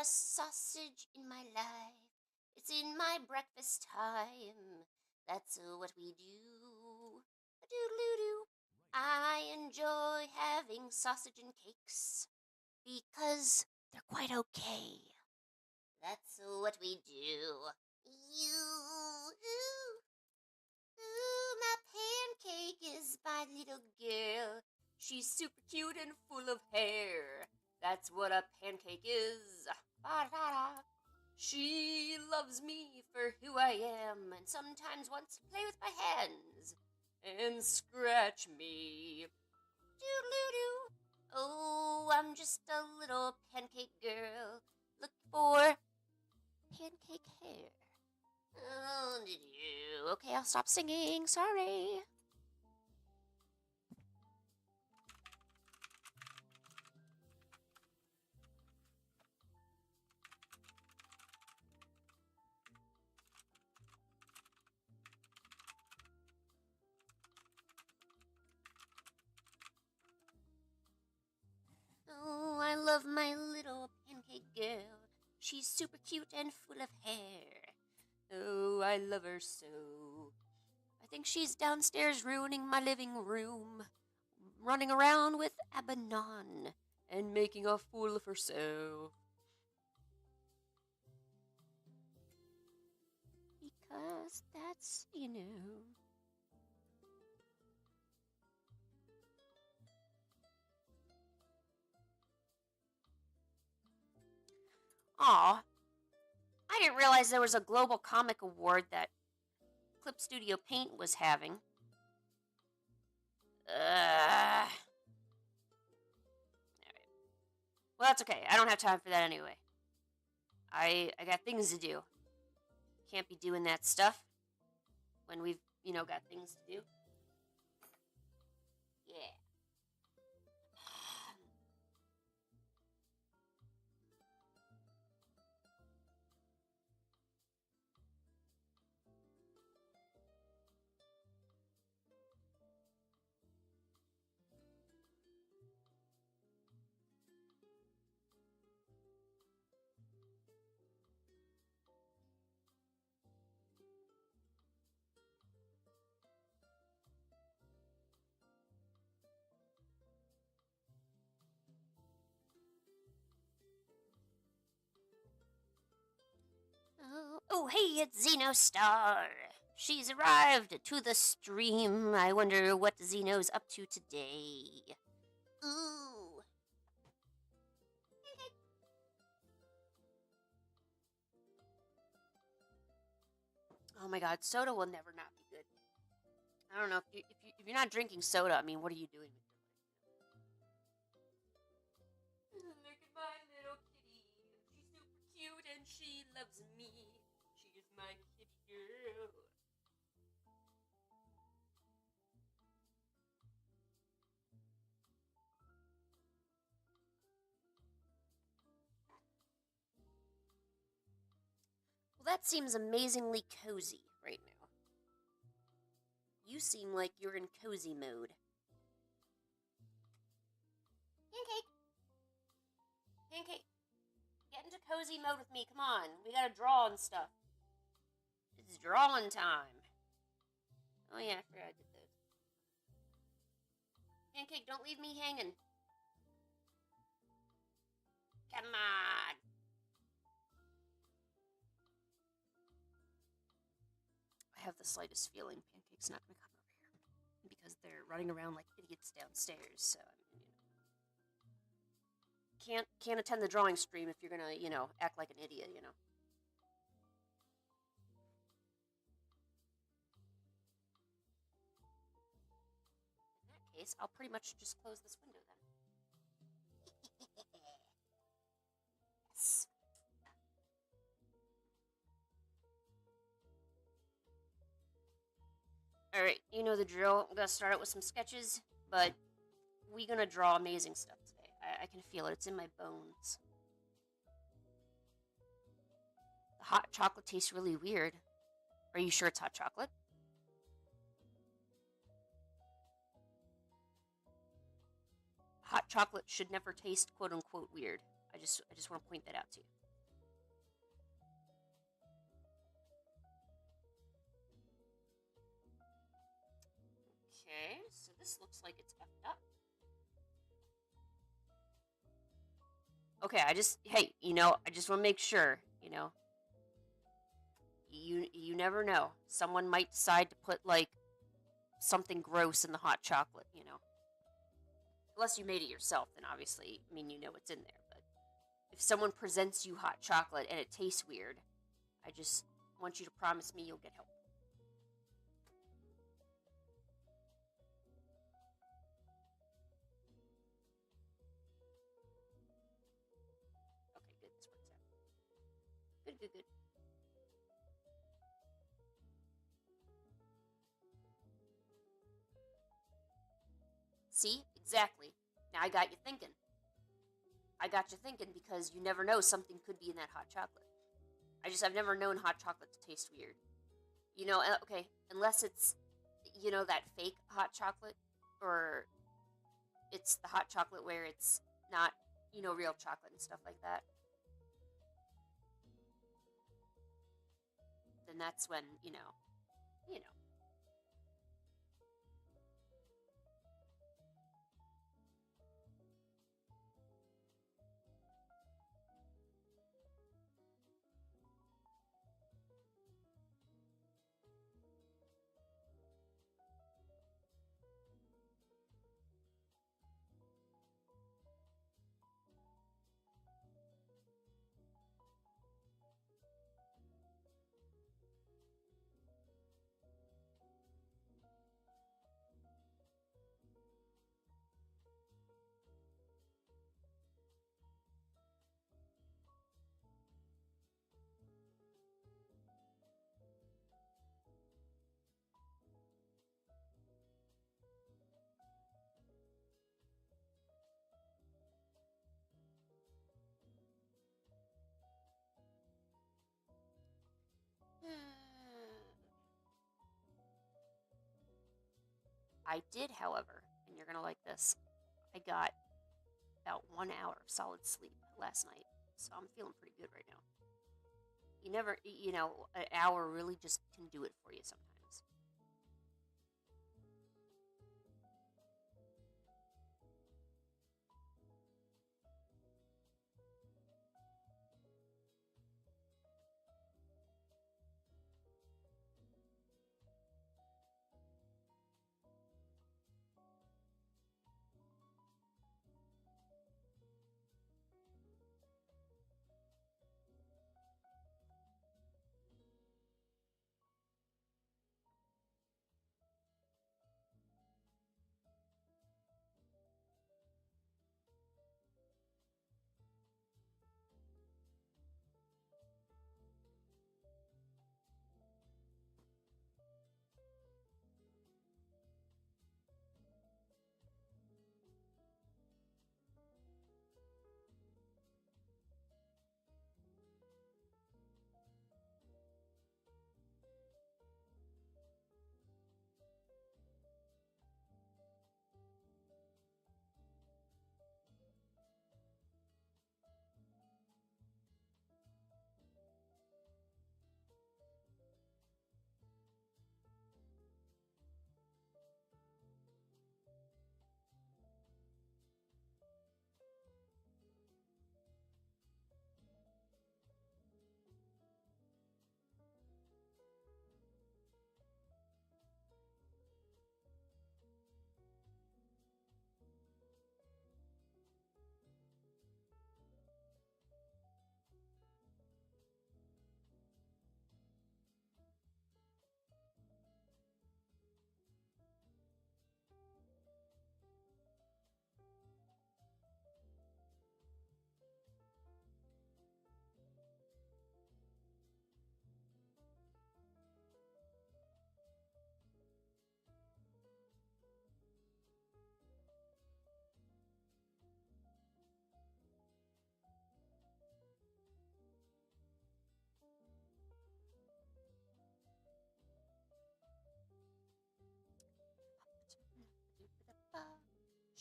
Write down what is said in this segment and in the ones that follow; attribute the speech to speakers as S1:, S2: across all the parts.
S1: sausage in my life. It's in my breakfast time. That's what we do. Doodle-doo. I enjoy having sausage and cakes because they're quite okay. That's what we do. Ooh, my pancake is my little girl. She's super cute and full of hair. That's what a pancake is. Ba-da-da. She loves me for who I am and sometimes wants to play with my hands and scratch me. Doodle-doo. Oh, I'm just a little pancake girl looking for pancake hair. Oh, did you? Okay, I'll stop singing. Sorry. Oh, I love my little pancake girl. She's super cute and full of hair. Oh, I love her so. I think she's downstairs ruining my living room, running around with Abaddon and making a fool of herself. Because that's, Aw, I didn't realize there was a global comic award that Clip Studio Paint was having. Alright. Well, that's okay. I don't have time for that anyway. I got things to do. Can't be doing that stuff when we've, got things to do. Yeah. Oh, hey, it's Xenostar. She's arrived to the stream. I wonder what Xeno's up to today. Ooh. Oh my god, soda will never not be good. I don't know if you're not drinking soda. I mean, what are you doing with your life? Look at my little kitty. She's super cute and she loves me. She's my kitty girl. Well, that seems amazingly cozy right now. You seem like you're in cozy mode. Pancake! Pancake! Get into cozy mode with me, come on. We gotta draw and stuff. It's drawing time. Oh yeah, I forgot I did those. Pancake, don't leave me hanging. Come on! I have the slightest feeling Pancake's not gonna come over here. Because they're running around like idiots downstairs, so can't attend the drawing stream if you're gonna, act like an idiot, In that case, I'll pretty much just close this window then. Yes. Alright, you know the drill. I'm gonna start out with some sketches, but we're gonna draw amazing stuff today. I can feel it. It's in my bones. The hot chocolate tastes really weird. Are you sure it's hot chocolate? Hot chocolate should never taste quote-unquote weird. I just want to point that out to you. This looks like it's effed up. Okay, I just want to make sure, you never know. Someone might decide to put like something gross in the hot chocolate, Unless you made it yourself, then obviously, what's in there. But if someone presents you hot chocolate and it tastes weird, I just want you to promise me you'll get help. Okay, good. This works out. Good, good, good. See? Exactly. Now I got you thinking. Because you never know, something could be in that hot chocolate. I've never known hot chocolate to taste weird. Okay, unless it's, that fake hot chocolate, or it's the hot chocolate where it's not, real chocolate and stuff like that. Then that's when, you know. I did, however, and you're gonna like this, I got about 1 hour of solid sleep last night, so I'm feeling pretty good right now. You never, an hour really just can do it for you sometimes.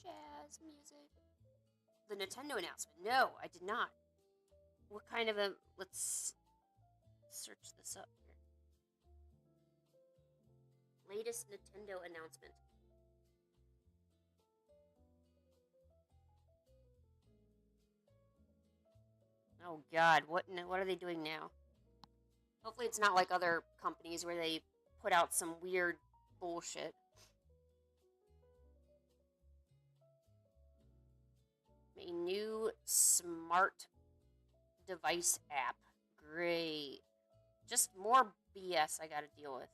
S1: Jazz music. The Nintendo announcement. No, I did not. What kind of a... Let's search this up here. Latest Nintendo announcement. Oh God, what are they doing now? Hopefully it's not like other companies where they put out some weird bullshit. A new smart device app. Great. Just more BS I gotta deal with.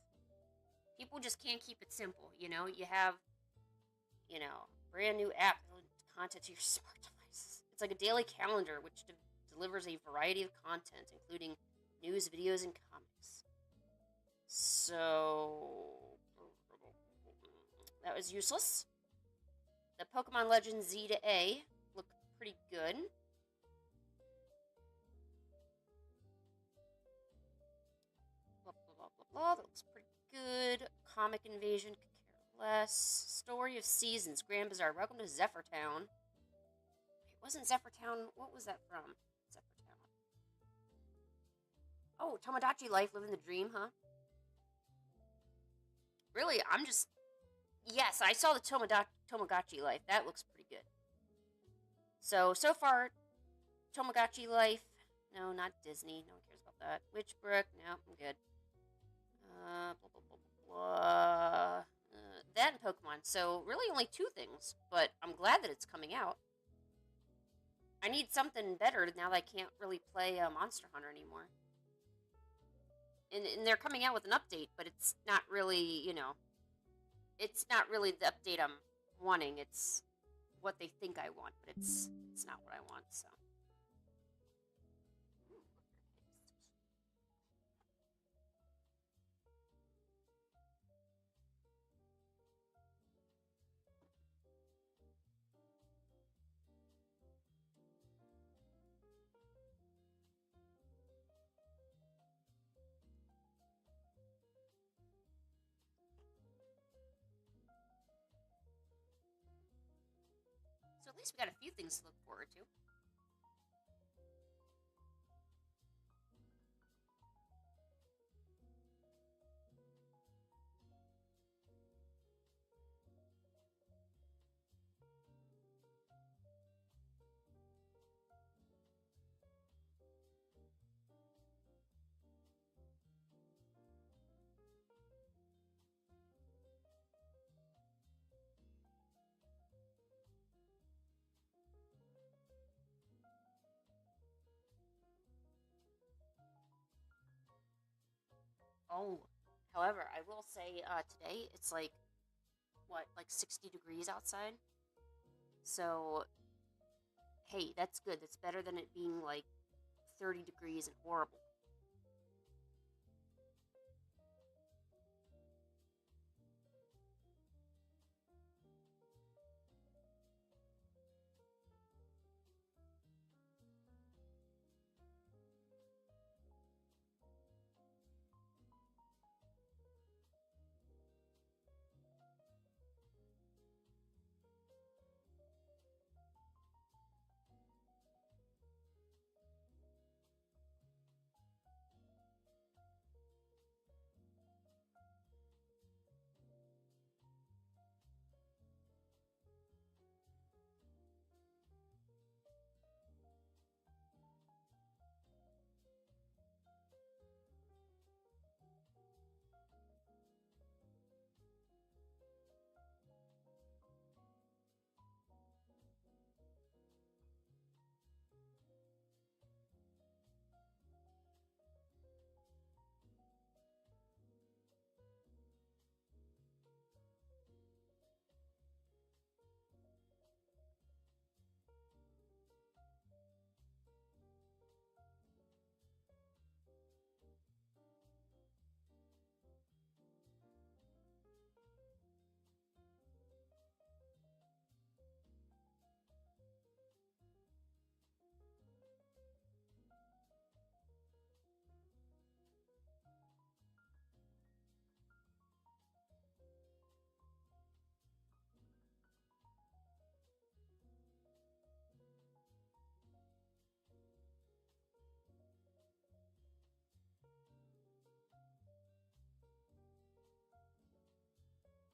S1: People just can't keep it simple, you know? You have, brand new app content to your smart devices. It's like a daily calendar which delivers a variety of content, including news, videos, and comics. So that was useless. The Pokemon Legends Z to A look pretty good. Blah, blah, blah, blah, blah. That looks pretty good. Comic Invasion, could care less. Story of Seasons, Grand Bazaar. Welcome to Zephyr Town. It wasn't Zephyr Town. What was that from? Zephyr Town. Oh, Tomodachi Life, living the dream, huh? Really, I'm just... Yes, I saw the Tomodachi Life. That looks pretty good. So far, Tomodachi Life. No, not Disney. No one cares about that. Witchbrook. No, I'm good. Blah, blah, blah, blah, blah. That and Pokemon. So, really only 2 things. But I'm glad that it's coming out. I need something better now that I can't really play Monster Hunter anymore. And they're coming out with an update, but it's not really, it's not really the update I'm wanting. It's what they think I want, but it's not what I want, so. So at least we got a few things to look forward to. Oh, however, I will say today it's like, what, like 60 degrees outside? So, hey, that's good. That's better than it being like 30 degrees and horrible.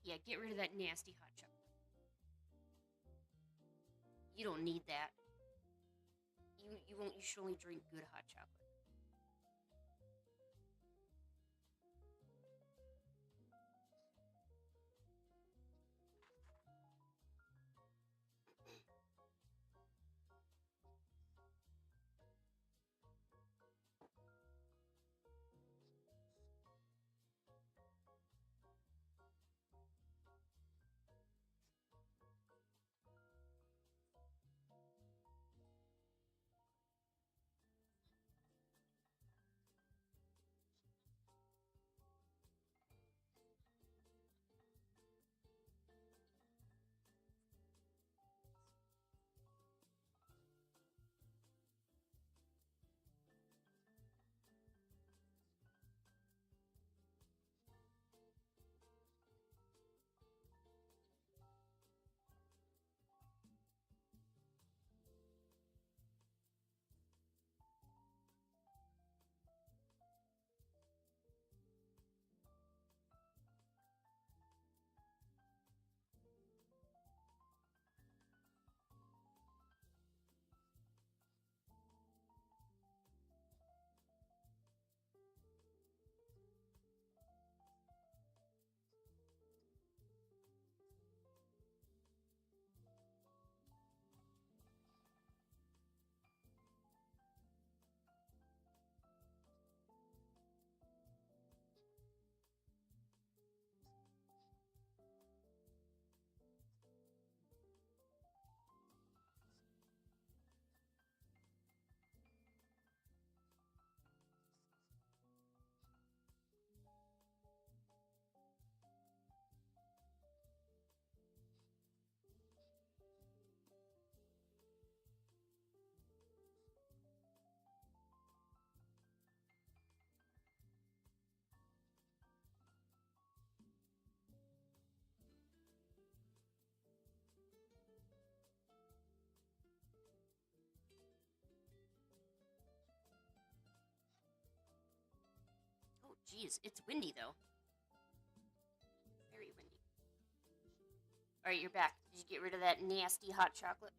S1: Yeah, get rid of that nasty hot chocolate. You don't need that. You should only drink good hot chocolate. Oh, geez, it's windy though. Very windy. All right, you're back. Did you get rid of that nasty hot chocolate?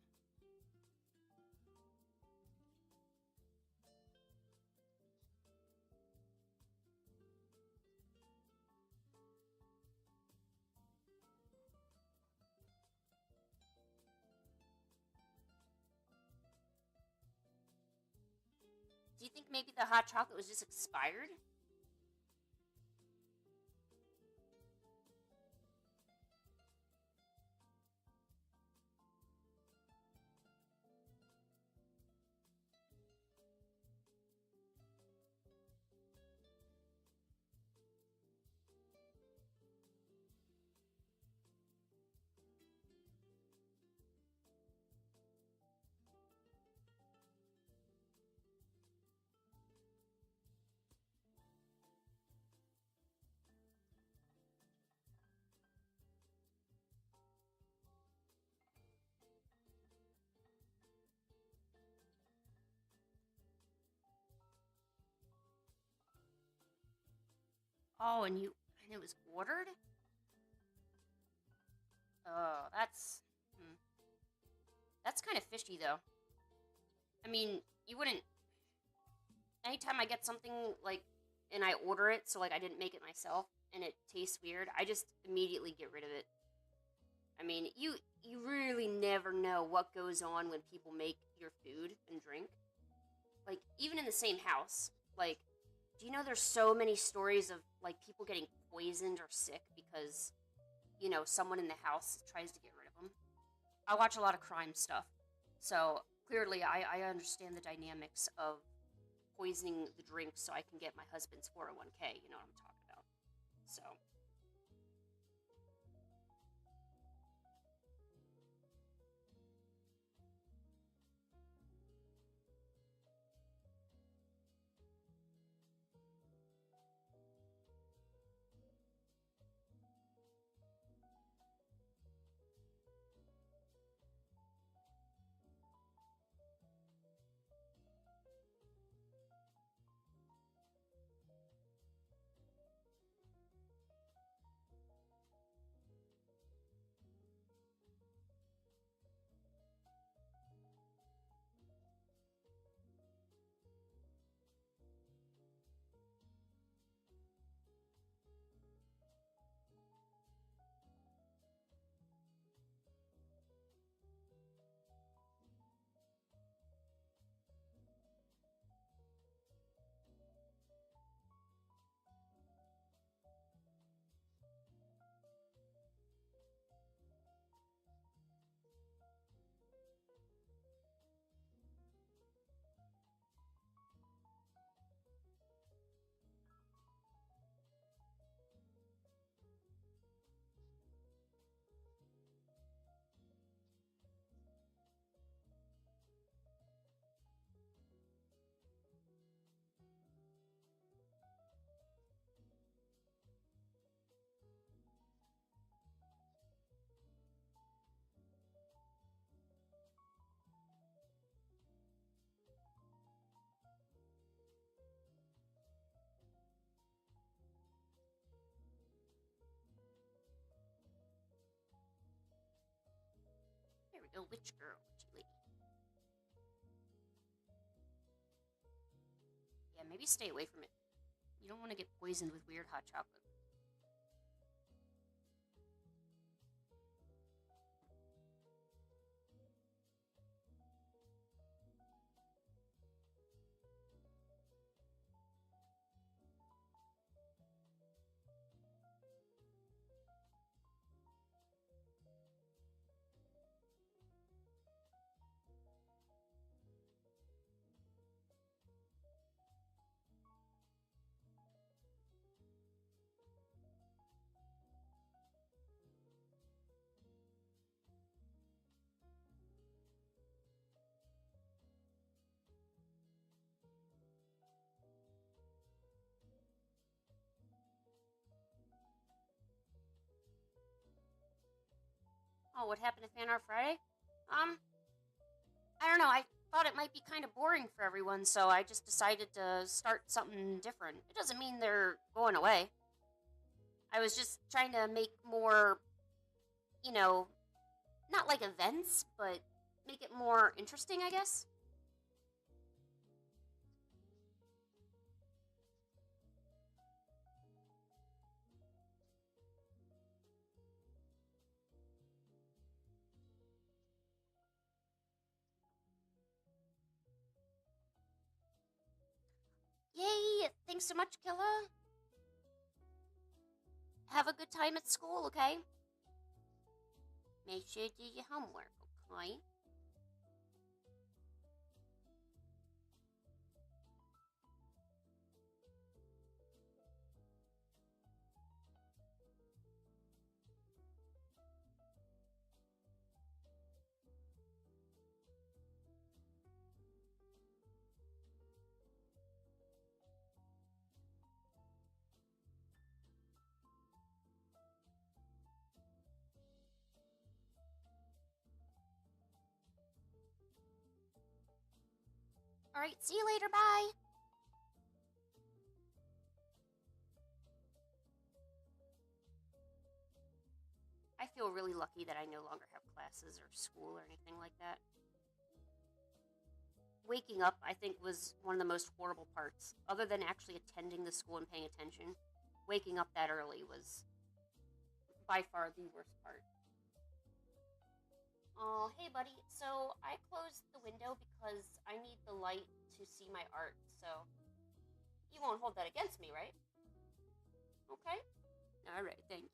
S1: Do you think maybe the hot chocolate was just expired? Oh, and it was ordered? Oh, that's kind of fishy though. I mean, you wouldn't. Anytime I get something like, and I order it, so like I didn't make it myself, and it tastes weird, I just immediately get rid of it. I mean, you really never know what goes on when people make your food and drink. Like even in the same house, like, do you know there's so many stories of like people getting poisoned or sick because someone in the house tries to get rid of them? I watch a lot of crime stuff, so clearly I understand the dynamics of poisoning the drink so I can get my husband's 401k. You know what I'm talking about. So. Oh, witch girl, witchy lady. Yeah, maybe stay away from it. You don't want to get poisoned with weird hot chocolate. Oh, what happened to Fan Art Friday? I don't know. I thought it might be kind of boring for everyone, so I just decided to start something different. It doesn't mean they're going away. I was just trying to make more, you know, not like events, but make it more interesting, I guess. Yay! Thanks so much, Killa. Have a good time at school, okay? Make sure you do your homework, okay? Alright, see you later, bye! I feel really lucky that I no longer have classes or school or anything like that. Waking up, I think, was one of the most horrible parts. Other than actually attending the school and paying attention, waking up that early was by far the worst part. Oh, hey, buddy. So I closed the window because I need the light to see my art, so you won't hold that against me, right? Okay. Alright, thank you.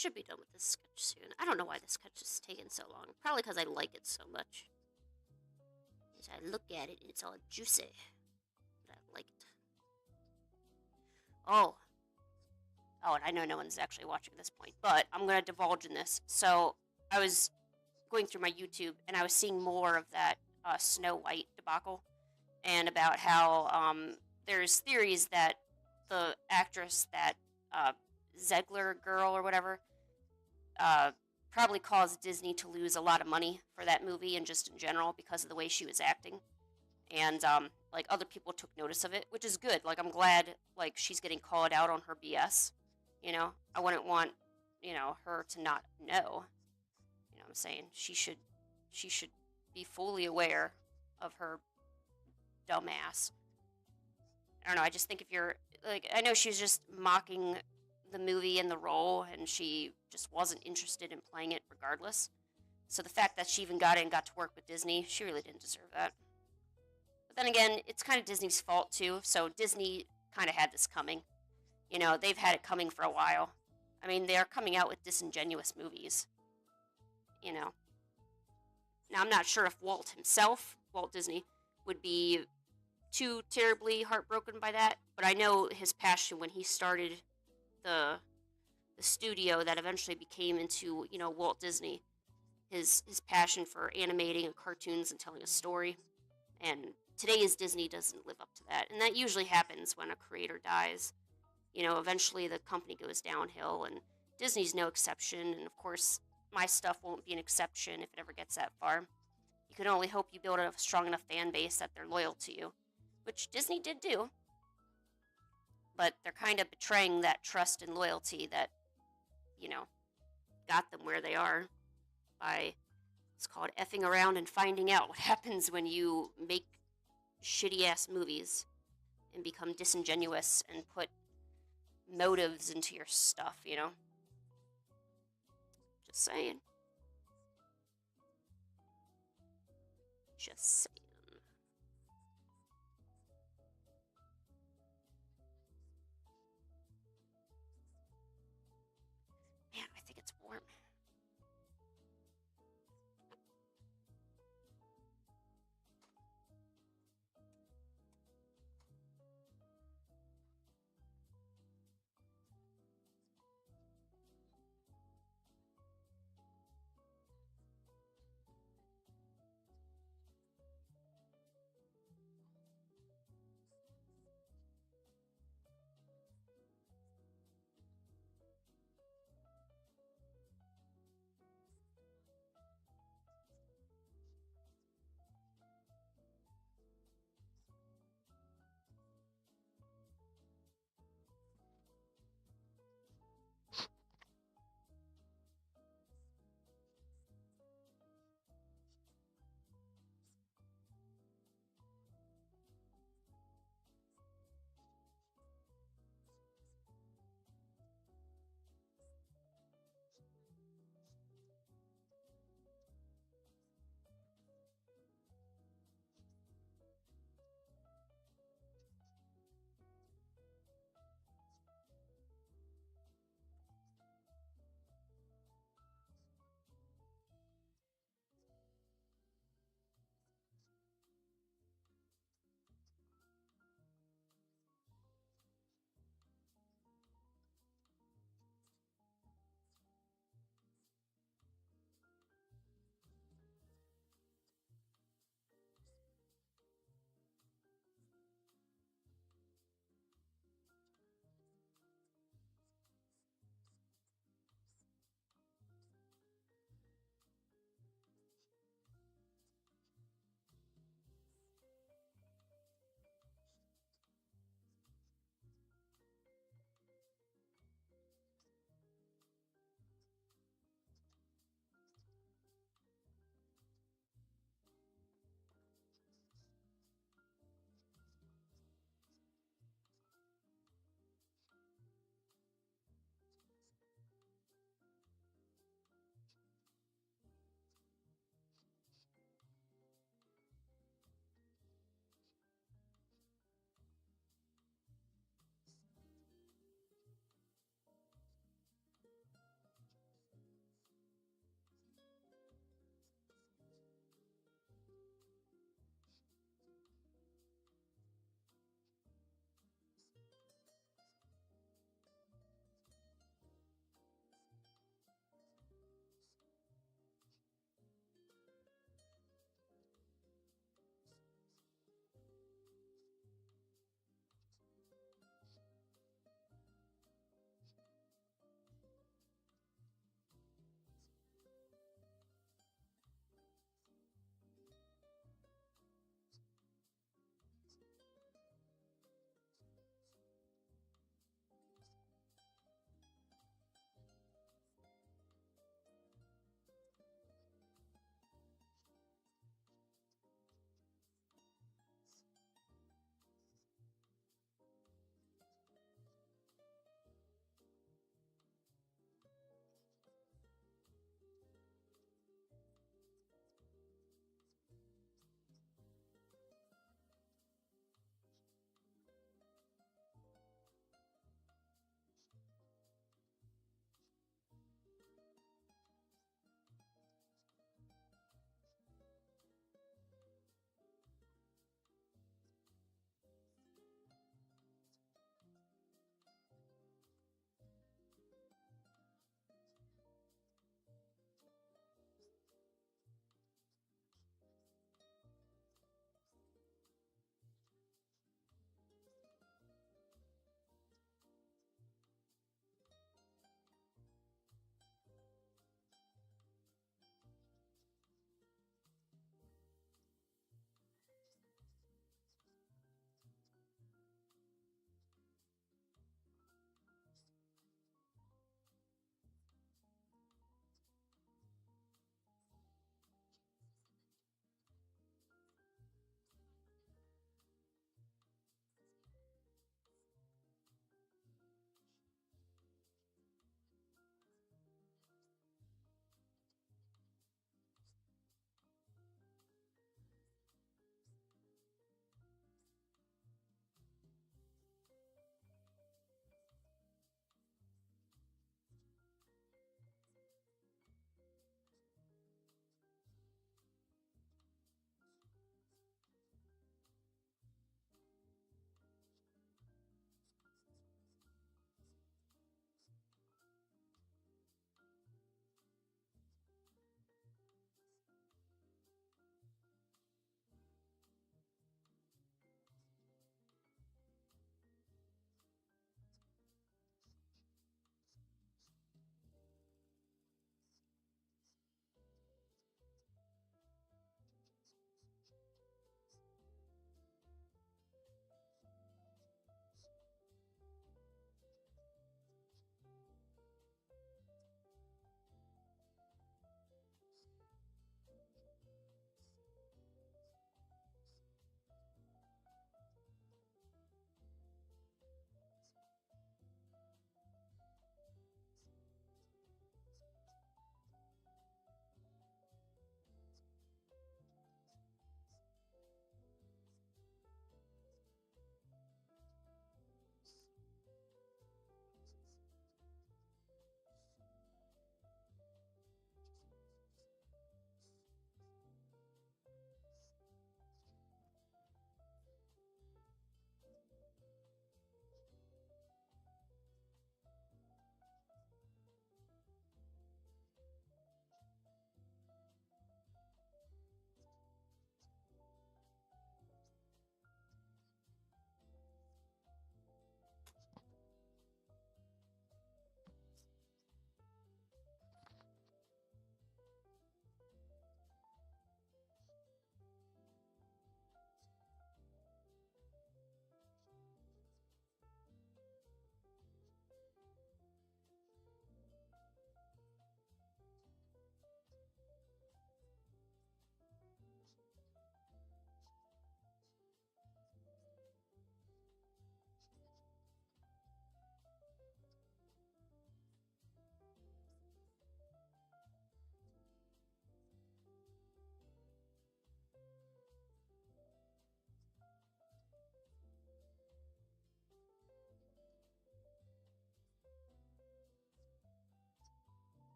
S2: should be done with this sketch soon. I don't know why this sketch is taking so long. Probably because I like it so much. As I look at it, it's all juicy. But I like it. Oh, and I know no one's actually watching at this point, but I'm going to divulge in this. So, I was going through my YouTube, and I was seeing more of that Snow White debacle, and about how there's theories that the actress, that Zegler girl or whatever, probably caused Disney to lose a lot of money for that movie and just in general because of the way she was acting. And like other people took notice of it, which is good. Like I'm glad like she's getting called out on her BS. You know, I wouldn't want her to not know. You know what I'm saying? She should be fully aware of her dumbass. I don't know. I just think if you're like, I know she was just mocking the movie and the role, and she just wasn't interested in playing it regardless. So the fact that she even got in and got to work with Disney, she really didn't deserve that. But then again, it's kind of Disney's fault too. So Disney kind of had this coming. You know, they've had it coming for a while. I mean, they are coming out with disingenuous movies. You know. Now, I'm not sure if Walt himself, Walt Disney, would be too terribly heartbroken by that, but I know his passion when he started the studio that eventually became into, Walt Disney, his passion for animating and cartoons and telling a story. And today's Disney doesn't live up to that. And that usually happens when a creator dies. Eventually the company goes downhill, and Disney's no exception. And of course, my stuff won't be an exception if it ever gets that far. You can only hope you build a strong enough fan base that they're loyal to you, which Disney did do. But they're kind of betraying that trust and loyalty that, got them where they are by, it's called effing around and finding out what happens when you make shitty ass movies and become disingenuous and put motives into your stuff, Just saying. Just saying. Man, I think it's warm.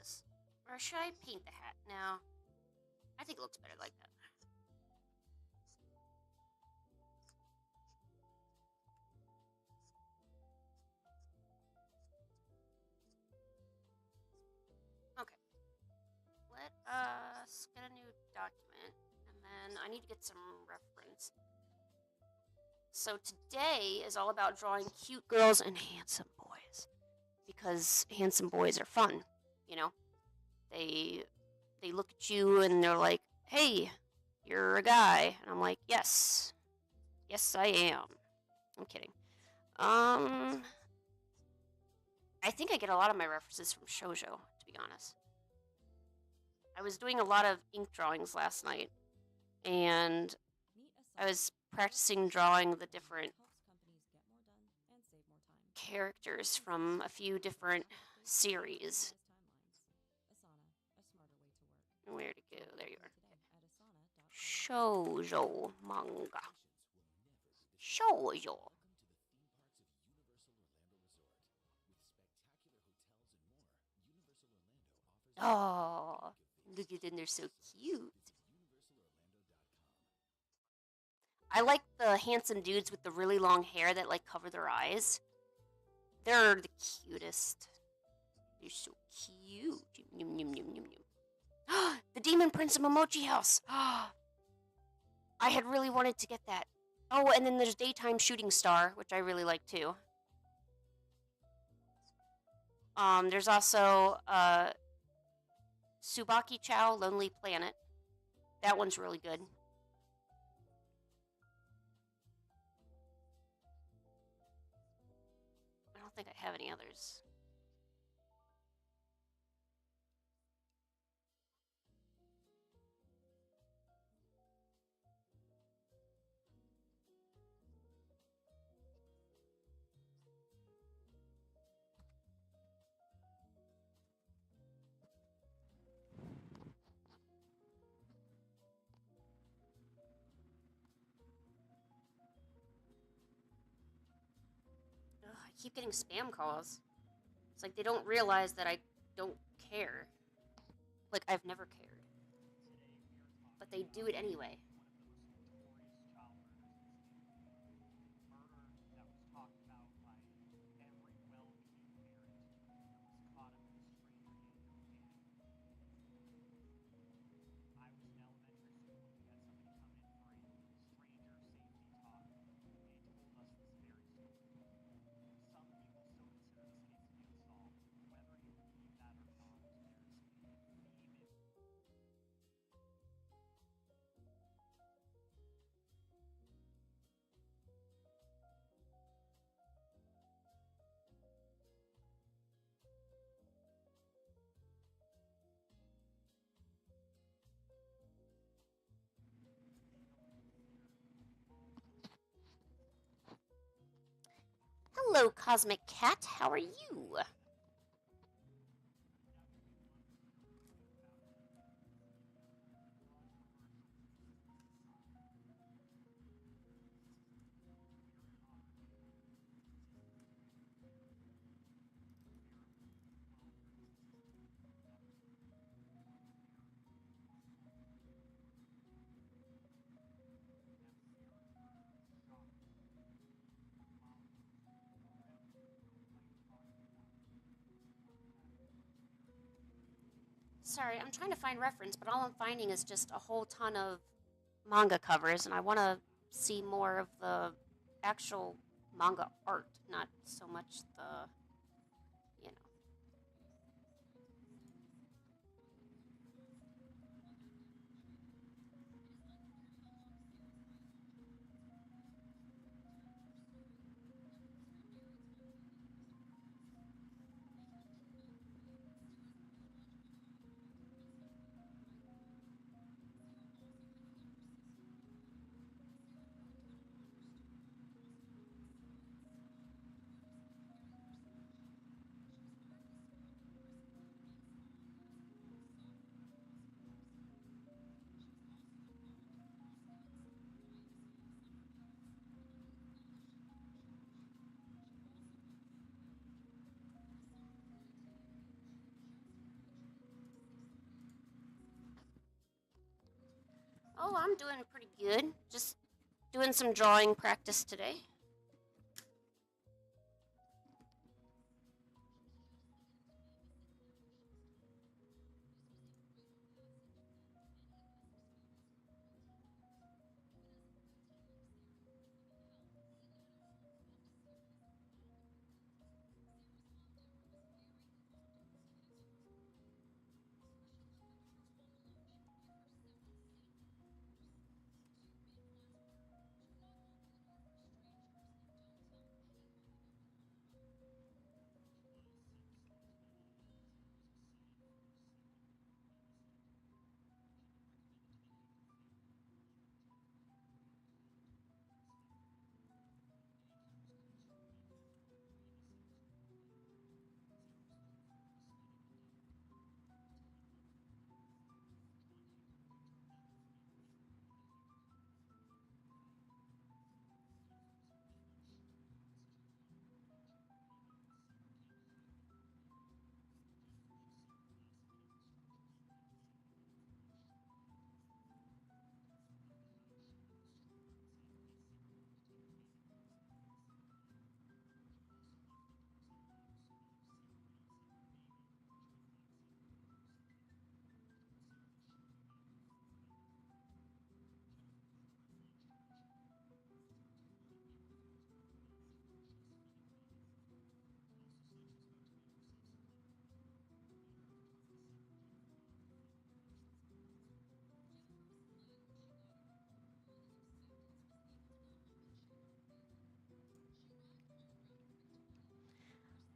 S2: this. Or should I paint the hat? No. I think it looks better like that. Okay. Let us get a new document, and then I need to get some reference. So today is all about drawing cute girls and handsome boys, because handsome boys are fun. You know, they look at you and they're like, "Hey, you're a guy," and I'm like, "Yes, yes, I am." I'm kidding. I think I get a lot of my references from Shoujo, to be honest. I was doing a lot of ink drawings last night, and I was practicing drawing the different characters from a few different series. Where to go? There you are. Shoujo manga. Shoujo. Oh, look at them, they're so cute. I like the handsome dudes with the really long hair that like cover their eyes. They're the cutest. They're so cute. Yum, yum, yum, yum, yum. The Demon Prince of Momochi House. I had really wanted to get that. Oh, and then there's Daytime Shooting Star, which I really like too. There's also Tsubaki Chow, Lonely Planet. That one's really good. I don't think I have any others. Ugh, I keep getting spam calls. It's like they don't realize that I don't care. Like, I've never cared. But they do it anyway. Hello, Cosmic Cat. How are you? Sorry, I'm trying to find reference, but all I'm finding is just a whole ton of manga covers, and I want to see more of the actual manga art, not so much the, you know. I'm doing pretty good. Just doing some drawing practice today.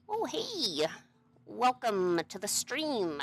S2: Oh, hey! Welcome to the stream.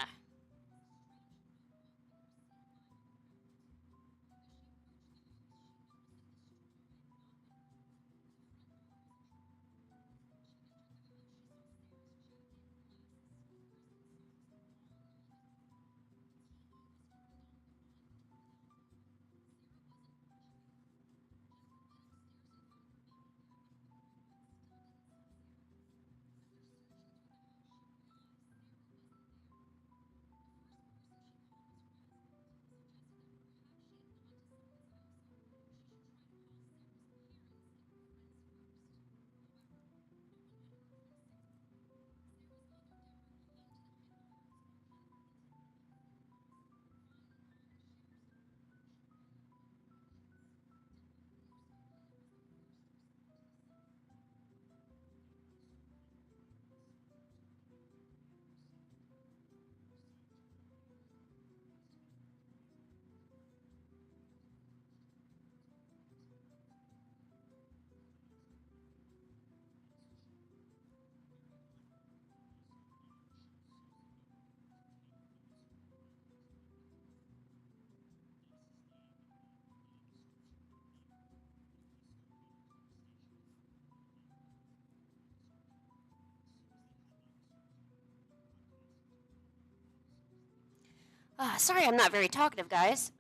S2: Sorry I'm not very talkative, guys.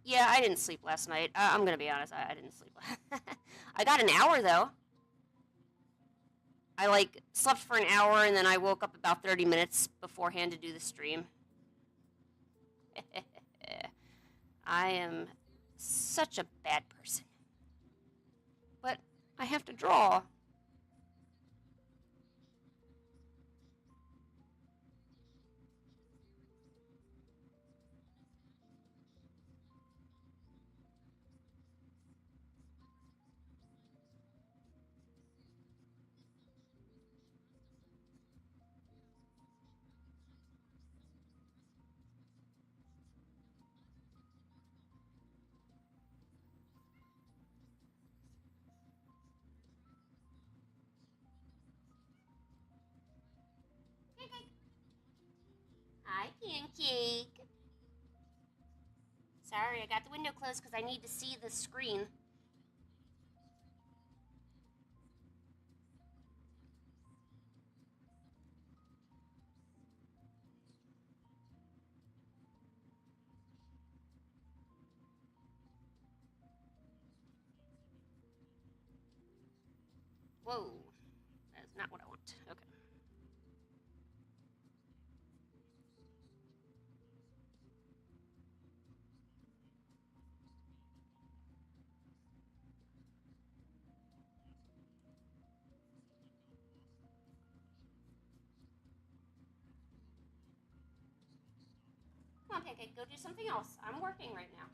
S2: Yeah, I didn't sleep last night. I'm gonna be honest, I didn't sleep. I got an hour, though. I, slept for an hour, and then I woke up about 30 minutes beforehand to do the stream. I am such a bad person. But I have to draw. Hi, Pancake. Sorry, I got the window closed because I need to see the screen. Whoa. That is not what I want. Okay. Come on, Pancake, go do something else. I'm working right now.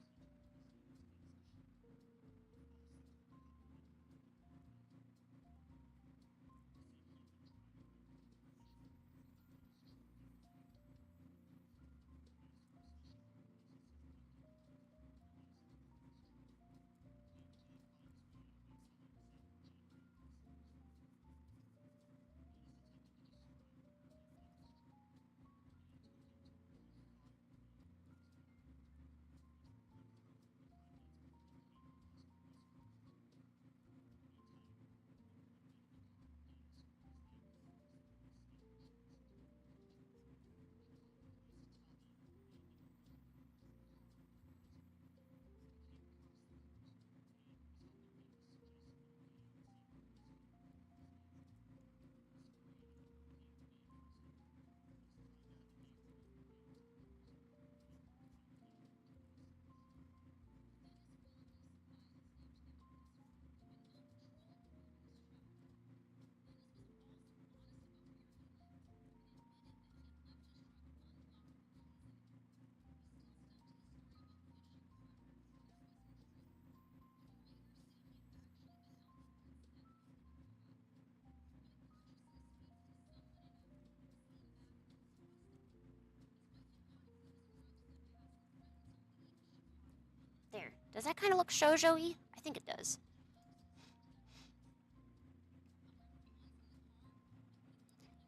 S2: There. Does that kind of look shoujo-y? I think it does.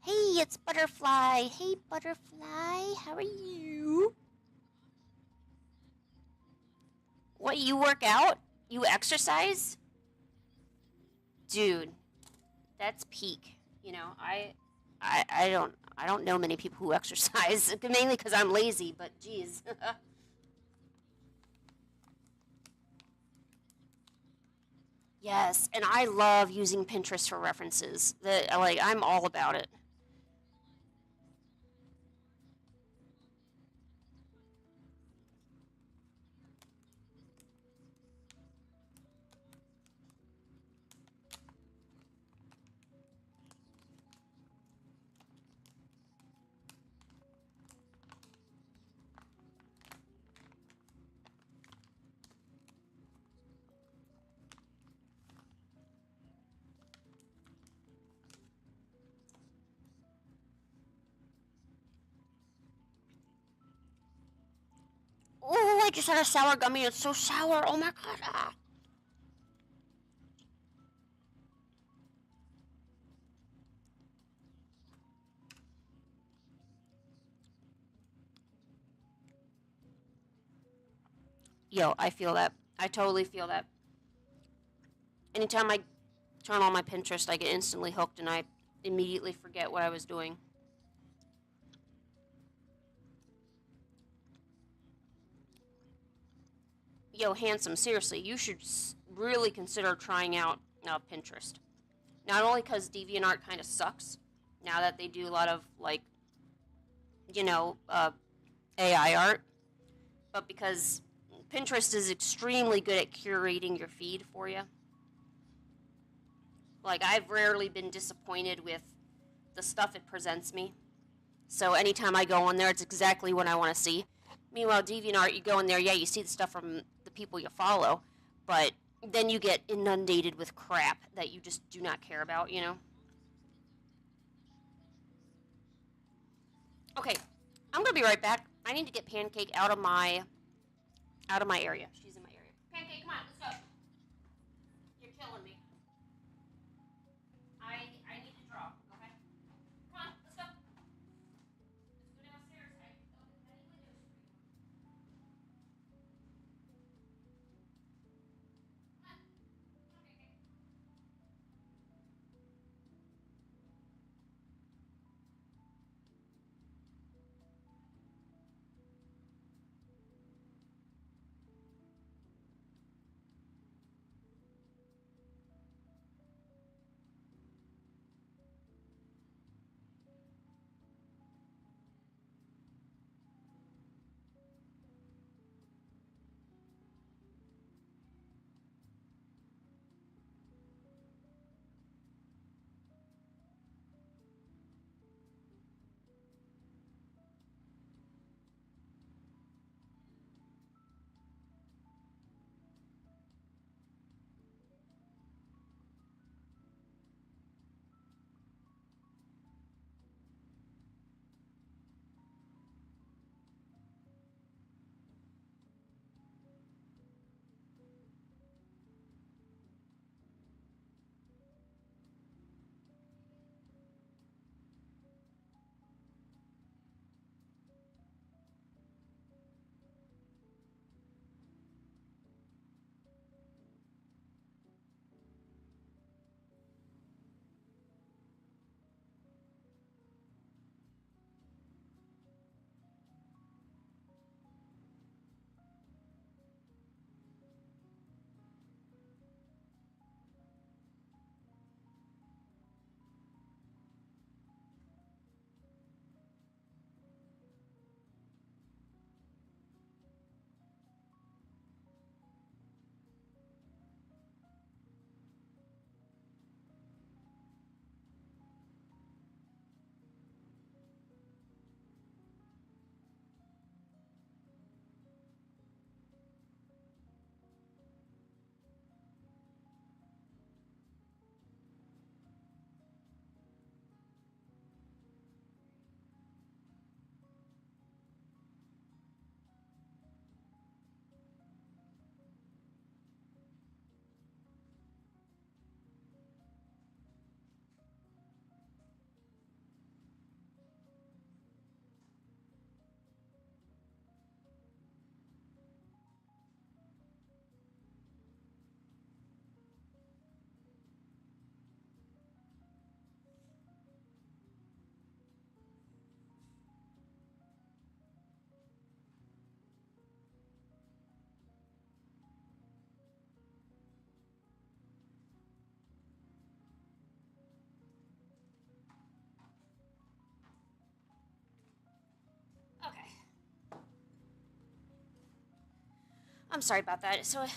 S2: Hey, it's Butterfly. Hey, Butterfly. How are you? What, you work out? You exercise? Dude, that's peak. You know, I don't know many people who exercise, mainly because I'm lazy, but geez. Yes, and I love using Pinterest for references. I'm all about it. Oh, I just had a sour gummy. It's so sour. Oh my god. Ah. Yo, I feel that. I totally feel that. Anytime I turn on my Pinterest, I get instantly hooked and I immediately forget what I was doing. Yo, handsome, seriously, you should really consider trying out Pinterest. Not only because DeviantArt kind of sucks now that they do a lot of you know, AI art, but because Pinterest is extremely good at curating your feed for you. Like, I've rarely been disappointed with the stuff it presents me. So anytime I go on there, it's exactly what I want to see. Meanwhile, DeviantArt, you go in there, yeah, you see the stuff from the people you follow, but then you get inundated with crap that you just do not care about, you know? Okay, I'm gonna be right back. I need to get Pancake out of my area. She's in my area. Pancake, come on, let's go. You're killing me. I need to draw. Okay, come on, let's go. Let's go downstairs. I opened many windows for you. Come on, come on, Pancake. I'm sorry about that. So, okay.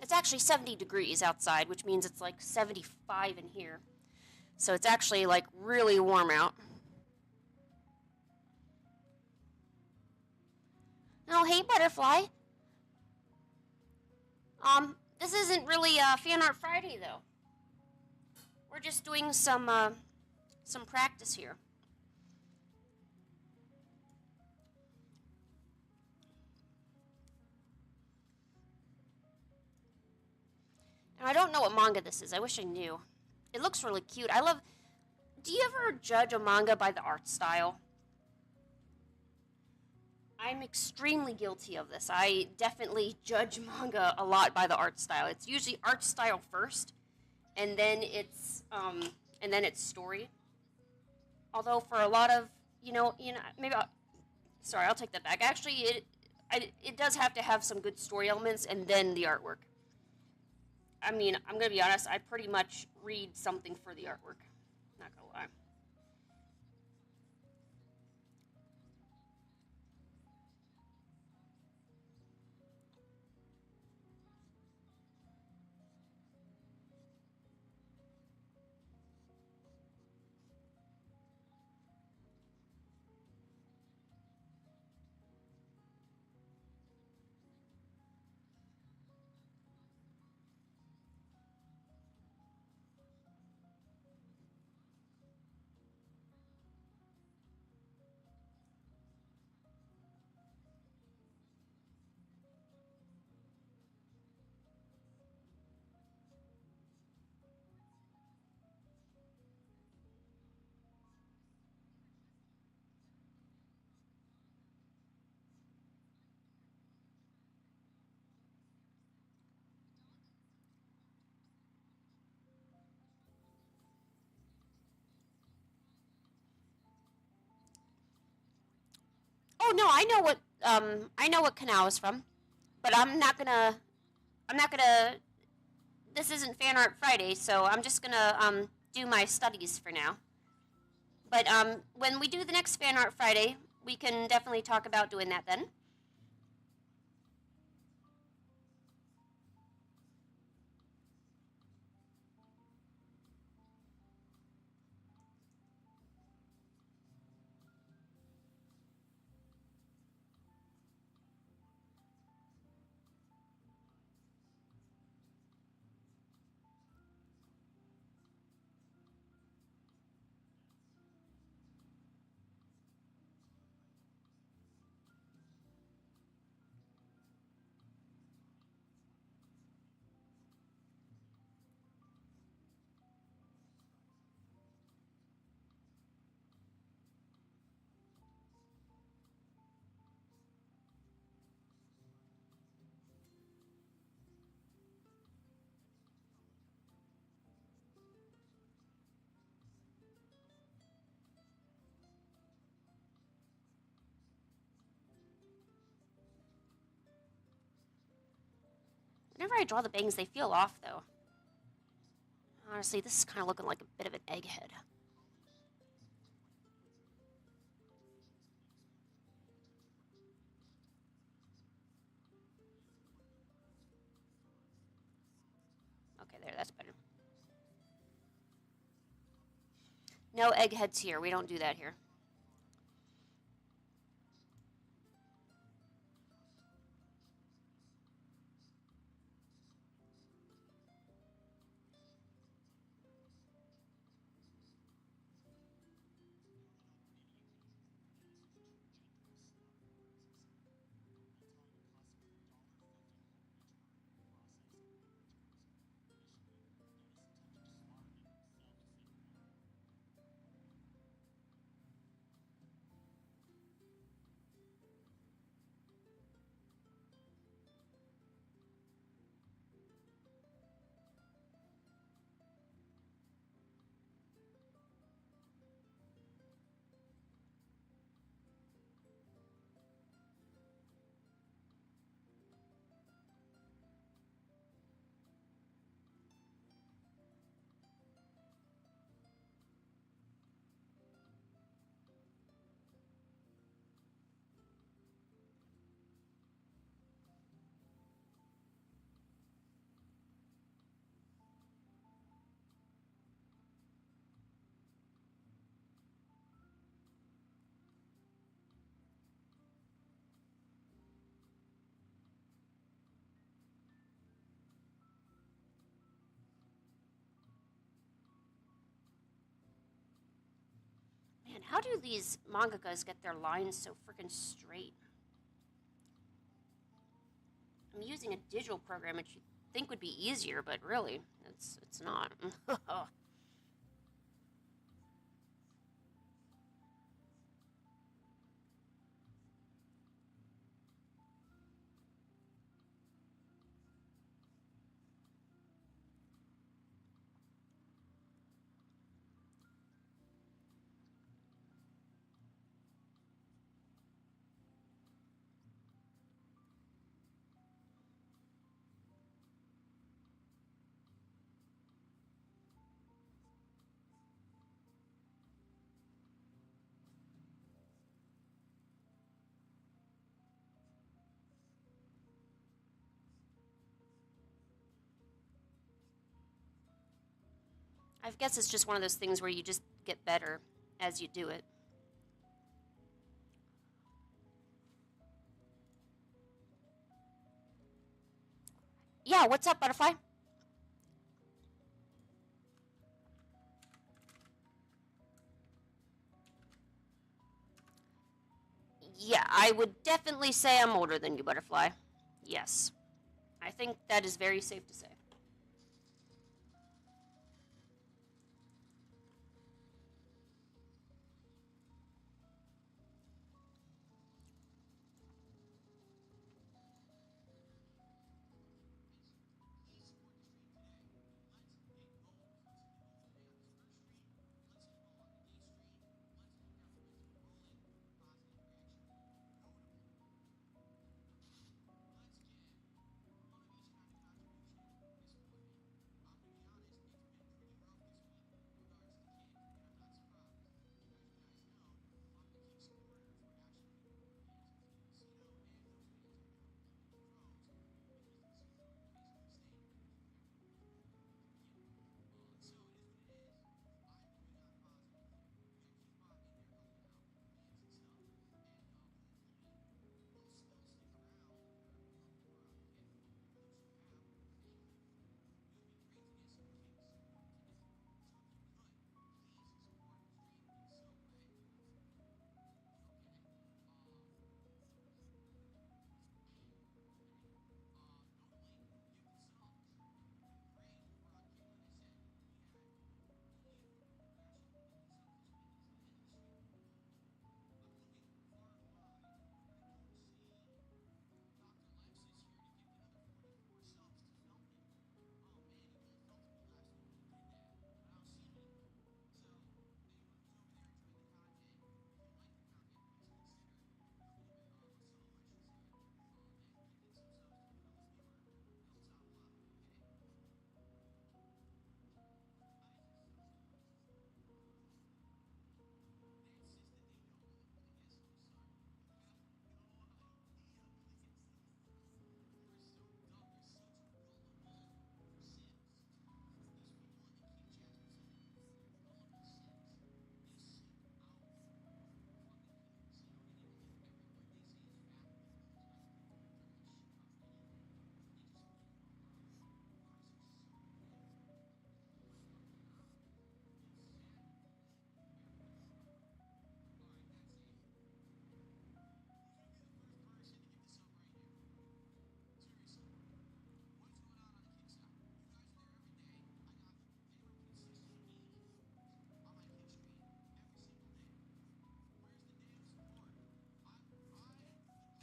S2: It's actually 70 degrees outside, which means it's like 75 in here. So it's actually like really warm out. Oh, hey, Butterfly. This isn't really Fan Art Friday, though. We're just doing some practice here. And I don't know what manga this is. I wish I knew. It looks really cute. I love... Do you ever judge a manga by the art style? I'm extremely guilty of this. I definitely judge manga a lot by the art style. It's usually art style first, and then it's story. Although for a lot of maybe sorry, I'll take that back. Actually, it does have to have some good story elements and then the artwork. I mean, I'm gonna be honest. I pretty much read something for the artwork. Not gonna lie. Oh no, I know what canal is from, but I'm not gonna. This isn't Fan Art Friday, so I'm just gonna do my studies for now. But when we do the next Fan Art Friday, we can definitely talk about doing that then. Whenever I draw the bangs, they feel off though. Honestly, this is kind of looking like a bit of an egghead. Okay, there, that's better. No eggheads here. We don't do that here. How do these mangakas get their lines so freaking straight? I'm using a digital program, which you'd think would be easier, but really, it's not. I guess it's just one of those things where you just get better as you do it. Yeah, what's up, Butterfly? Yeah, I would definitely say I'm older than you, Butterfly. Yes. I think that is very safe to say.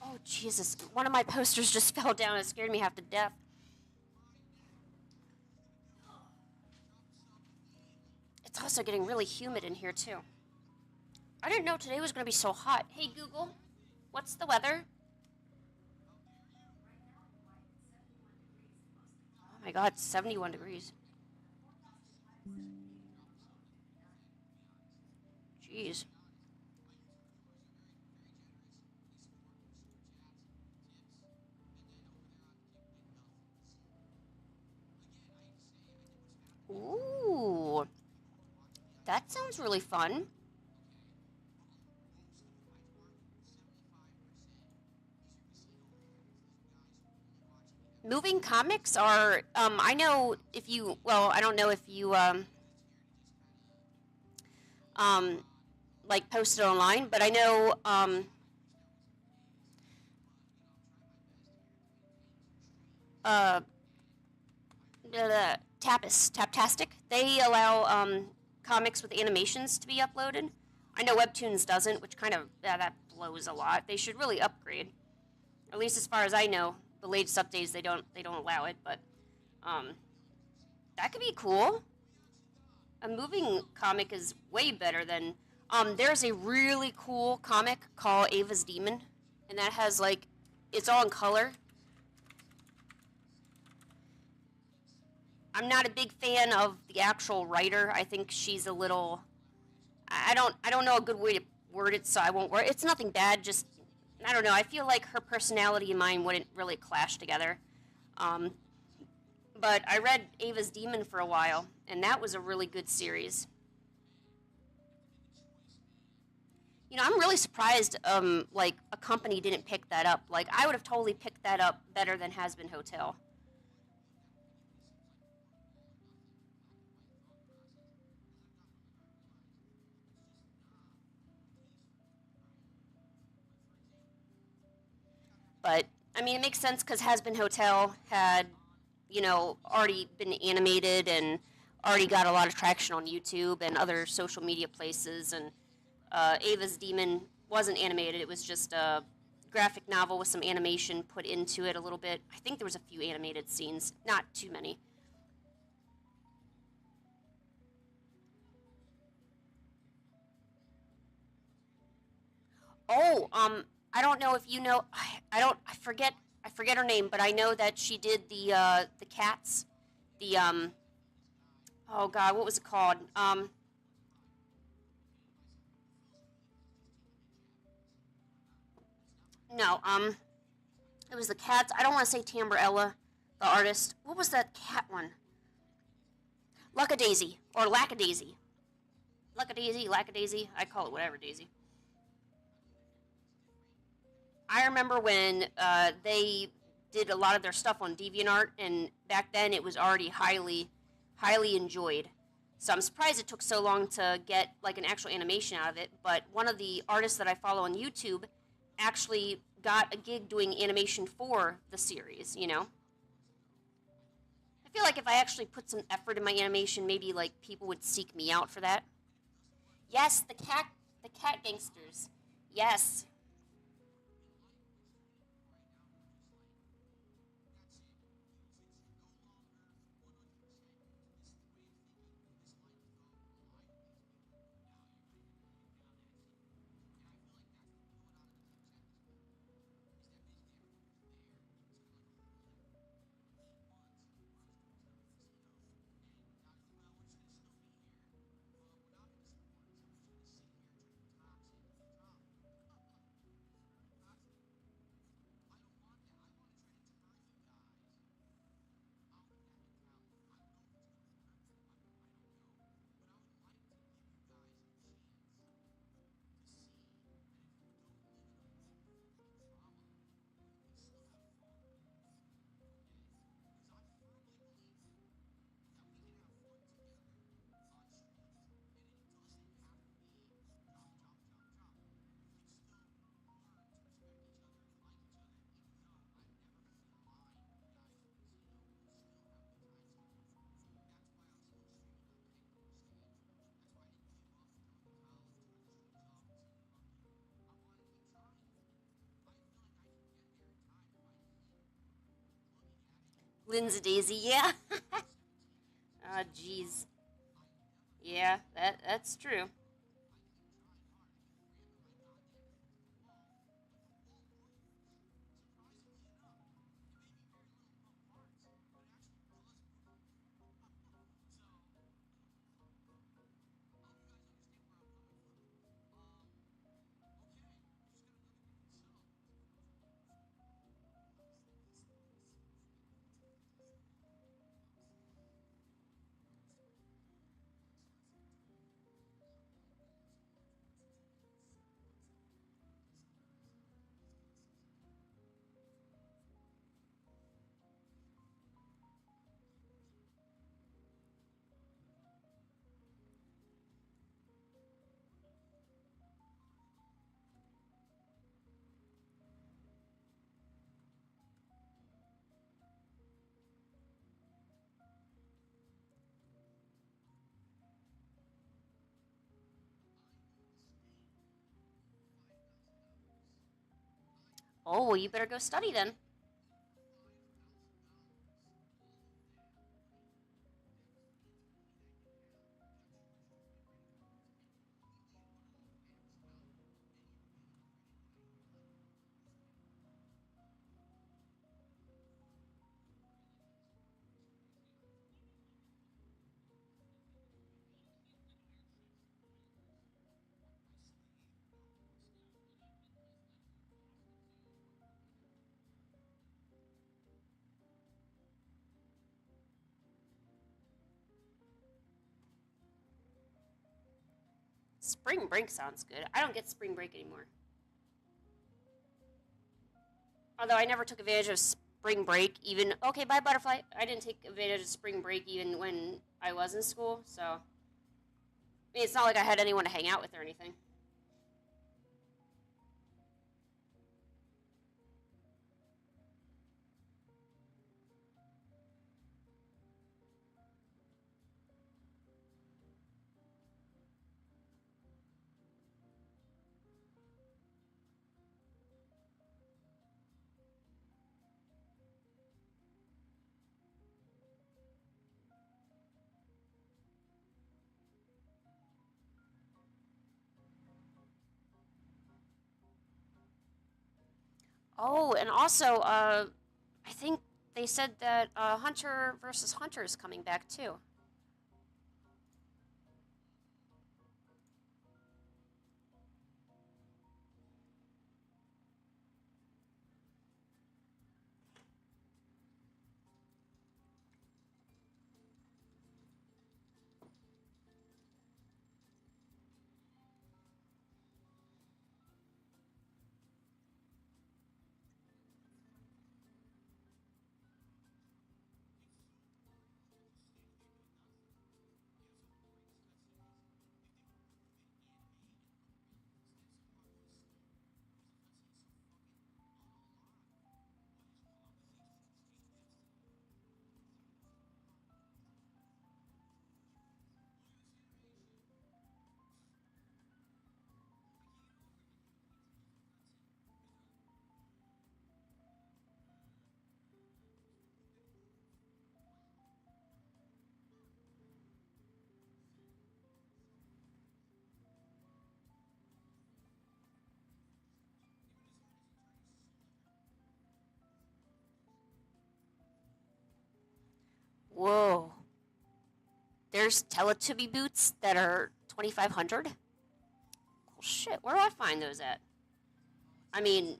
S2: Oh, Jesus. One of my posters just fell down. It scared me half to death. It's also getting really humid in here, too. I didn't know today was going to be so hot. Hey, Google, what's the weather? Oh my God, 71 degrees. Jeez. Ooh. That sounds really fun. Moving comics are, I know if you, well, I don't know if you, um, like posted online, but I know uh, Taptastic, they allow comics with animations to be uploaded. I know Webtoons doesn't, which kind of that blows a lot. They should really upgrade. At least as far as I know, the latest updates they don't allow it, but um, that could be cool. A moving comic is way better than. There's a really cool comic called Ava's Demon, and that has like, it's all in color. I'm not a big fan of the actual writer. I think she's a little. I don't know a good way to word it, so I won't word. It's nothing bad. Just I don't know. I feel like her personality and mine wouldn't really clash together. Um, but I read Ava's Demon for a while, and that was a really good series. I'm really surprised, like, a company didn't pick that up. Like, I would have totally picked that up better than Has Been Hotel. But, I mean, it makes sense because Has Been Hotel had, already been animated and already got a lot of traction on YouTube and other social media places. And Ava's Demon wasn't animated, it was just a graphic novel with some animation put into it a little bit. I think there was a few animated scenes, not too many. Oh, I don't know if you know. I don't. I forget her name, but I know that she did the cats. The Oh God, what was it called? No. It was the cats. I don't want to say Tamberella, the artist. What was that cat one? Luckadaisy or Lackadaisy. Luckadaisy, Lackadaisy. I call it whatever Daisy. I remember when they did a lot of their stuff on DeviantArt, and back then it was already highly, highly enjoyed. So I'm surprised it took so long to get like an actual animation out of it. But one of the artists that I follow on YouTube actually got a gig doing animation for the series. I feel like if I actually put some effort in my animation, maybe like people would seek me out for that. Yes, the cat gangsters. Yes. Lindsay Daisy. Yeah. Ah, jeez. Yeah, that's true. Oh, well, you better go study then. Spring break sounds good. I don't get spring break anymore. Although I never took advantage of spring break, even. Okay, bye, butterfly. I didn't take advantage of spring break even when I was in school, so. I mean, it's not like I had anyone to hang out with or anything. Oh, and also, I think they said that Hunter versus Hunter is coming back too. Whoa. There's Teletubby boots that are 2,500? Well, shit, where do I find those at? I mean,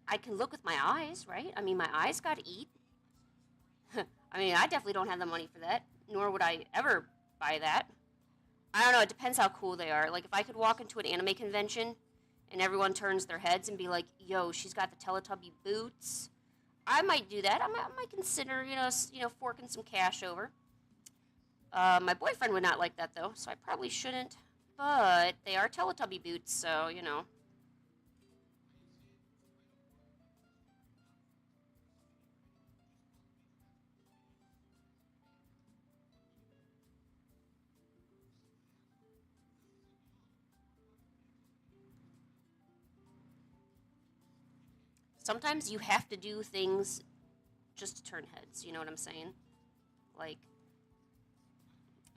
S2: I can look with my eyes, right? I mean, my eyes gotta eat. I mean, I definitely don't have the money for that, nor would I ever buy that. I don't know, it depends how cool they are. Like, if I could walk into an anime convention and everyone turns their heads and be like, yo, she's got the Teletubby boots, I might do that. I might consider, forking some cash over. My boyfriend would not like that, though, so I probably shouldn't. But they are Teletubby boots, so. Sometimes you have to do things just to turn heads, you know what I'm saying? Like,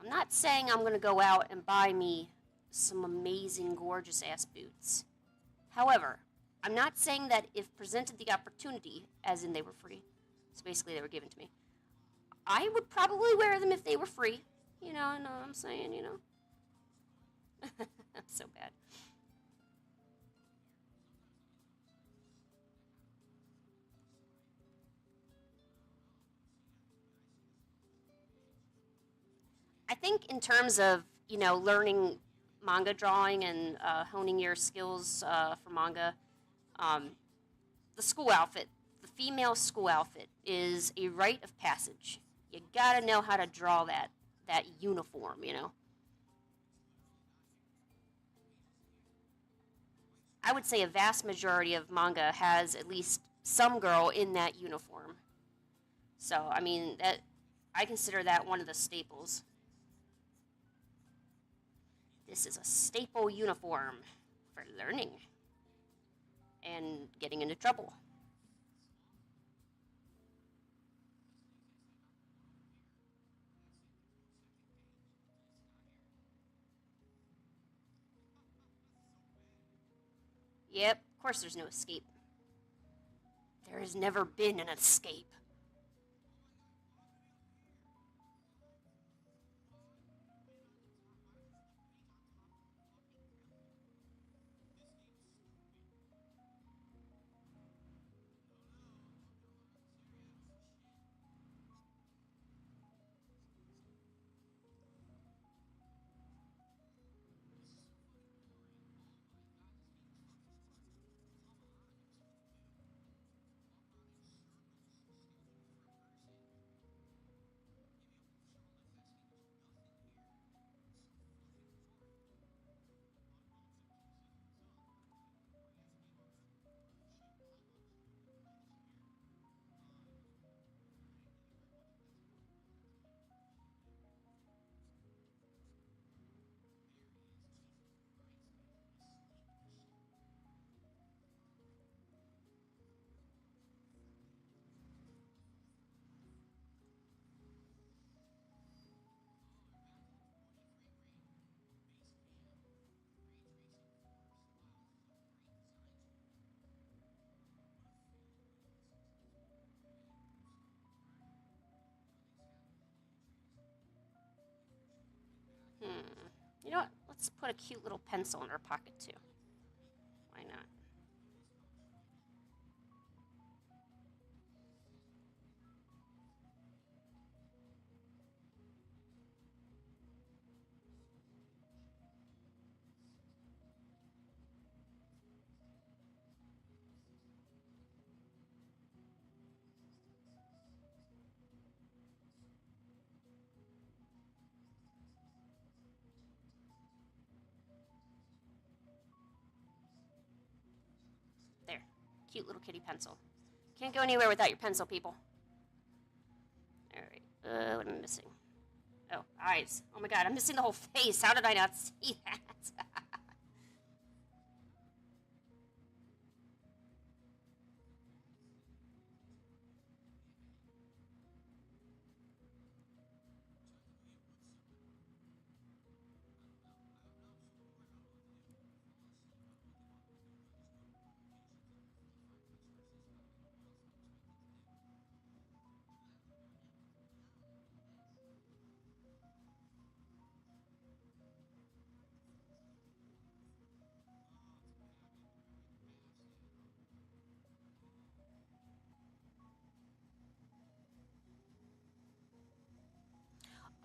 S2: I'm not saying I'm gonna go out and buy me some amazing, gorgeous ass boots. However, I'm not saying that if presented the opportunity, as in they were free, so basically they were given to me, I would probably wear them if they were free. I know what I'm saying. So bad. I think in terms of, learning manga drawing and honing your skills for manga, um, the school outfit, the female school outfit, is a rite of passage. You gotta know how to draw that uniform. I would say a vast majority of manga has at least some girl in that uniform. So I mean that I consider that one of the staples. This is a staple uniform for learning. and getting into trouble. Yep, of course there's no escape. There has never been an escape. You know what? Let's put a cute little pencil in her pocket too. Why not? There. Cute little kitty pencil. Can't go anywhere without your pencil, people. Alright. What am I missing? Oh, eyes. Oh my god, I'm missing the whole face. How did I not see that?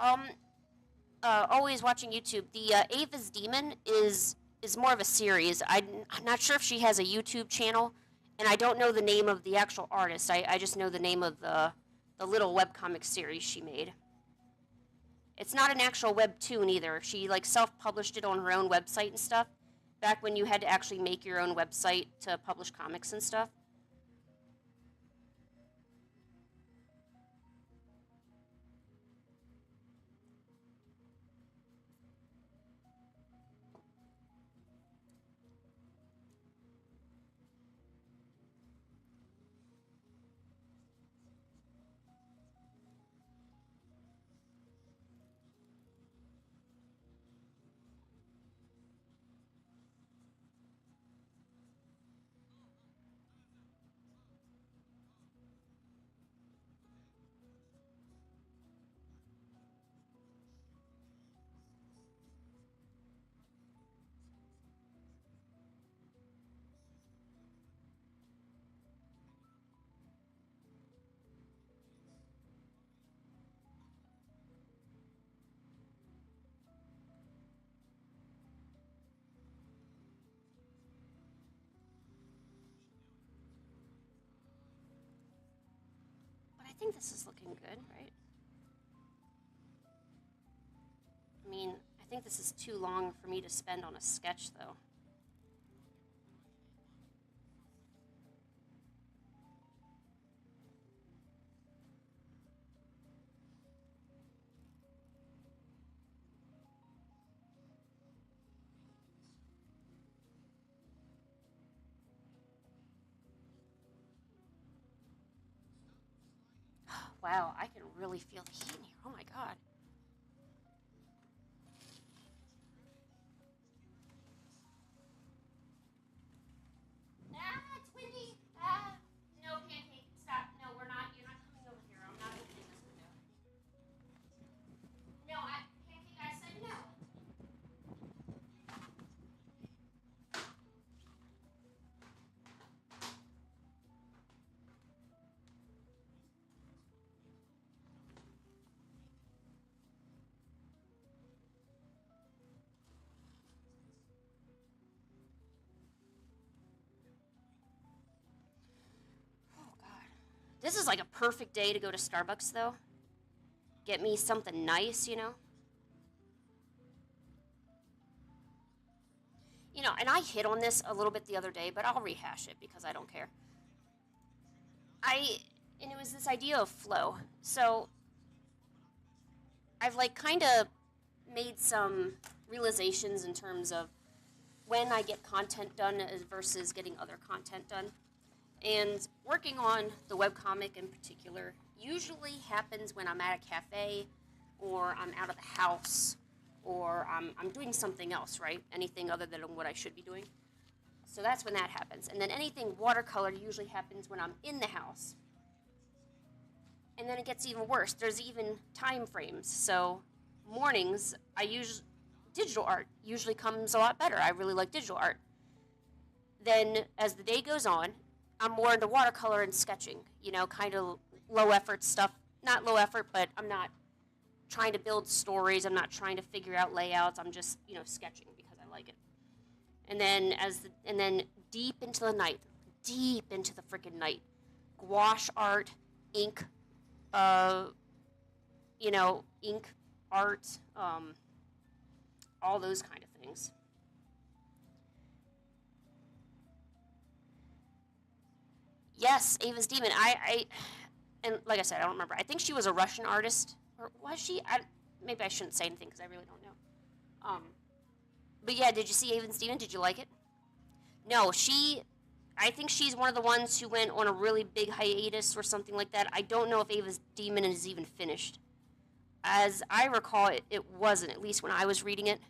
S2: um, always watching YouTube. The Ava's Demon is more of a series. I'm not sure if she has a YouTube channel, and I don't know the name of the actual artist. I just know the name of the little webcomic series she made. It's not an actual webtoon either. She like self-published it on her own website and stuff. Back when you had to actually make your own website to publish comics and stuff. But I think this is looking good, right? I mean, I think this is too long for me to spend on a sketch, though. wow, I can really feel the heat in here. Oh my god. Ah, it's windy. Ah, no, Pancake, stop. No, you're not coming over here. I'm not opening this window. No, Pancake, I said no. Oh god. This is like a perfect day to go to Starbucks, though. Get me something nice, you know? You know, and I hit on this a little bit the other day, but I'll rehash it because I don't care. And it was this idea of flow. So, I've like kind of made some realizations in terms of when I get content done versus getting other content done. And working on the webcomic in particular usually happens when I'm at a cafe or I'm out of the house or I'm doing something else, right? Anything other than what I should be doing. So that's when that happens. And then anything watercolor usually happens when I'm in the house. And then it gets even worse. There's even time frames. So mornings, digital art usually comes a lot better. I really like digital art. Then as the day goes on, I'm more into watercolor and sketching, you know, kind of low effort stuff. Not low effort, but I'm not trying to build stories. I'm not trying to figure out layouts. I'm just, you know, sketching because I like it. And then deep into the night, deep into the freaking night, gouache art, ink, ink art, all those kind of things. Yes, Ava's Demon. And like I said, I don't remember. I think she was a Russian artist, or was she? Maybe I shouldn't say anything because I really don't know. But yeah, did you see Ava's Demon? Did you like it? No, I think she's one of the ones who went on a really big hiatus or something like that. I don't know if Ava's Demon is even finished. As I recall, it wasn't, at least when I was reading it.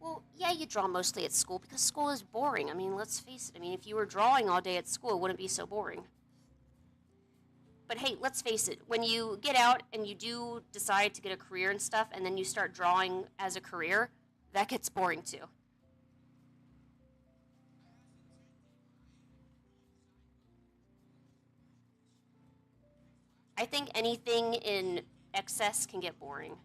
S2: Well, yeah, you draw mostly at school because school is boring. I mean, let's face it. I mean, if you were drawing all day at school, it wouldn't be so boring. But hey, let's face it. When you get out and you do decide to get a career and stuff, and then you start drawing as a career, that gets boring too. I think anything in excess can get boring.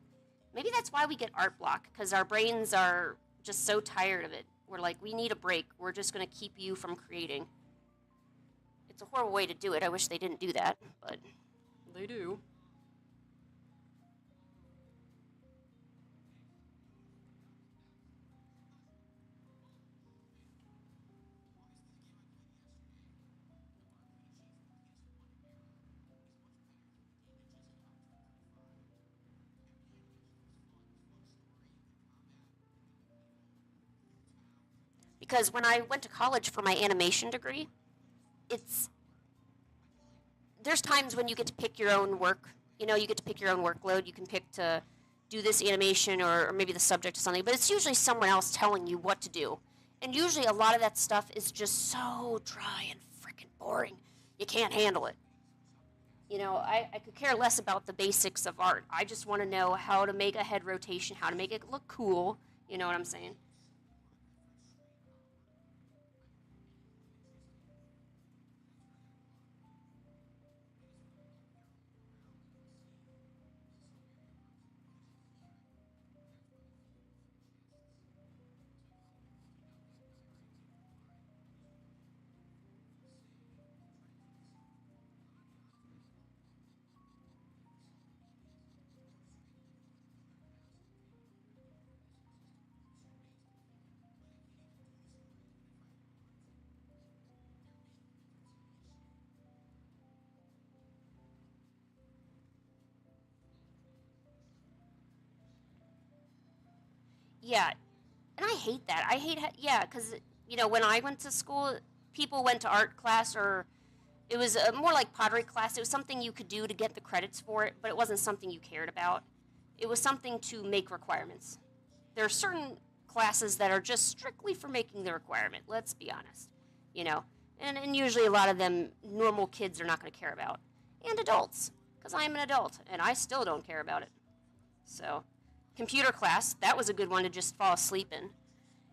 S2: Maybe that's why we get art block, because our brains are just so tired of it. We're like, we need a break. We're just going to keep you from creating. It's a horrible way to do it. I wish they didn't do that, but they do. Because when I went to college for my animation degree, it's there's times when you get to pick your own work. You know, you get to pick your own workload. You can pick to do this animation or maybe the subject of something, but it's usually someone else telling you what to do. And usually a lot of that stuff is just so dry and freaking boring. You can't handle it. You know, I could care less about the basics of art. I just want to know how to make a head rotation, how to make it look cool. You know what I'm saying? Yeah, and I hate that. Yeah, because, you know, when I went to school, people went to art class or It was more like pottery class. It was something you could do to get the credits for it, but it wasn't something you cared about. It was something to make requirements. There are certain classes that are just strictly for making the requirement, let's be honest. You know, and usually a lot of them normal kids are not going to care about. And adults, because I'm an adult, and I still don't care about it. So, computer class, that was a good one to just fall asleep in.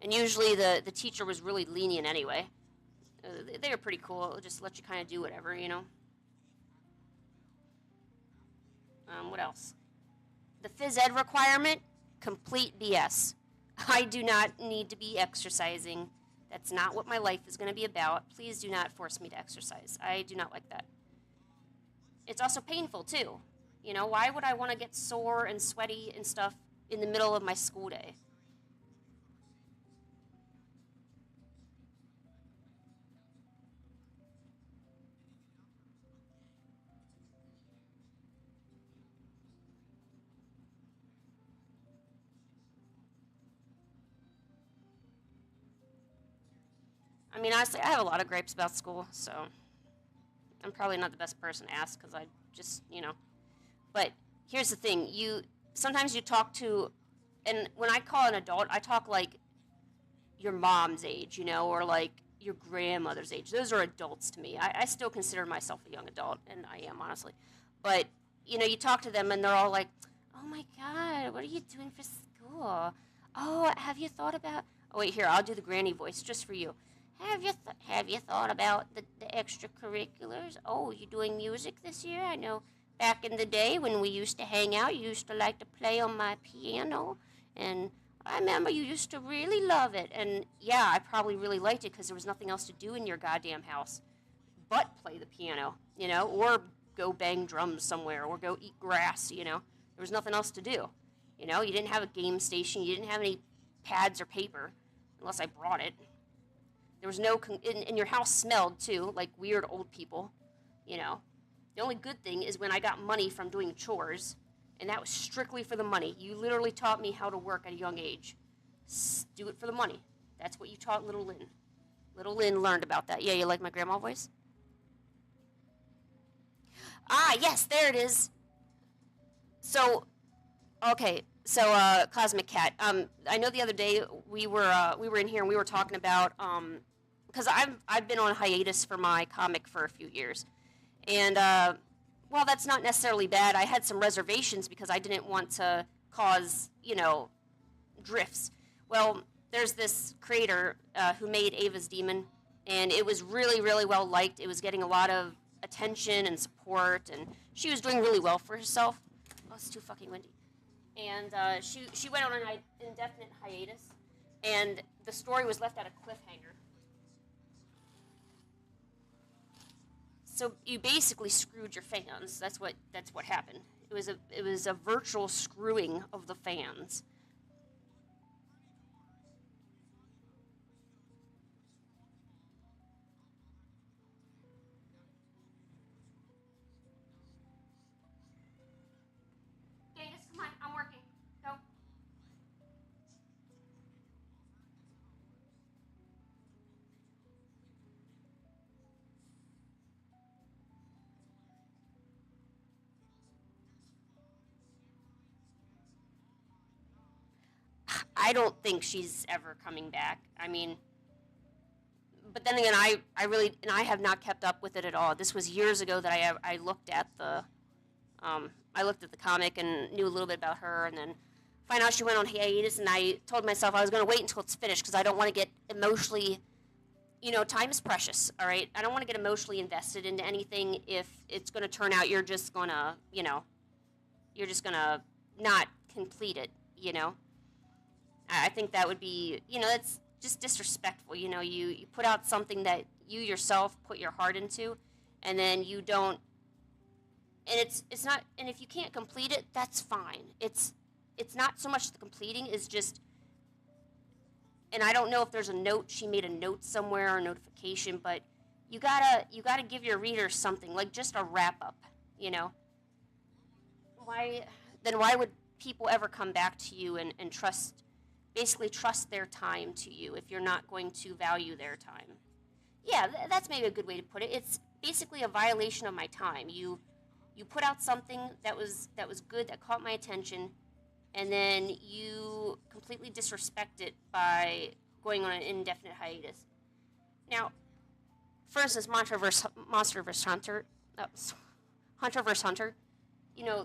S2: And usually the teacher was really lenient anyway. They were pretty cool, just let you kind of do whatever, you know. What else? The phys ed requirement, complete BS. I do not need to be exercising. That's not what my life is going to be about. Please do not force me to exercise. I do not like that. It's also painful, too. You know, why would I want to get sore and sweaty and stuff in the middle of my school day? I mean, honestly, I have a lot of gripes about school, so I'm probably not the best person to ask because I just, you know. But here's the thing: sometimes you talk to, and when I call an adult, I talk like your mom's age, you know, or like your grandmother's age. Those are adults to me. I still consider myself a young adult, and I am honestly. But you know, you talk to them, and they're all like, "Oh my God, what are you doing for school? Oh, have you thought about?" Oh wait, here, I'll do the granny voice just for you. Have you thought about the extracurriculars? Oh, you doing music this year? I know back in the day when we used to hang out, you used to like to play on my piano, and I remember you used to really love it. And yeah, I probably really liked it because there was nothing else to do in your goddamn house but play the piano, you know, or go bang drums somewhere, or go eat grass, you know. There was nothing else to do. You know, you didn't have a game station, you didn't have any pads or paper, unless I brought it. There was no, and your house smelled too, like weird old people, you know. The only good thing is when I got money from doing chores, and that was strictly for the money. You literally taught me how to work at a young age. Do it for the money. That's what you taught little Lynn. Little Lynn learned about that. Yeah, you like my grandma voice? Ah, yes, there it is. So, okay, so Cosmic Cat. I know the other day we were in here and we were talking about because I've been on hiatus for my comic for a few years, and well, that's not necessarily bad. I had some reservations because I didn't want to cause drifts. Well, there's this creator who made Ava's Demon, and it was really really well liked. It was getting a lot of attention and support, and she was doing really well for herself. Oh, it's too fucking windy. And she went on an indefinite hiatus, and the story was left at a cliffhanger. So you basically screwed your fans. That's what happened. It was a virtual screwing of the fans. Genghis, come on, I'm working. Go. I don't think she's ever coming back. I mean, but then again, I have not kept up with it at all. This was years ago that I looked at the comic and knew a little bit about her, and then find out she went on hiatus, and I told myself I was going to wait until it's finished because I don't want to get emotionally, time is precious, all right? I don't want to get emotionally invested into anything if it's going to turn out you're just going to, not complete it, I think that would be, that's just disrespectful. You put out something that you yourself put your heart into, and then you don't, and it's not, and if you can't complete it, that's fine. It's not so much the completing is just, and I don't know if there's a note, she made a note somewhere or a notification, but you gotta give your readers something, like just a wrap up, why would people ever come back to you and basically trust their time to you if you're not going to value their time? Yeah, that's maybe a good way to put it. basically a violation of my time. You put out something that was good, that caught my attention, and then you completely disrespect it by going on an indefinite hiatus. Now, for instance, Monster vs. Hunter, Hunter vs. Hunter,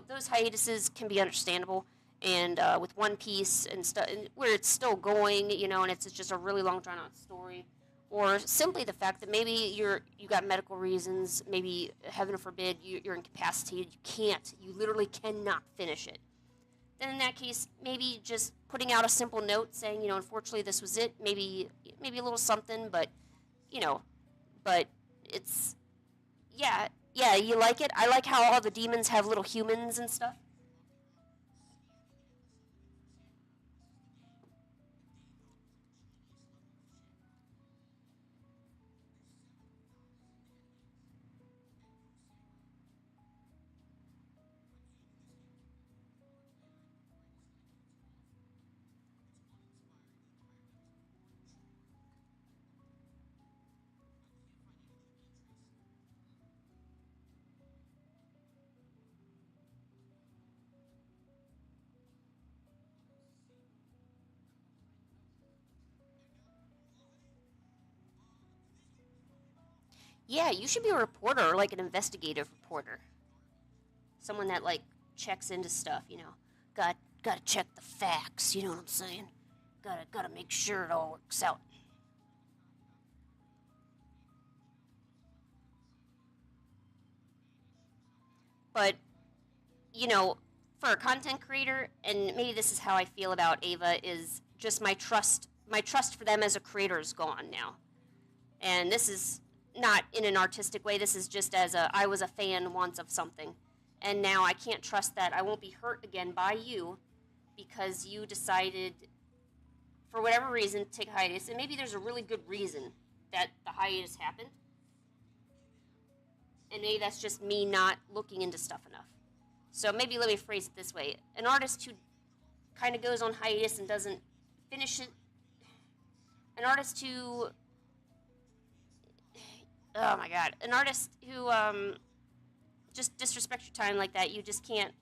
S2: those hiatuses can be understandable. And with One Piece and stuff, where it's still going, and it's just a really long, drawn-out story, or simply the fact that maybe you got medical reasons, maybe heaven forbid you're incapacitated, you literally cannot finish it. Then in that case, maybe just putting out a simple note saying, unfortunately this was it, maybe a little something, but but it's yeah, you like it. I like how all the demons have little humans and stuff. Yeah, you should be a reporter, or like an investigative reporter. Someone that like checks into stuff, Gotta check the facts, you know what I'm saying? Gotta make sure it all works out. But, you know, for a content creator, and maybe this is how I feel about Ava, is just my trust for them as a creator is gone now. And this is not in an artistic way, this is just as I was a fan once of something. And now I can't trust that I won't be hurt again by you because you decided, for whatever reason, to take a hiatus. And maybe there's a really good reason that the hiatus happened. And maybe that's just me not looking into stuff enough. So maybe let me phrase it this way. An artist who kind of goes on hiatus and doesn't finish it, an artist who, oh my god, an artist who just disrespects your time like that, you just can't,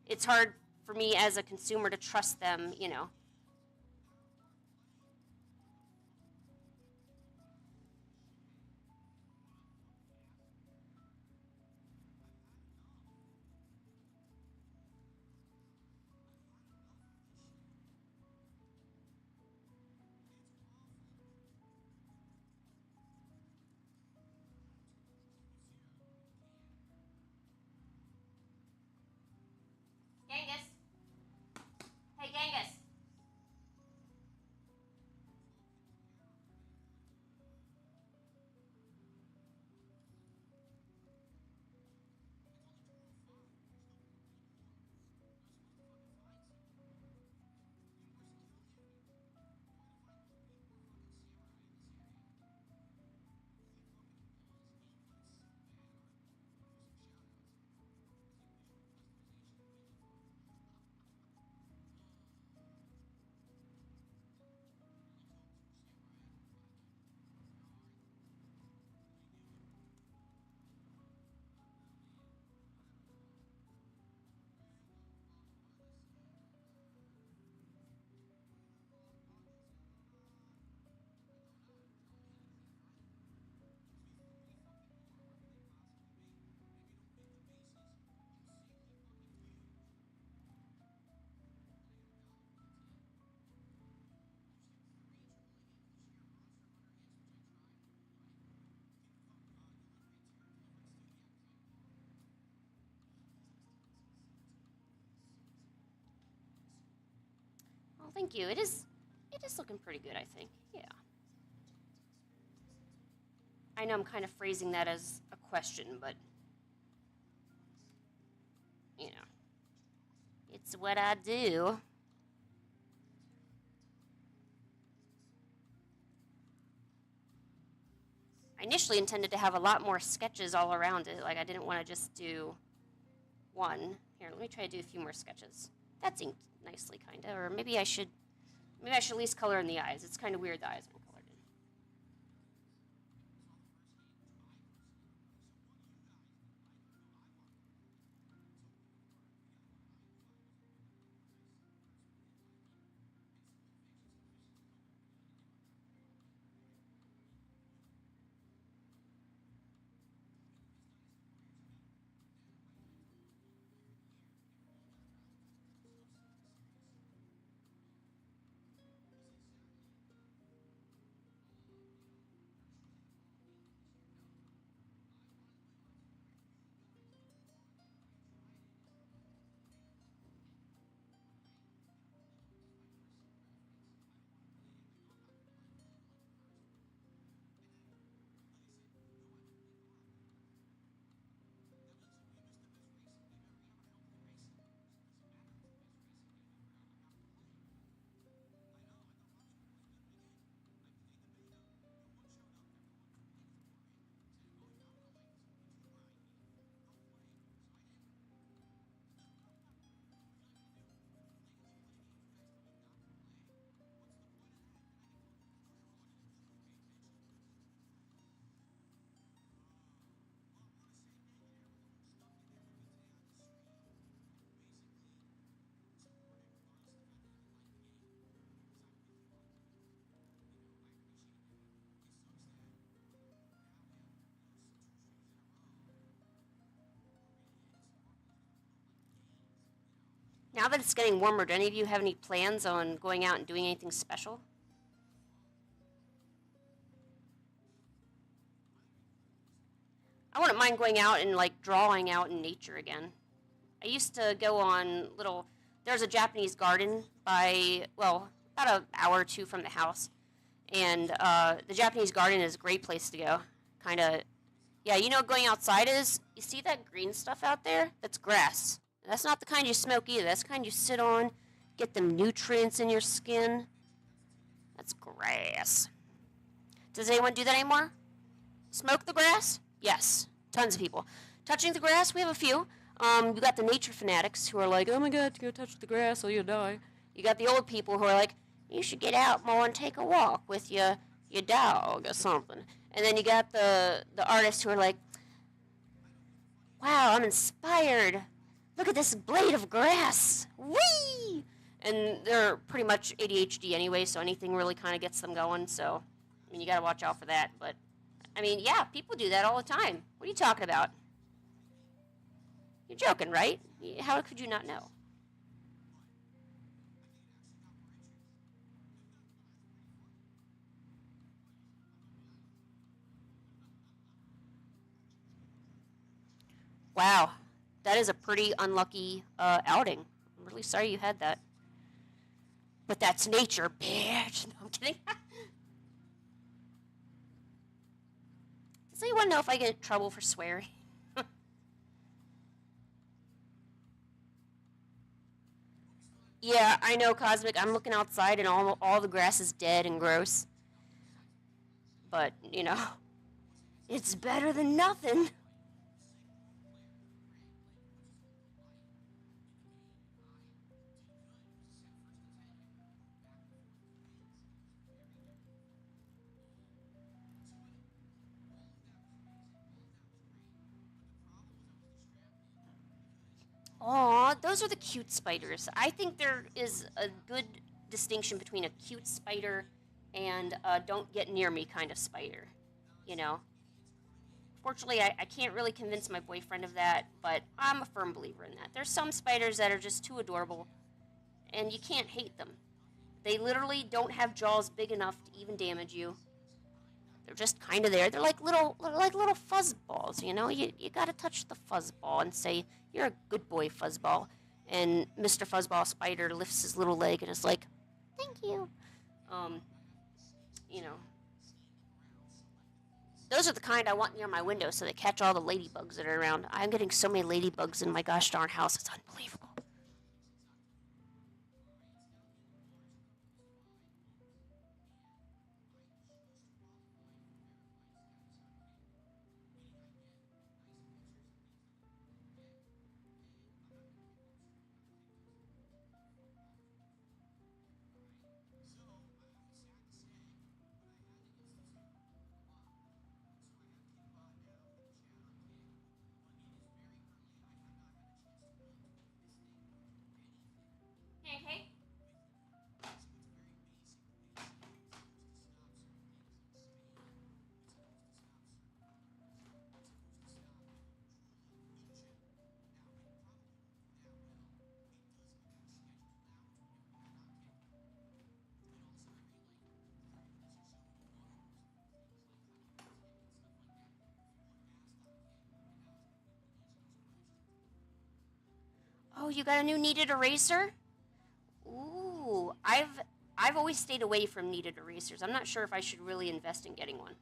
S2: it's hard for me as a consumer to trust them. Genghis! Hey, Genghis! Well, thank you. It is looking pretty good, I think. Yeah. I know I'm kind of phrasing that as a question, but you know, it's what I do. I initially intended to have a lot more sketches all around it. Like I didn't want to just do one. Here, let me try to do a few more sketches. That's inked nicely, kind of. Or maybe I should at least color in the eyes. It's kind of weird the eyes aren't colored in. Now that it's getting warmer, do any of you have any plans on going out and doing anything special? I wouldn't mind going out and like drawing out in nature again. I used to go on little. There's a Japanese garden by, well, about an hour or two from the house, and the Japanese garden is a great place to go. Kind of, yeah. You know what going outside is? You see that green stuff out there? That's grass. That's not the kind you smoke either. That's the kind you sit on, get them nutrients in your skin. That's grass. Does anyone do that anymore? Smoke the grass? Yes, tons of people. Touching the grass, we have a few. You got the nature fanatics who are like, oh my god, to go touch the grass or you'll die. You got the old people who are like, you should get out more and take a walk with your dog or something. And then you got the artists who are like, wow, I'm inspired. Look at this blade of grass. Whee! And they're pretty much ADHD anyway, so anything really kind of gets them going. So, I mean, you got to watch out for that. But, I mean, yeah, people do that all the time. What are you talking about? You're joking, right? How could you not know? Wow, that is a pretty unlucky outing. I'm really sorry you had that. But that's nature, bitch. No, I'm kidding. Does anyone know if I get in trouble for swearing? Yeah, I know, Cosmic. I'm looking outside and all the grass is dead and gross. But, you know, it's better than nothing. Aw, those are the cute spiders. I think there is a good distinction between a cute spider and a don't get near me kind of spider. You know? Fortunately, I can't really convince my boyfriend of that, but I'm a firm believer in that. There's some spiders that are just too adorable, and you can't hate them. They literally don't have jaws big enough to even damage you. They're just kind of there. They're like little fuzzballs, you know. You gotta touch the fuzzball and say you're a good boy, fuzzball. And Mr. Fuzzball Spider lifts his little leg and is like, "Thank you." Um, you know, those are the kind I want near my window so they catch all the ladybugs that are around. I'm getting so many ladybugs in my gosh darn house. It's unbelievable. Okay. Oh, you got a new kneaded eraser? Ooh, I've always stayed away from kneaded erasers. I'm not sure if I should really invest in getting one.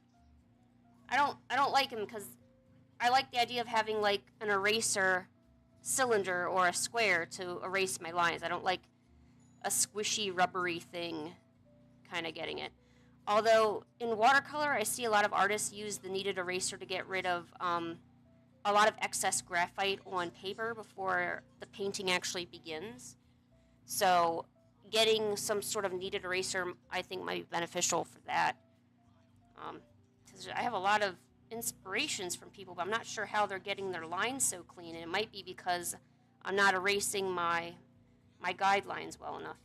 S2: I don't like them because I like the idea of having like an eraser cylinder or a square to erase my lines. I don't like a squishy rubbery thing kind of getting it. Although in watercolor, I see a lot of artists use the kneaded eraser to get rid of a lot of excess graphite on paper before the painting actually begins. So getting some sort of kneaded eraser, I think, might be beneficial for that. Because I have a lot of inspirations from people, but I'm not sure how they're getting their lines so clean. And it might be because I'm not erasing my guidelines well enough.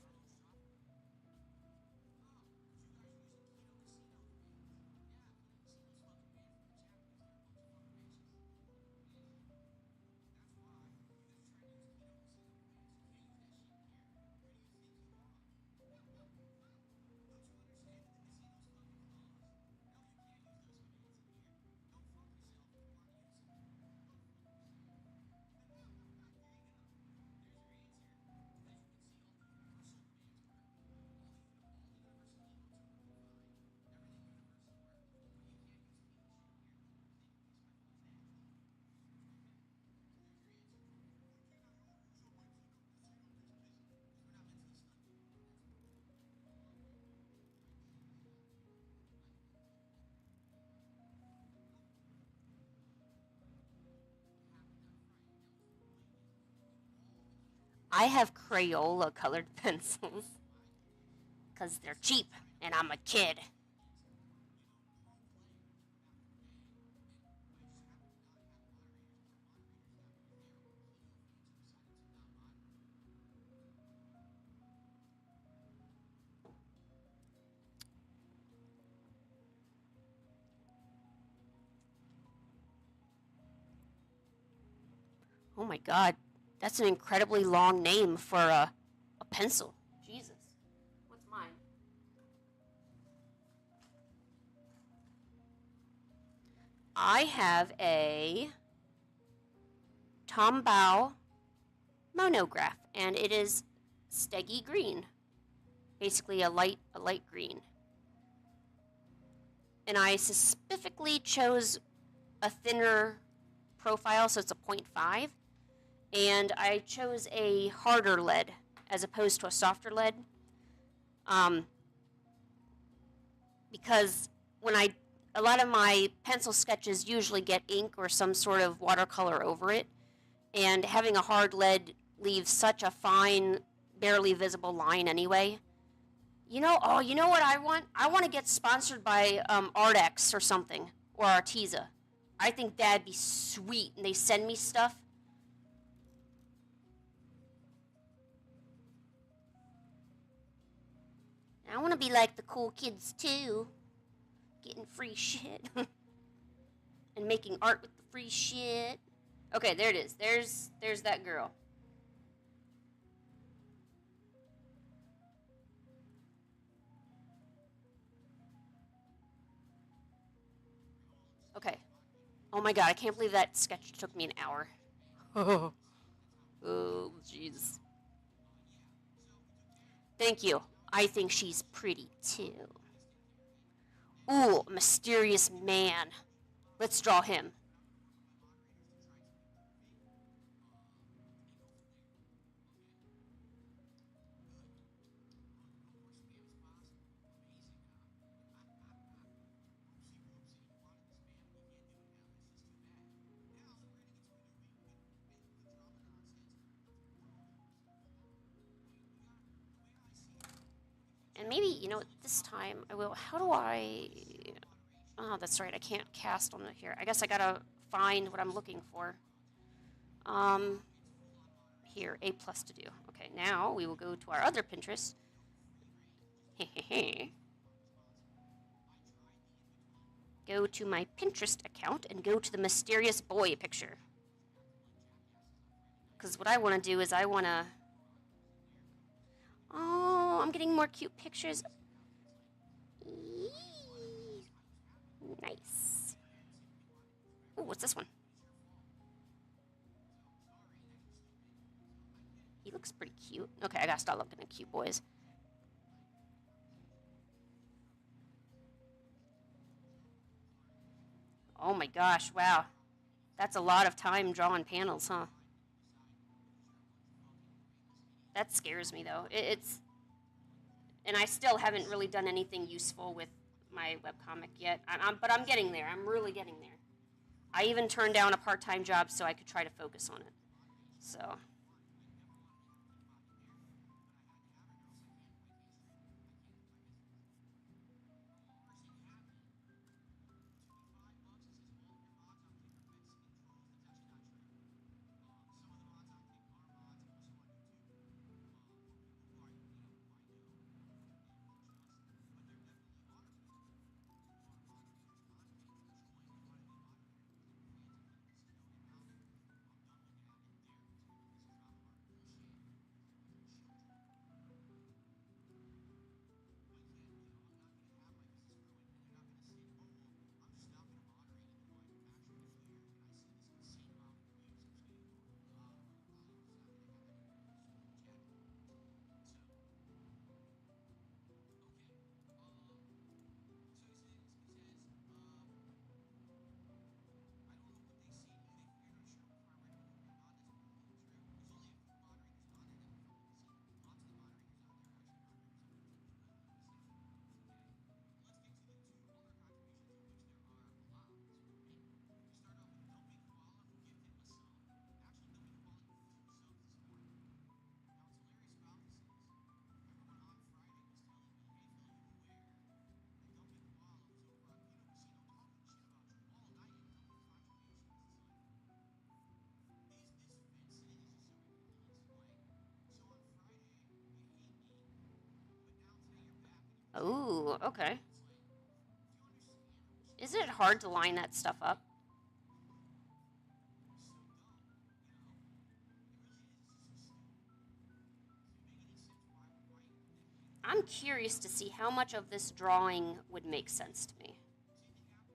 S2: I have Crayola colored pencils because they're cheap and I'm a kid. Oh my god, that's an incredibly long name for a pencil. Jesus. What's mine? I have a Tombow monograph, and it is steggy green, basically a light green. And I specifically chose a thinner profile, so it's a 0.5, and I chose a harder lead as opposed to a softer lead, because a lot of my pencil sketches usually get ink or some sort of watercolor over it, and having a hard lead leaves such a fine, barely visible line anyway. You know what I want? I want to get sponsored by Artex or something, or Arteza. I think that'd be sweet, and they send me stuff. I want to be like the cool kids too, getting free shit and making art with the free shit. Okay, there it is. There's that girl. Okay. Oh my god, I can't believe that sketch took me an hour. Oh, jeez. Thank you. I think she's pretty too. Ooh, mysterious man. Let's draw him. And maybe, this time I will. How do I. Oh, that's right. I can't cast on here. I guess I gotta find what I'm looking for. Here, A plus to do. Okay, now we will go to our other Pinterest. Go to my Pinterest account and go to the mysterious boy picture. Because what I want to do is Oh, I'm getting more cute pictures. Nice. Oh, what's this one? He looks pretty cute. Okay, I gotta stop looking at cute boys. Oh my gosh, wow. That's a lot of time drawing panels, huh? That scares me, though. It's... And I still haven't really done anything useful with my webcomic yet. But I'm getting there. I'm really getting there. I even turned down a part-time job so I could try to focus on it. So... Ooh, okay. Isn't it hard to line that stuff up? I'm curious to see how much of this drawing would make sense to me.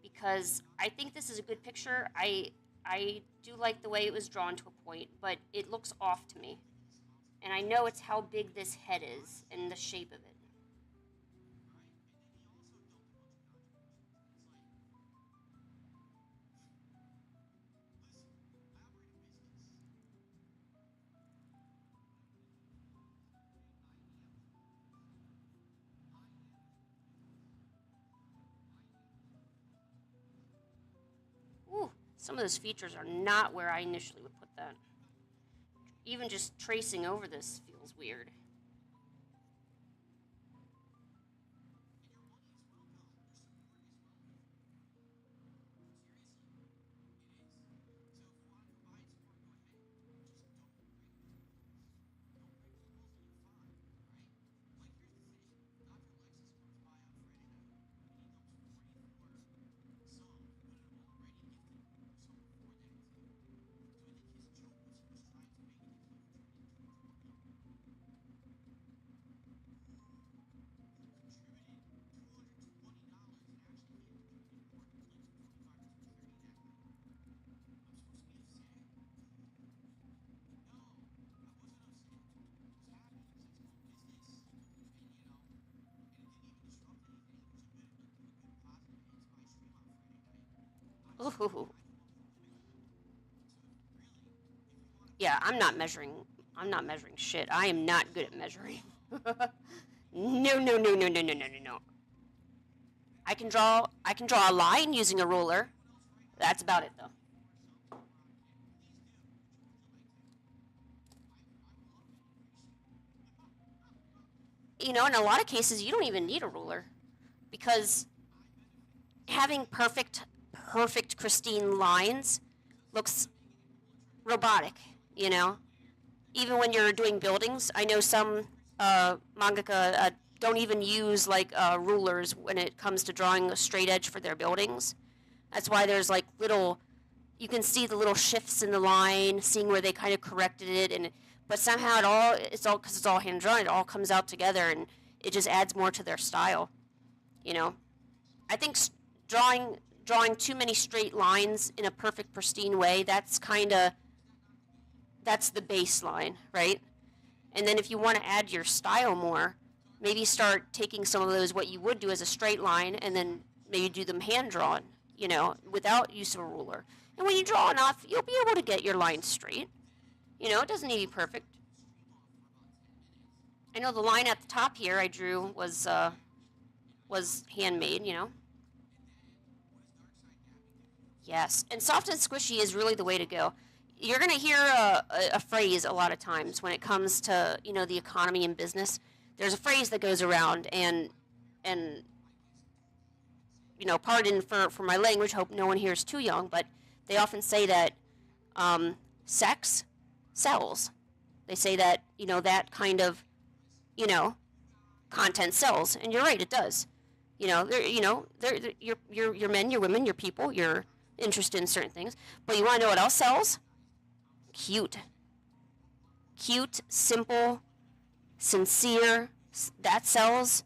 S2: Because I think this is a good picture. I do like the way it was drawn to a point, but it looks off to me. And I know it's how big this head is and the shape of it. Ooh, some of those features are not where I initially would put that. Even just tracing over this feels weird. Ooh. Yeah, I'm not measuring. I'm not measuring shit. I am not good at measuring. No, no, no, no, no, no, no, no, no. I can draw. I can draw a line using a ruler. That's about it, though. In a lot of cases, you don't even need a ruler because having perfect, pristine lines looks robotic. You know, even when you're doing buildings, I know some mangaka don't even use like rulers when it comes to drawing a straight edge for their buildings. That's why there's like little, you can see the little shifts in the line, seeing where they kind of corrected it, and but somehow it's all because it's all hand drawn. It all comes out together, and it just adds more to their style. You know, I think drawing too many straight lines in a perfect pristine way, that's the baseline, right? And then if you want to add your style more, maybe start taking some of those what you would do as a straight line and then maybe do them hand drawn, without use of a ruler. And when you draw enough, you'll be able to get your lines straight. It doesn't need to be perfect. I know the line at the top here I drew was handmade. Yes, and soft and squishy is really the way to go. You're going to hear a phrase a lot of times when it comes to the economy and business. There's a phrase that goes around, and pardon for my language. Hope no one here is too young, but they often say that sex sells. They say that that kind of you know content sells, and you're right, it does. You're men, you're women, you're people, you're interested in certain things. But you want to know what else sells? Cute, simple, sincere. That sells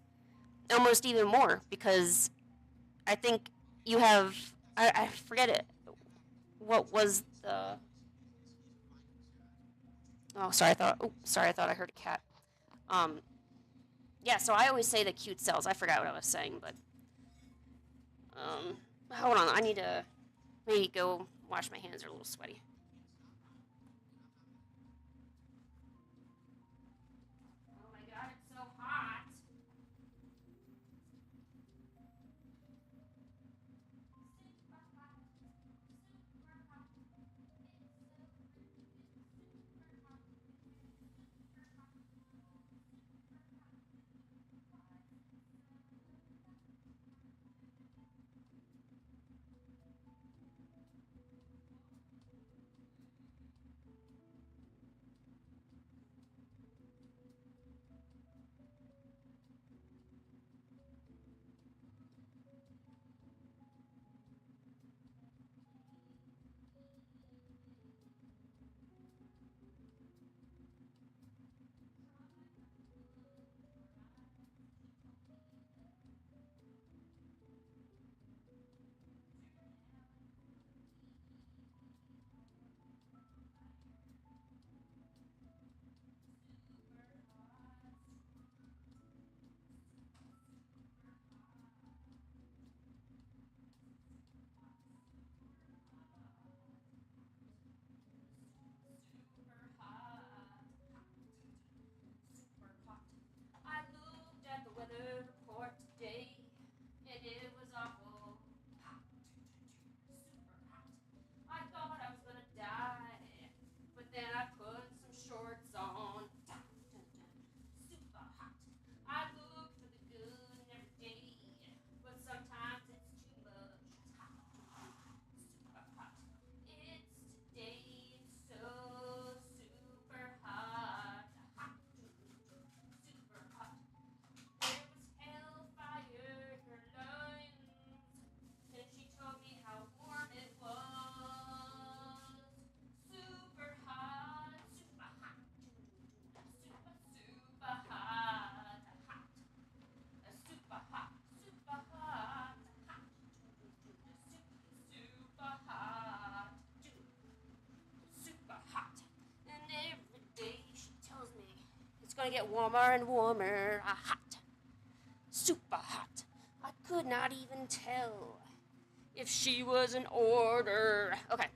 S2: almost even more because I think you have. I forget it. What was the? Oh, sorry. I thought I heard a cat. Um, yeah. So I always say that cute sells. I forgot what I was saying, but hold on. I need to maybe go wash my hands. They're a little sweaty. Oh my god, it's so hot. only get warmer and warmer. Hot. Super hot. I could not even tell if she was an order. Okay.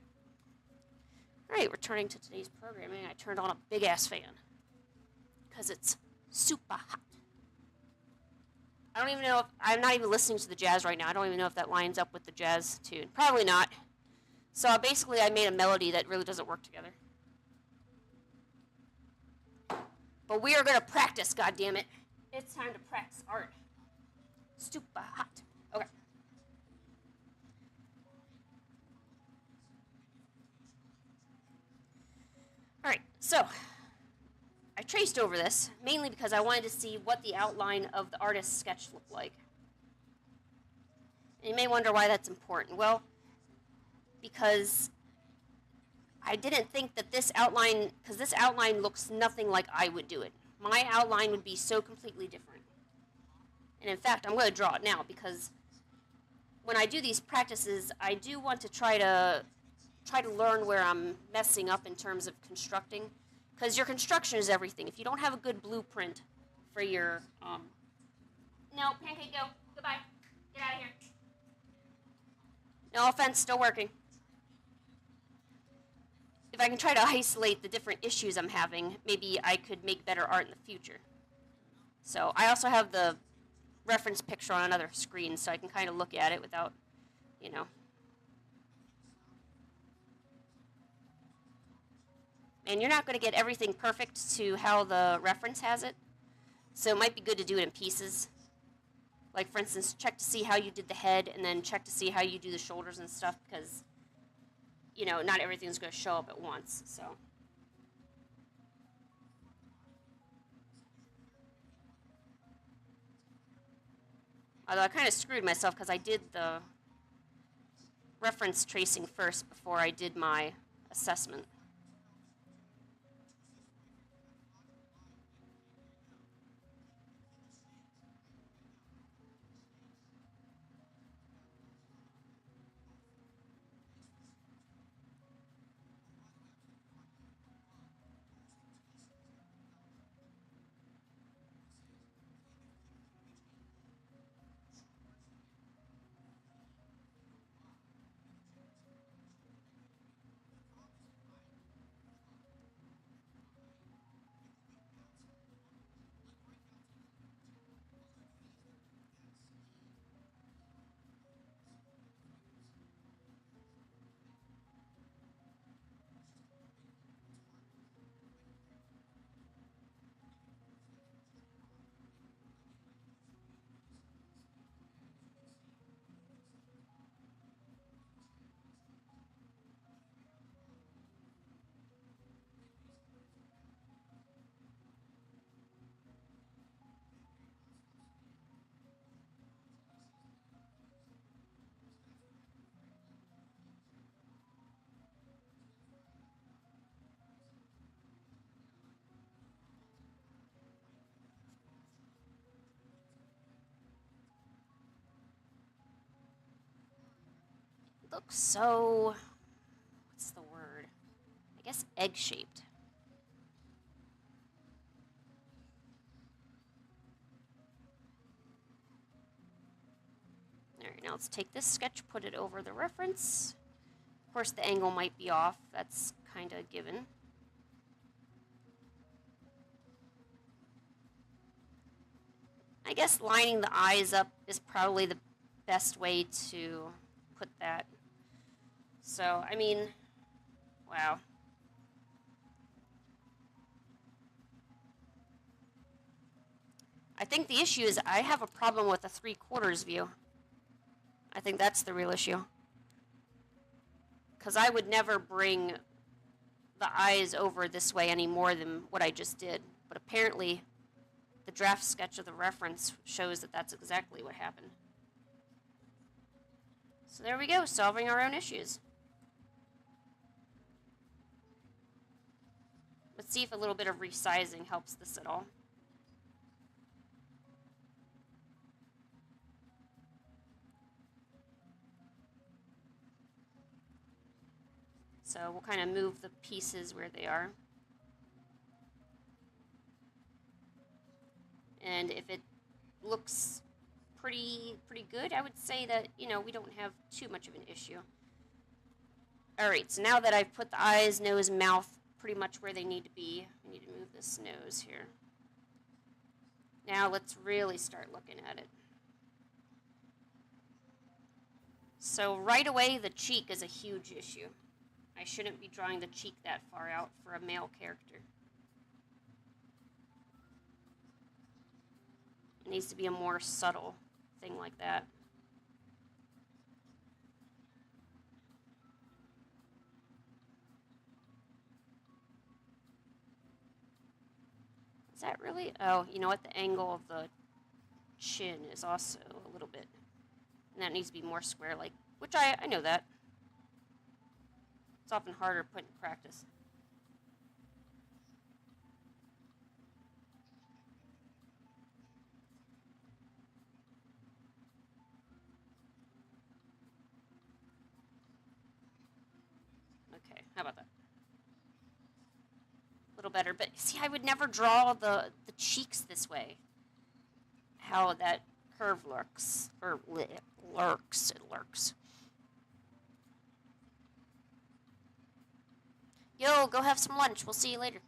S2: Alright, returning to today's programming, I turned on a big-ass fan. Because it's super hot. I don't even know if... I'm not even listening to the jazz right now. I don't even know if that lines up with the jazz tune. Probably not. So basically I made a melody that really doesn't work together. But we are going to practice, goddammit. It's time to practice art. Super hot. Okay. Alright, so I traced over this, mainly because I wanted to see what the outline of the artist's sketch looked like. And you may wonder why that's important. Well, because I didn't think that this outline, because this outline looks nothing like I would do it. My outline would be so completely different. And in fact, I'm going to draw it now, because when I do these practices, I do want to try to learn where I'm messing up in terms of constructing. Because your construction is everything. If you don't have a good blueprint for your... No, Pancake, go. Goodbye. Get out of here. No offense, still working. If I can try to isolate the different issues I'm having, maybe I could make better art in the future. So I also have the reference picture on another screen, so I can kind of look at it without, you know. And you're not going to get everything perfect to how the reference has it, so it might be good to do it in pieces. Like, for instance, check to see how you did the head, and then check to see how you do the shoulders and stuff, because, you know, not everything's going to show up at once, so. Although I kind of screwed myself because I did the reference tracing first before I did my assessment. Looks so, what's the word? I guess egg-shaped. Alright, now let's take this sketch, put it over the reference. Of course, the angle might be off. That's kind of given. I guess lining the eyes up is probably the best way to put that. So, I mean, wow. I think the issue is I have a problem with the 3/4 view. I think that's the real issue. Because I would never bring the eyes over this way any more than what I just did. But apparently, the draft sketch of the reference shows that that's exactly what happened. So there we go, solving our own issues. Let's see if a little bit of resizing helps this at all. So we'll kind of move the pieces where they are. looks pretty good. I would say that, you know, we don't have too much of an issue. Alright, so now that I've put the eyes, nose, mouth pretty much where they need to be, I need to move this nose here. Now let's really start looking at it. So right away, the cheek is a huge issue. I shouldn't be drawing the cheek that far out for a male character. It needs to be a more subtle thing like that. Is that really? Oh, you know what? The angle of the chin is also a little bit. And that needs to be more square-like, which I know that. It's often harder to put in practice. Okay, how about that? A little better, but see, I would never draw the cheeks this way. How that curve lurks, or lurks, it lurks. Yo, go have some lunch. We'll see you later.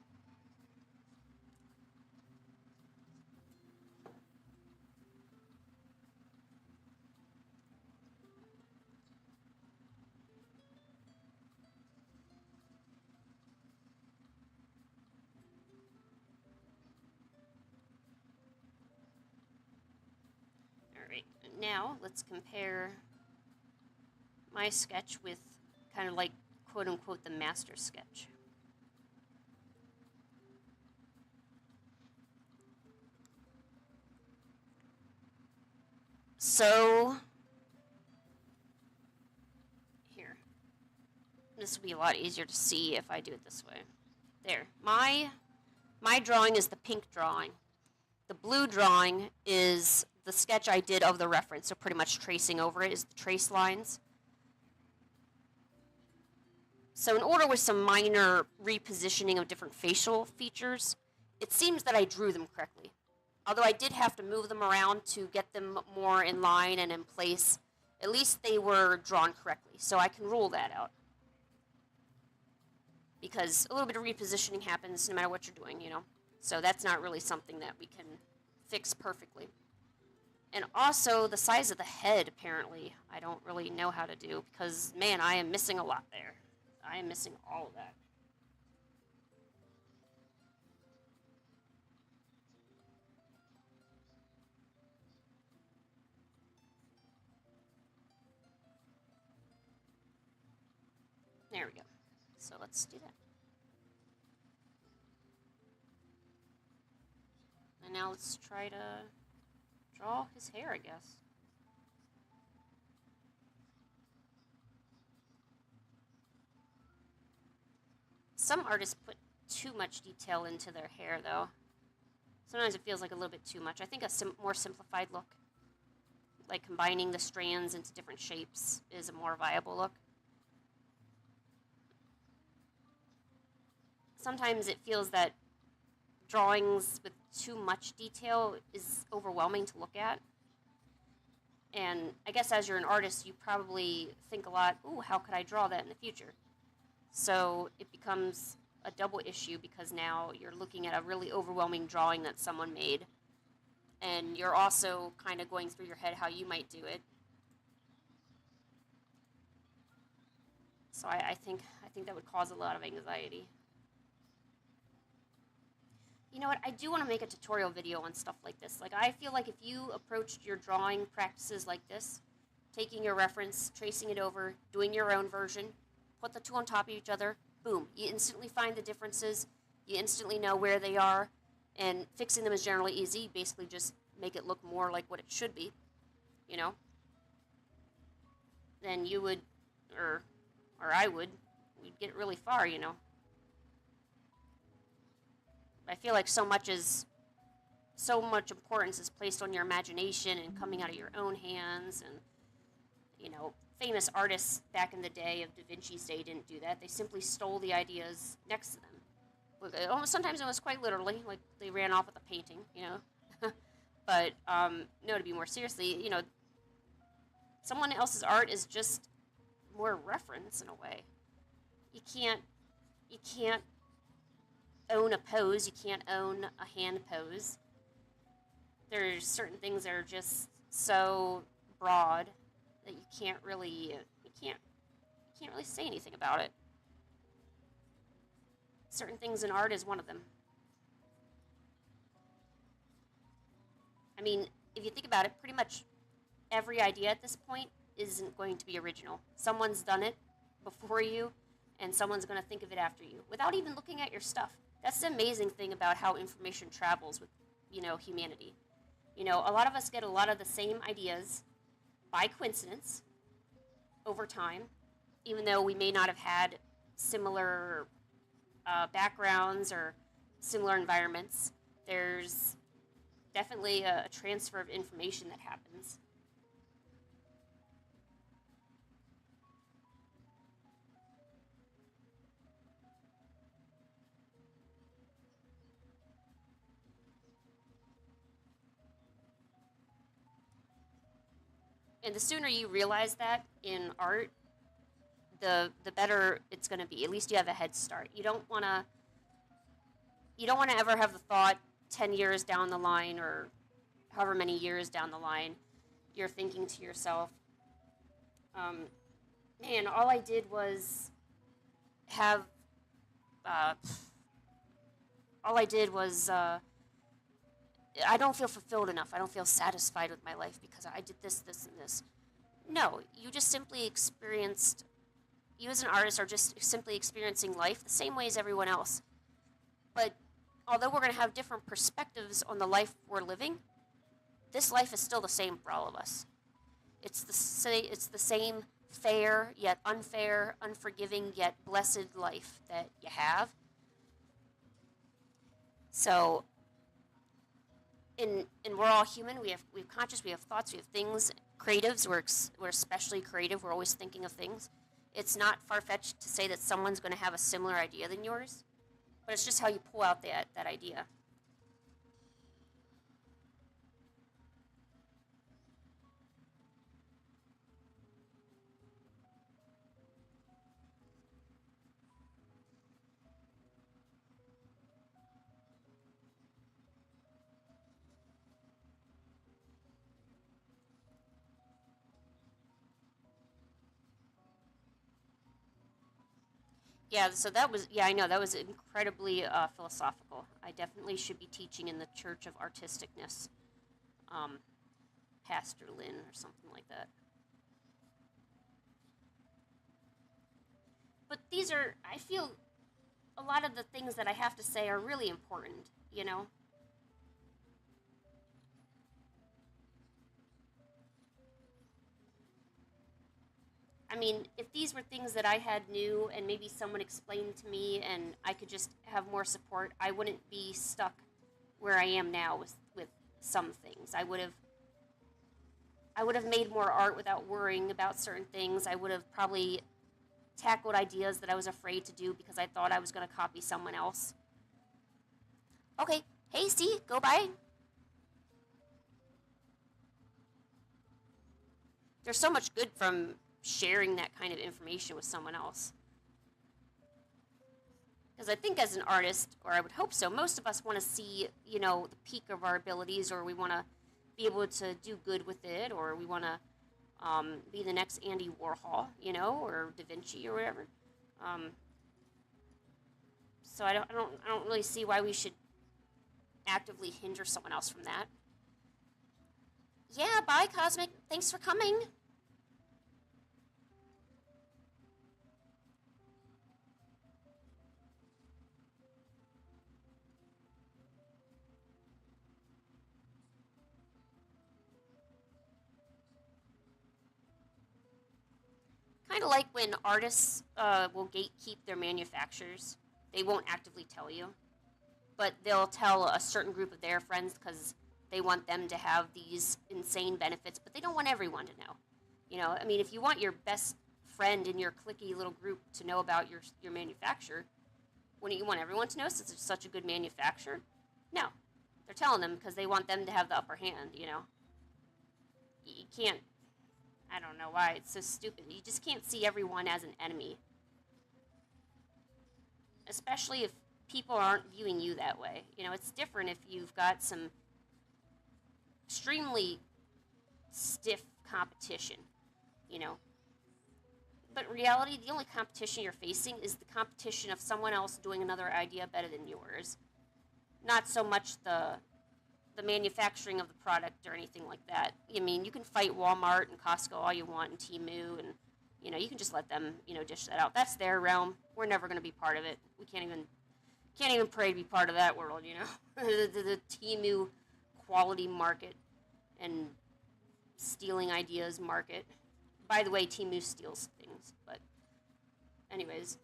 S2: Alright, now let's compare my sketch with kind of like quote-unquote the master sketch. So, here. This will be a lot easier to see if I do it this way. There. My drawing is the pink drawing. The blue drawing is the sketch I did of the reference, so pretty much tracing over it is the trace lines. So in order with some minor repositioning of different facial features, it seems that I drew them correctly. Although I did have to move them around to get them more in line and in place, at least they were drawn correctly, so I can rule that out. Because a little bit of repositioning happens no matter what you're doing, you know? So that's not really something that we can fix perfectly. And also, the size of the head, apparently, I don't really know how to do, because, man, I am missing a lot there. I am missing all of that. There we go. So let's do that. And now let's try to draw his hair, I guess. Some artists put too much detail into their hair, though. Sometimes it feels like a little bit too much. I think a more simplified look, like combining the strands into different shapes, is a more viable look. Sometimes it feels that drawings with too much detail is overwhelming to look at. And I guess as you're an artist, you probably think a lot, ooh, how could I draw that in the future? So it becomes a double issue because now you're looking at a really overwhelming drawing that someone made. And you're also kind of going through your head how you might do it. So I think that would cause a lot of anxiety. You know what, I do want to make a tutorial video on stuff like this. Like, I feel like if you approached your drawing practices like this, taking your reference, tracing it over, doing your own version, put the two on top of each other, boom, you instantly find the differences, you instantly know where they are, and fixing them is generally easy. You basically just make it look more like what it should be, you know? Then you would, or I would, we'd get really far, you know? I feel like so much importance is placed on your imagination and coming out of your own hands. And, you know, famous artists back in the day of Da Vinci's day didn't do that. They simply stole the ideas next to them. Sometimes it was quite literally, like they ran off with a painting, you know. But no, to be more seriously, someone else's art is just more reference in a way. You can't own a pose. You can't own a hand pose. There's certain things that are just so broad that you can't really say anything about it. Certain things in art is one of them. I mean, if you think about it, pretty much every idea at this point isn't going to be original. Someone's done it before you, and someone's going to think of it after you without even looking at your stuff. That's the amazing thing about how information travels with, humanity. A lot of us get a lot of the same ideas by coincidence over time, even though we may not have had similar backgrounds or similar environments. There's definitely a transfer of information that happens. And the sooner you realize that in art, the better it's going to be. At least you have a head start. You don't want to ever have the thought 10 years down the line or however many years down the line you're thinking to yourself, man, all I did was have all I did was I don't feel fulfilled enough. I don't feel satisfied with my life because I did this, this, and this. No, you just simply experienced, you as an artist are just simply experiencing life the same way as everyone else. But although we're going to have different perspectives on the life we're living, this life is still the same for all of us. It's the same fair yet unfair, unforgiving yet blessed life that you have. So, and we're all human. We have conscious. We have thoughts. We have things. Creatives. We're especially creative. We're always thinking of things. It's not far-fetched to say that someone's going to have a similar idea than yours, but it's just how you pull out that idea. Yeah, so I know, that was incredibly philosophical. I definitely should be teaching in the Church of Artisticness, um, Pastor Lynn or something like that. But these are, I feel, a lot of the things that I have to say are really important. I mean, if these were things that I had knew and maybe someone explained to me and I could just have more support, I wouldn't be stuck where I am now with some things. I would have made more art without worrying about certain things. I would have probably tackled ideas that I was afraid to do because I thought I was going to copy someone else. Okay, hey, see, go by. There's so much good from sharing that kind of information with someone else. Because I think as an artist, or I would hope so, most of us want to see, the peak of our abilities, or we want to be able to do good with it, or we want to be the next Andy Warhol, or Da Vinci or whatever. So I don't really see why we should actively hinder someone else from that. Yeah, bye, Cosmic. Thanks for coming. Kind of like when artists will gatekeep their manufacturers. They won't actively tell you, but they'll tell a certain group of their friends because they want them to have these insane benefits, but they don't want everyone to know. I mean, if you want your best friend in your cliquey little group to know about your manufacturer, wouldn't you want everyone to know since it's such a good manufacturer? No. They're telling them because they want them to have the upper hand, you know. You can't, I don't know why it's so stupid. You just can't see everyone as an enemy. Especially if people aren't viewing you that way. You know, it's different if you've got some extremely stiff competition, you know. But in reality, the only competition you're facing is the competition of someone else doing another idea better than yours. Not so much the manufacturing of the product or anything like that. I mean, you can fight Walmart and Costco all you want and Temu, and you know, you can just let them, you know, dish that out. That's their realm. We're never going to be part of it. We can't even pray to be part of that world, you know. the Temu quality market and stealing ideas market. By the way, Temu steals things, but anyways.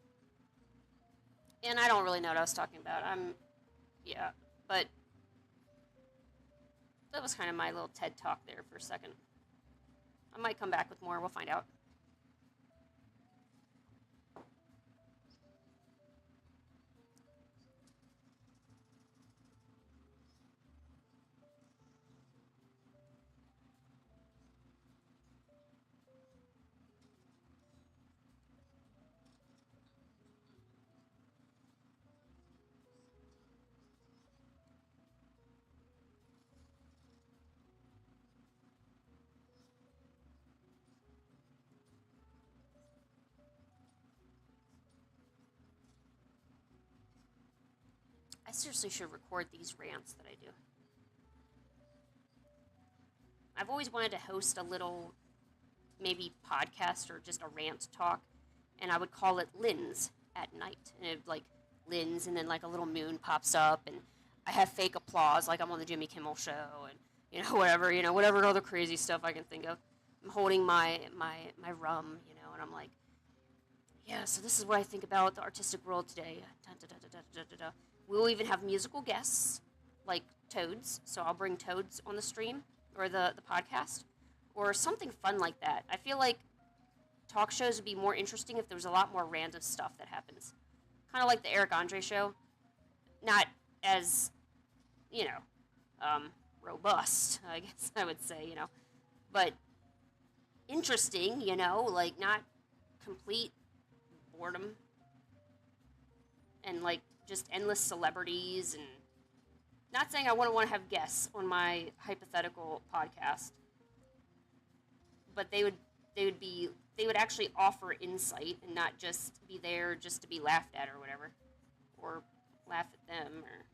S2: And I don't really know what I was talking about. Yeah, but that was kind of my little TED talk there for a second. I might come back with more. We'll find out. I seriously should record these rants that I do. I've always wanted to host a little, maybe podcast or just a rant talk, and I would call it Lins at night. And it'd like Lins, and then like a little moon pops up, and I have fake applause, like I'm on the Jimmy Kimmel show, and whatever other crazy stuff I can think of. I'm holding my rum, you know, and I'm like, yeah, so this is what I think about the artistic world today. We'll even have musical guests, like Toads, so I'll bring Toads on the stream, or the podcast, or something fun like that. I feel like talk shows would be more interesting if there was a lot more random stuff that happens. Kind of like the Eric Andre show. Not as, you know, robust, I guess I would say, you know. But interesting, you know, like not complete boredom. And like just endless celebrities, and not saying I wouldn't want to have guests on my hypothetical podcast, but they would actually offer insight and not just be there just to be laughed at or whatever, or laugh at them, or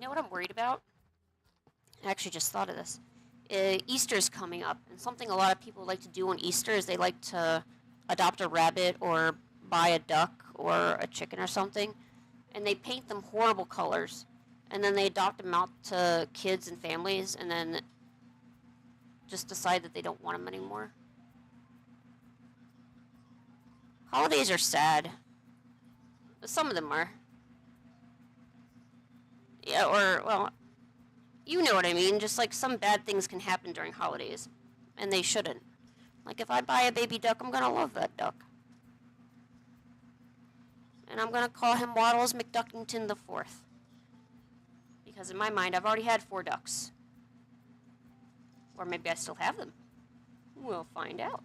S2: know what I'm worried about? I actually just thought of this. Easter's coming up, and something a lot of people like to do on Easter is they like to adopt a rabbit or buy a duck or a chicken or something, and they paint them horrible colors, and then they adopt them out to kids and families, and then just decide that they don't want them anymore. Holidays are sad. Some of them are. Yeah, or, well, you know what I mean. Just like some bad things can happen during holidays, and they shouldn't. Like if I buy a baby duck, I'm gonna love that duck. And I'm gonna call him Waddles McDuckington the Fourth. Because in my mind, I've already had 4 ducks. Or maybe I still have them. We'll find out.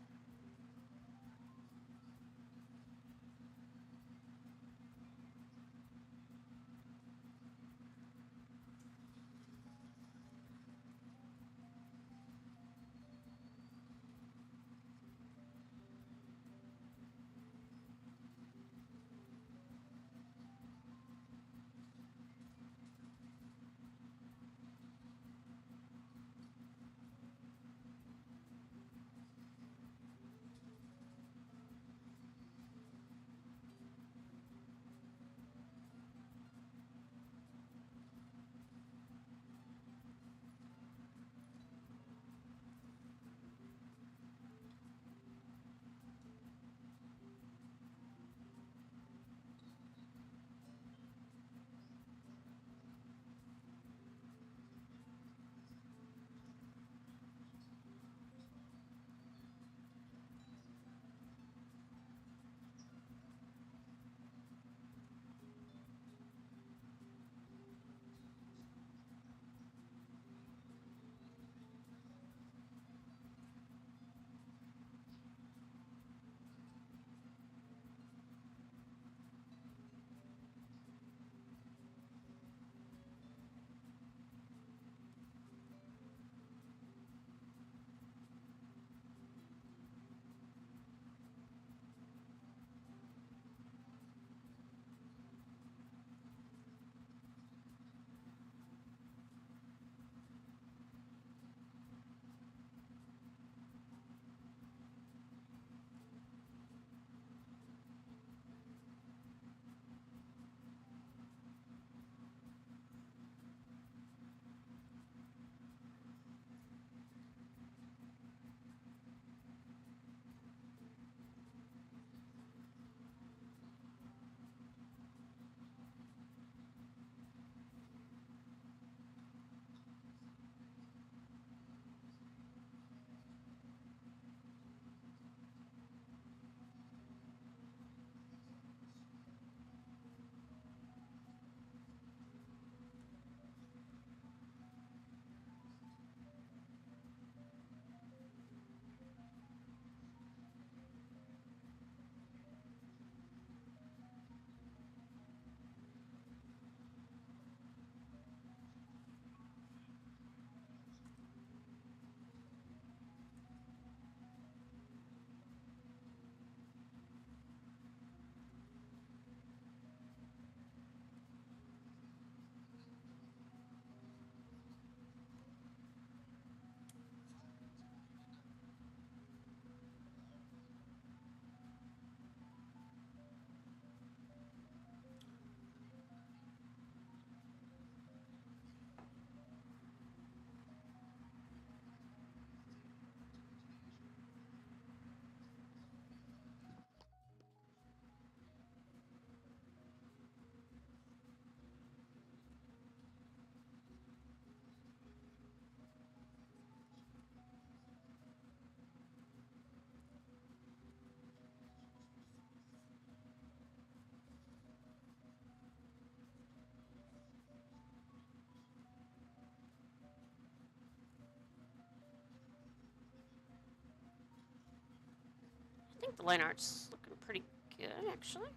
S2: I think the line art's looking pretty good, actually.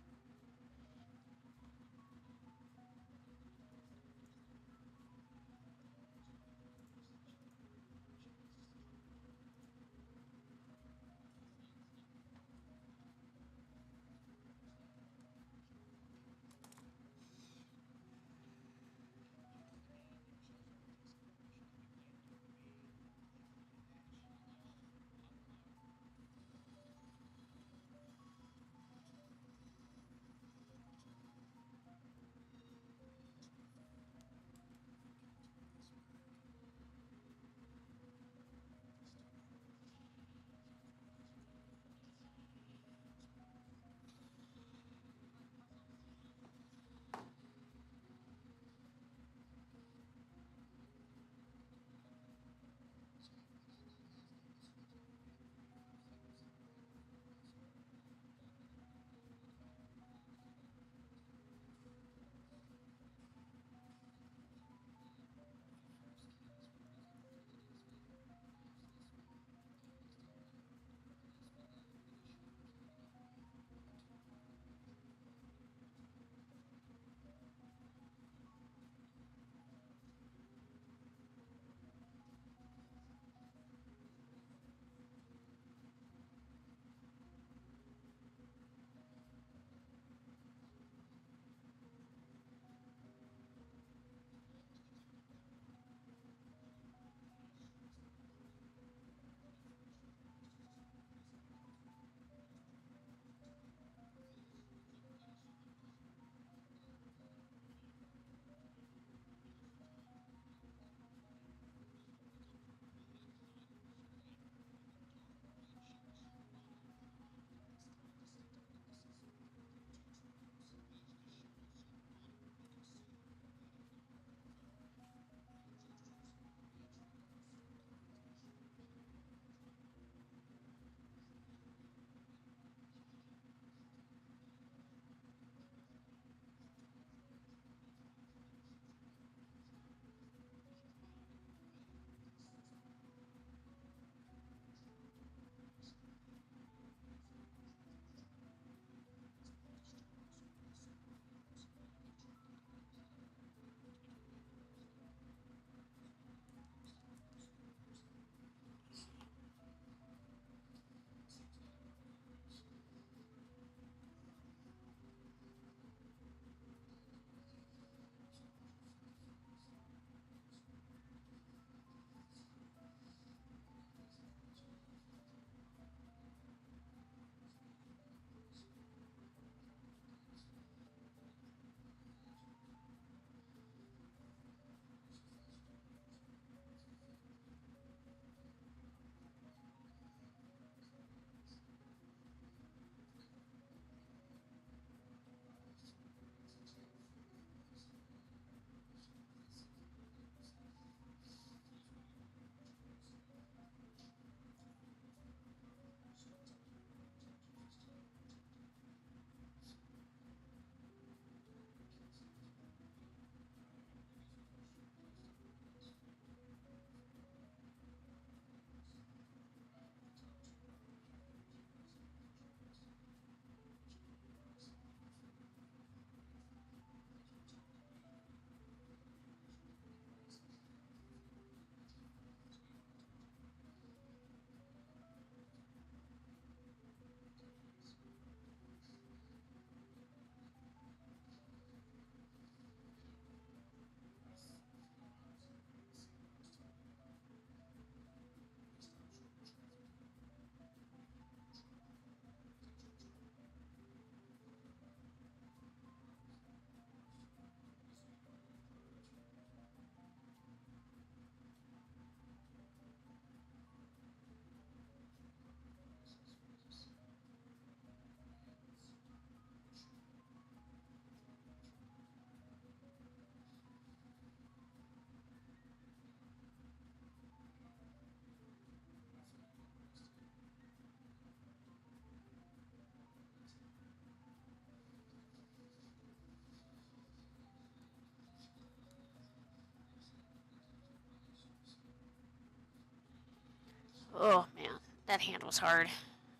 S2: Oh man, that hand was hard.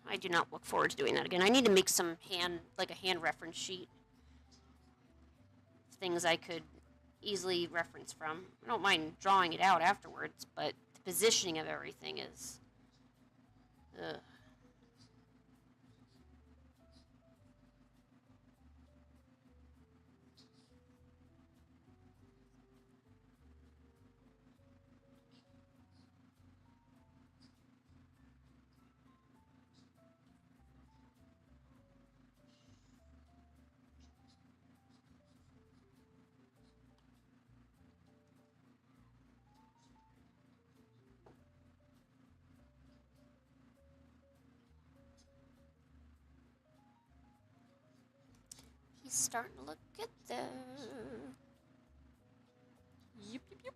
S2: I do not look forward to doing that again. I need to make some like a hand reference sheet. Things I could easily reference from. I don't mind drawing it out afterwards, but the positioning of everything is... Ugh. He's starting to look good though. Yep, yep, yep.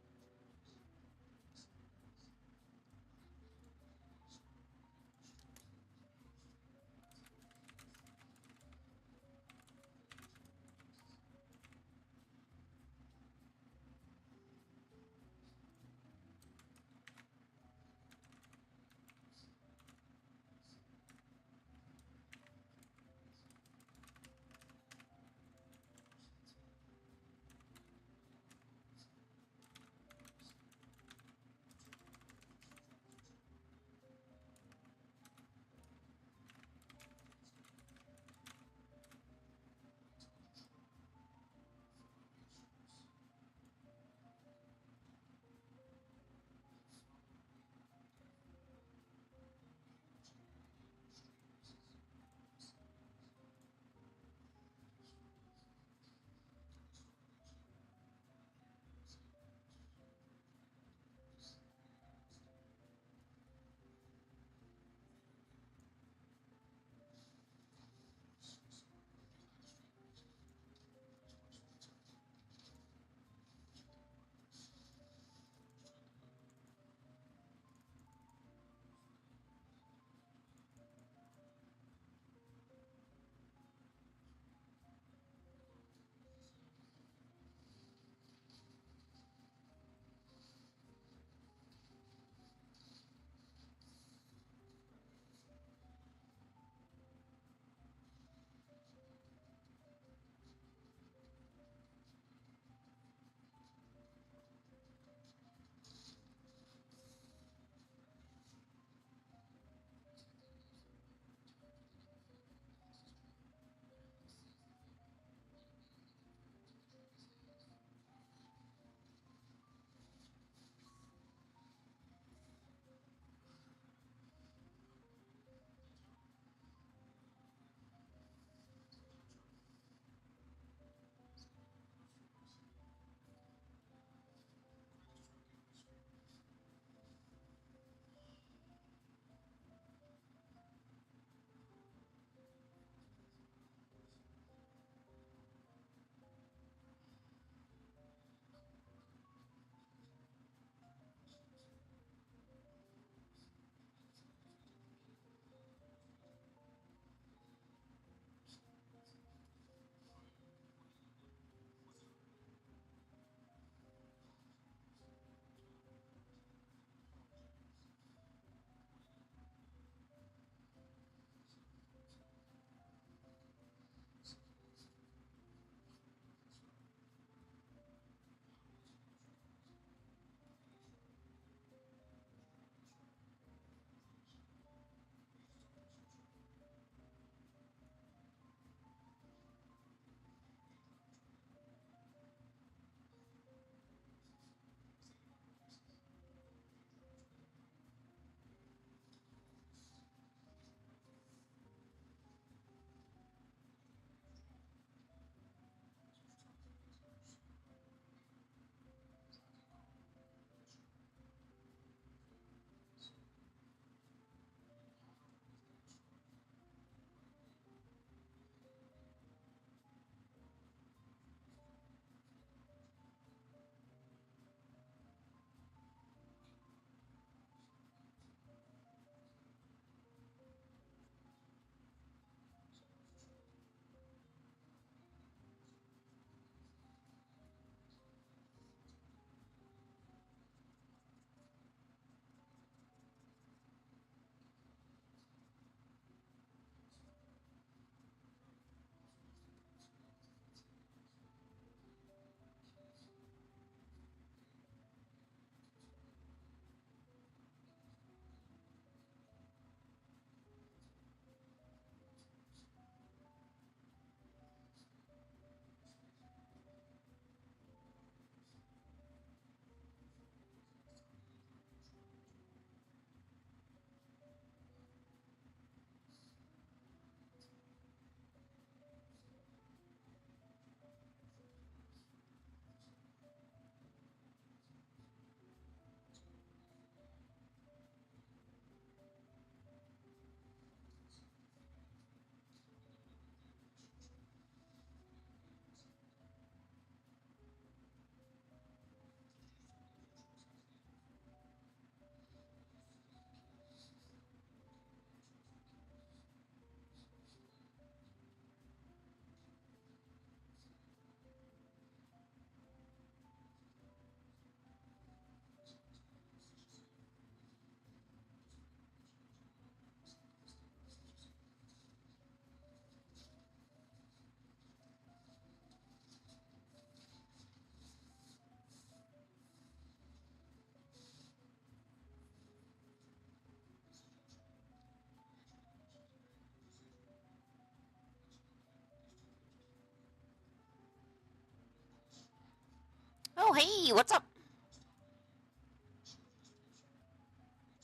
S2: Oh, hey, what's up?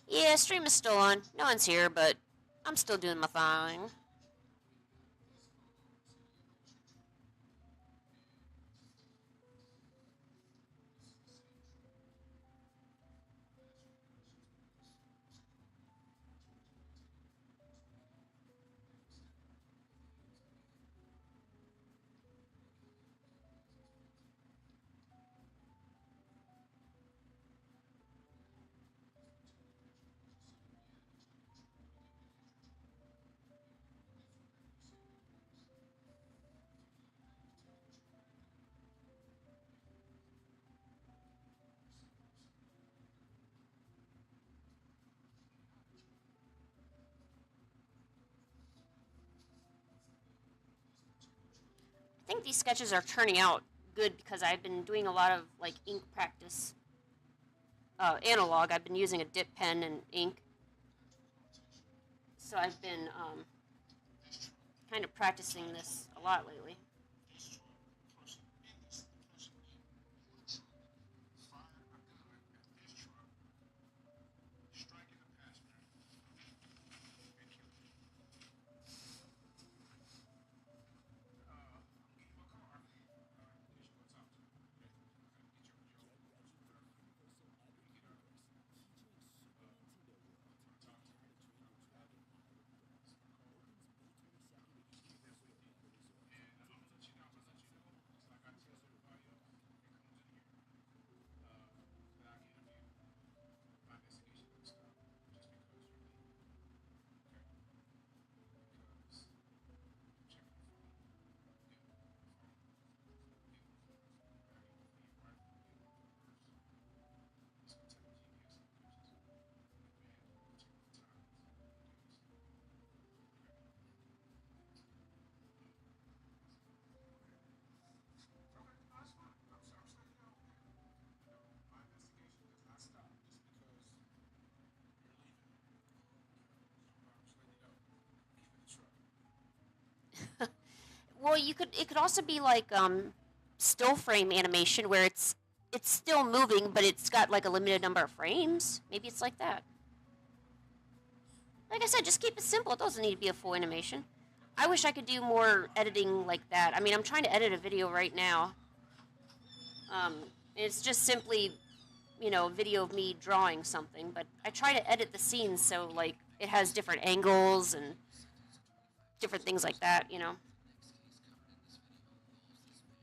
S2: Yeah, stream is still on. No one's here, but I'm still doing my thing. I think these sketches are turning out good because I've been doing a lot of like ink practice. Analog. I've been using a dip pen and ink, so I've been kind of practicing this a lot lately. Well, you could. It could also be like still frame animation where it's still moving, but it's got like a limited number of frames. Maybe it's like that. Like I said, just keep it simple. It doesn't need to be a full animation. I wish I could do more editing like that. I mean, I'm trying to edit a video right now. Um, it's just simply, a video of me drawing something, but I try to edit the scenes so like it has different angles and different things like that.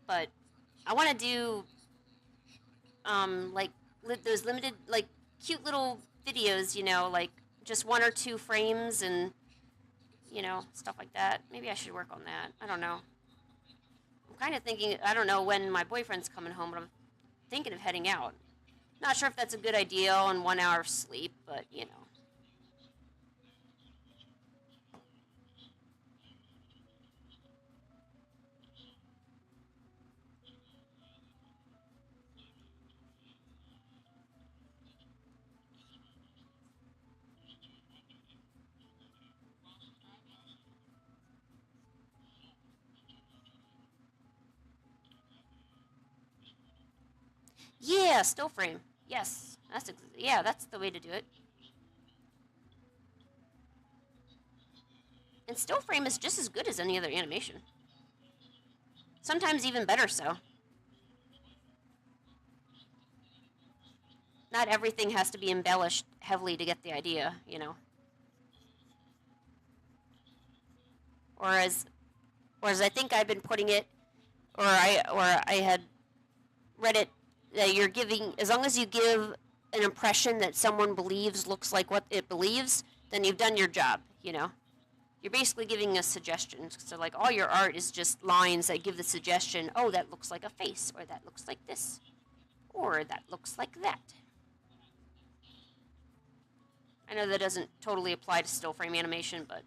S2: But I want to do like those limited, like cute little videos, like just one or two frames and stuff like that. Maybe I should work on that. I don't know. I'm kind of thinking. I don't know when my boyfriend's coming home, but I'm thinking of heading out. Not sure if that's a good idea on 1 hour of sleep, but. Yeah, still frame. Yes, that's the way to do it. And still frame is just as good as any other animation. Sometimes even better so. Not everything has to be embellished heavily to get the idea. Whereas, whereas I think I've been putting it, or I had read it that you're giving, as long as you give an impression that someone believes looks like what it believes, then you've done your job. You're basically giving a suggestion. So like all your art is just lines that give the suggestion, oh, that looks like a face, or that looks like this, or that looks like that. I know that doesn't totally apply to still frame animation, but.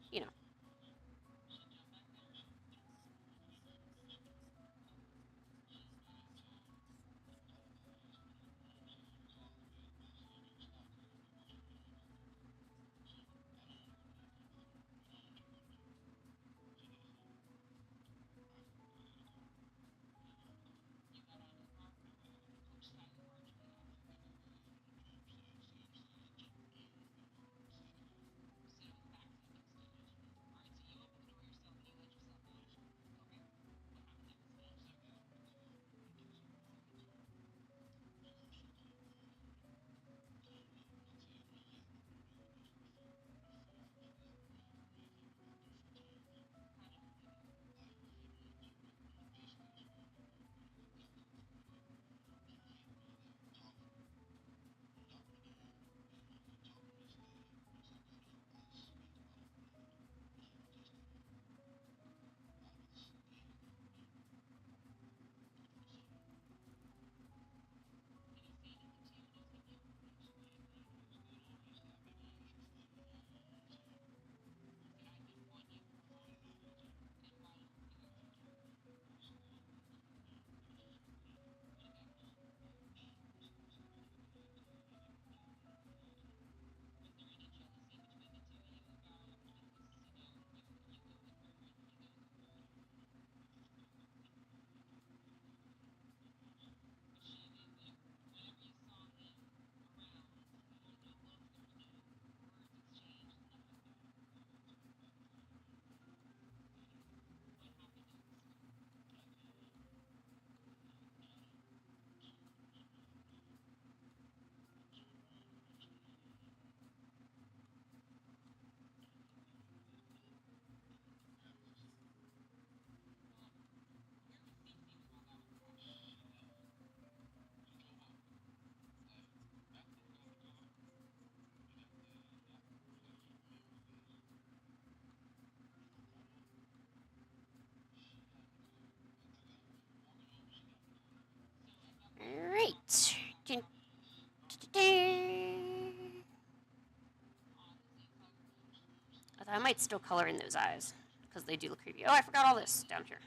S2: I might still color in those eyes, because they do look creepy. Oh, I forgot all this down here.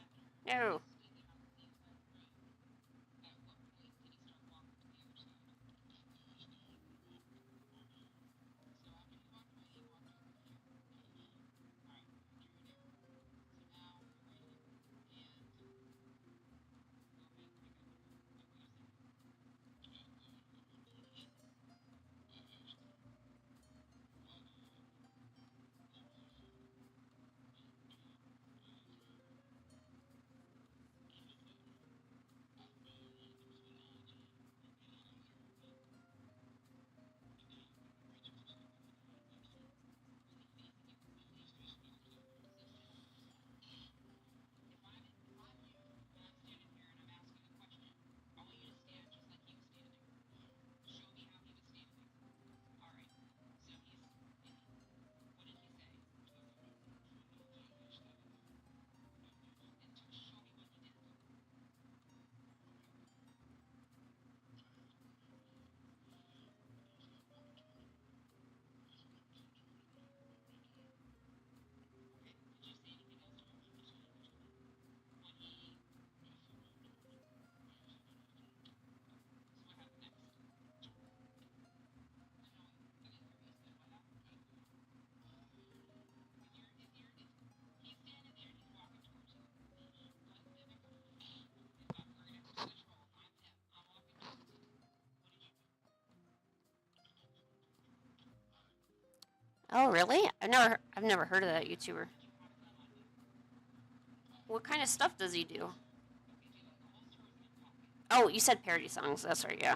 S2: No. Oh, really? I've never heard of that YouTuber. What kind of stuff does he do? Oh, you said parody songs. That's right, yeah.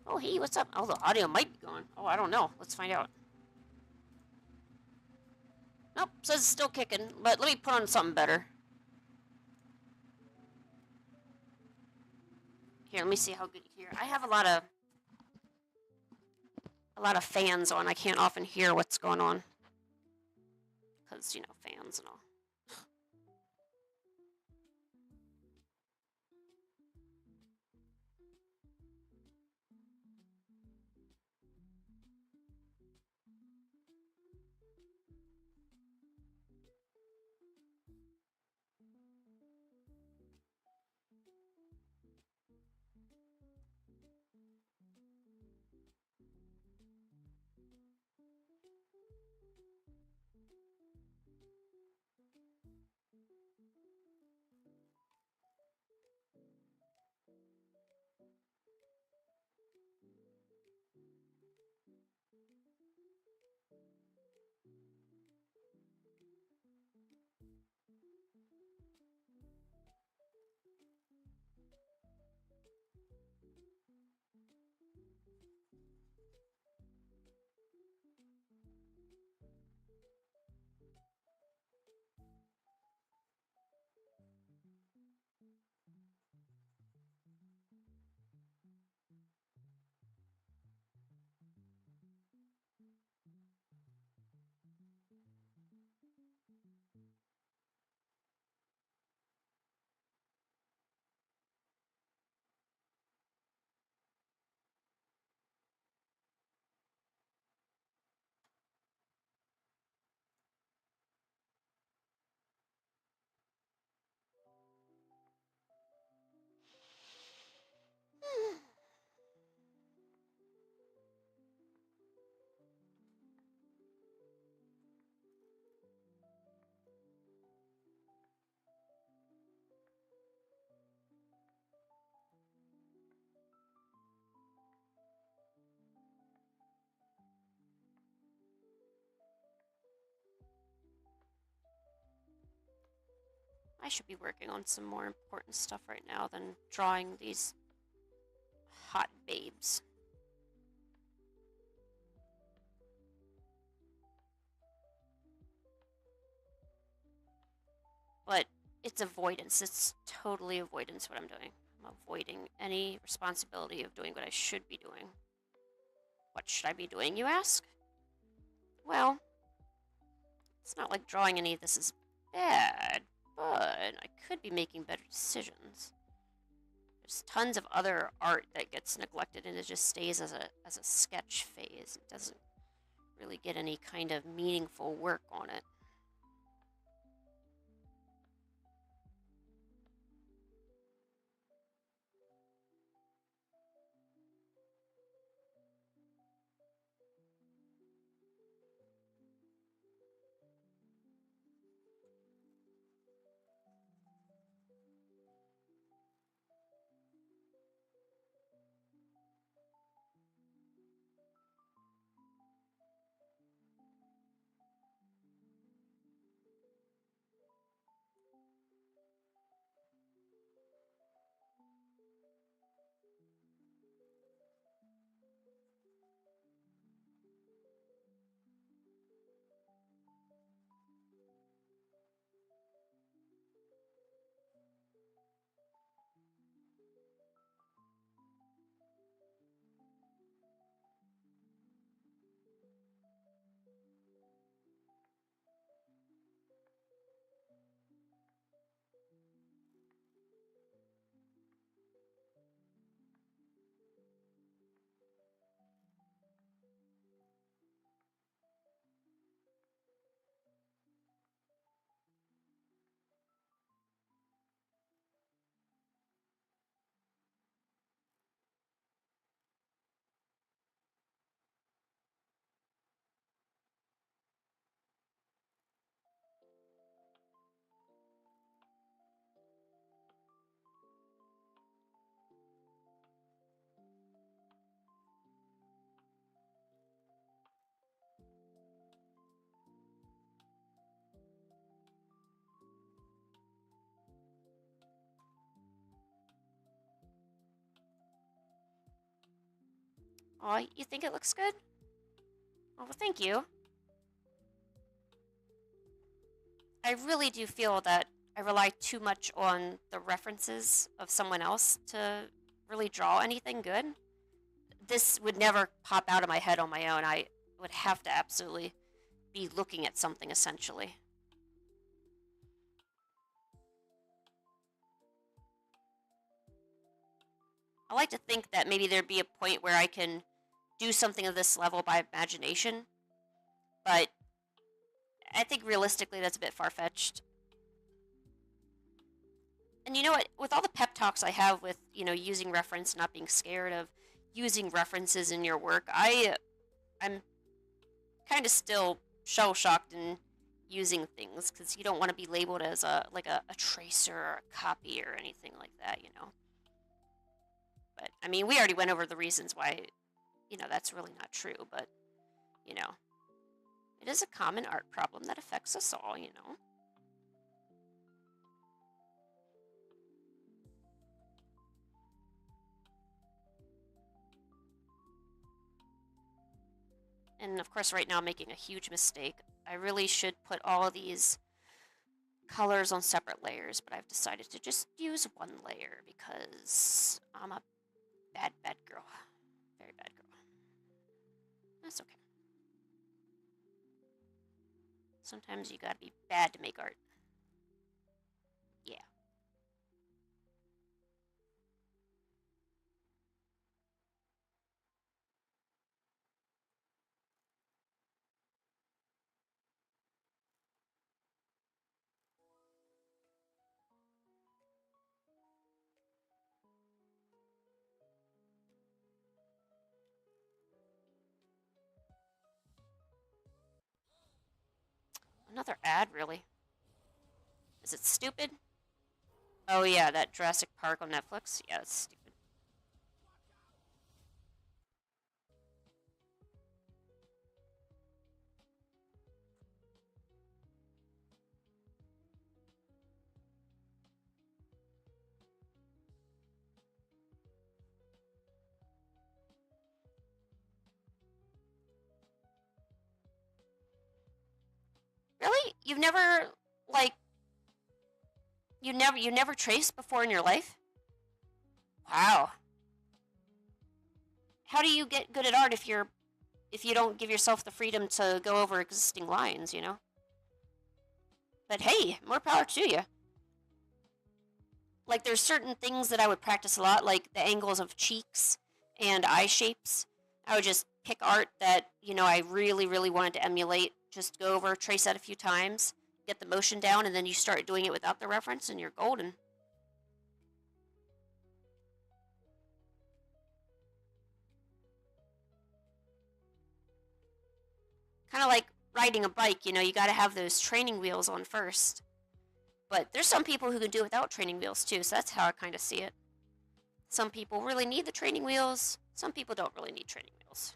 S2: Oh, hey, what's up? Oh, the audio might be gone. Oh, I don't know. Let's find out. Nope, says it's still kicking, but let me put on something better. Here, let me see how good you hear. I have a lot of fans on. I can't often hear what's going on. Because, you know, fans and all. I should be working on some more important stuff right now than drawing these hot babes. But it's avoidance. It's totally avoidance what I'm doing. I'm avoiding any responsibility of doing what I should be doing. What should I be doing, you ask? Well, it's not like drawing any of this is bad, but I could be making better decisions. There's tons of other art that gets neglected and it just stays as a sketch phase. It doesn't really get any kind of meaningful work on it. Oh, you think it looks good? Oh, well, thank you. I really do feel that I rely too much on the references of someone else to really draw anything good. This would never pop out of my head on my own. I would have to absolutely be looking at something essentially. I like to think that maybe there'd be a point where I can do something of this level by imagination, but I think realistically that's a bit far-fetched. And you know what? With all the pep talks I have with, using reference, not being scared of using references in your work, I'm kind of still shell-shocked in using things because you don't want to be labeled as a tracer or a copy or anything like that. But I mean, we already went over the reasons why, that's really not true. But it is a common art problem that affects us all. And of course, right now I'm making a huge mistake. I really should put all of these colors on separate layers, but I've decided to just use one layer because I'm a bad, bad girl. Very bad girl. That's okay. Sometimes you gotta be bad to make art. Yeah. Another ad, really? Is it stupid? Oh yeah, that Jurassic Park on Netflix? Yeah, it's stupid. You've never, like, you never traced before in your life? Wow. How do you get good at art if you don't give yourself the freedom to go over existing lines, you know? But hey, more power to you. Like, there's certain things that I would practice a lot, like the angles of cheeks and eye shapes. I would just pick art that, you know, I really, really wanted to emulate. Just go over, trace that a few times, get the motion down, and then you start doing it without the reference, and you're golden. Kind of like riding a bike, you know, you gotta have those training wheels on first. But there's some people who can do it without training wheels too, so that's how I kind of see it. Some people really need the training wheels, some people don't really need training wheels.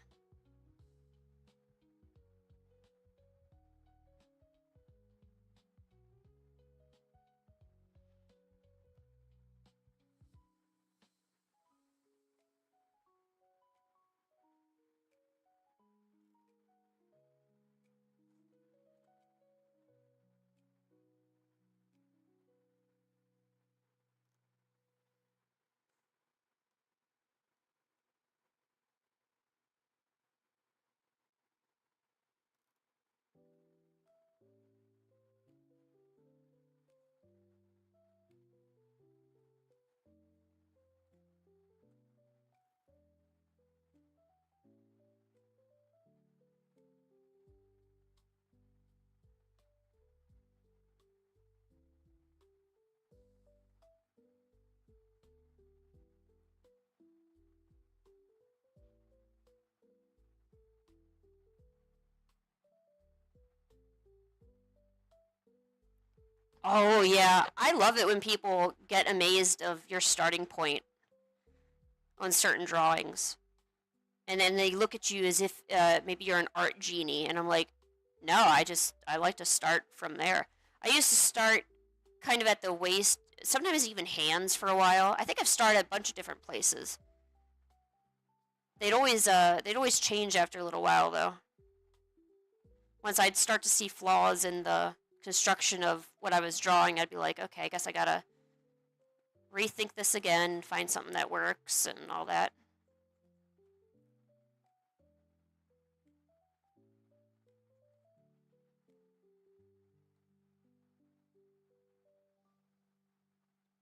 S2: Oh yeah, I love it when people get amazed of your starting point on certain drawings. And then they look at you as if maybe you're an art genie, and I'm like, no, I like to start from there. I used to start kind of at the waist, sometimes even hands for a while. I think I've started a bunch of different places. They'd always change after a little while though. Once I'd start to see flaws in the construction of what I was drawing, I'd be like, okay, I guess I gotta rethink this again, find something that works and all that.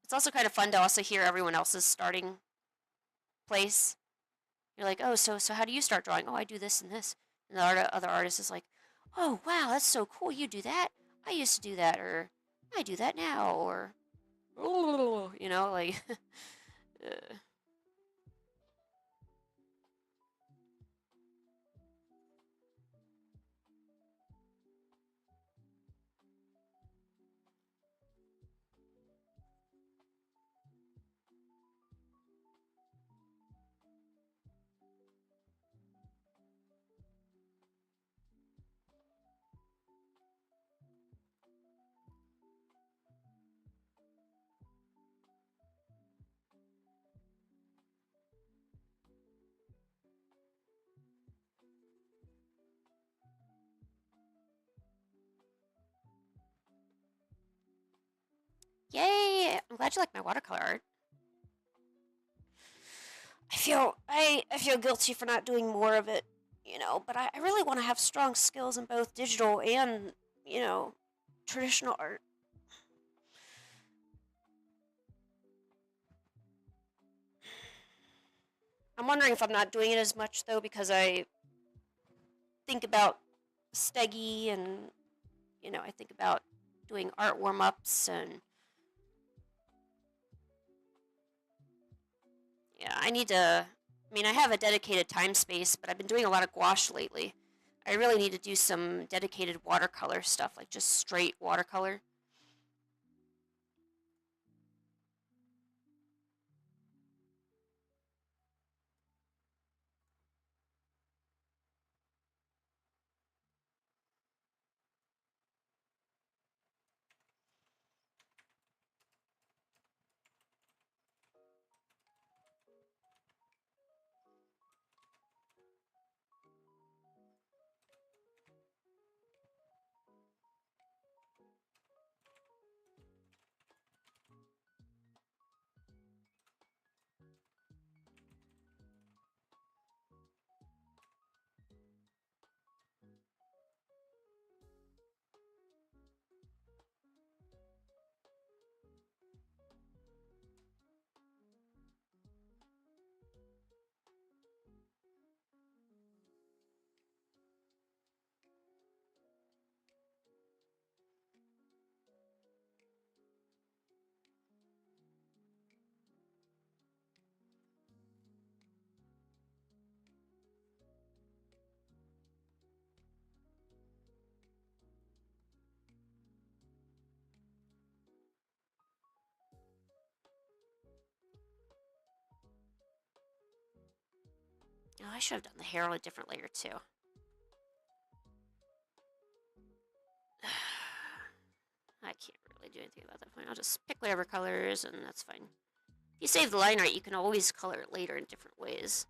S2: It's also kind of fun to also hear everyone else's starting place. You're like, oh, so how do you start drawing? Oh, I do this and this. And the other artist is like, oh, wow, that's so cool. You do that? I used to do that, or I do that now, or, you know, like, yay! I'm glad you like my watercolor art. I feel guilty for not doing more of it, you know, but I really want to have strong skills in both digital and, you know, traditional art. I'm wondering if I'm not doing it as much though because I think about Steggy and, you know, I think about doing art warm ups and yeah, I need to. I mean, I have a dedicated time space, but I've been doing a lot of gouache lately. I really need to do some dedicated watercolor stuff, like just straight watercolor. I should have done the hair on a different layer too. I can't really do anything about that point. I'll just pick whatever colors, and that's fine. If you save the line right, you can always color it later in different ways.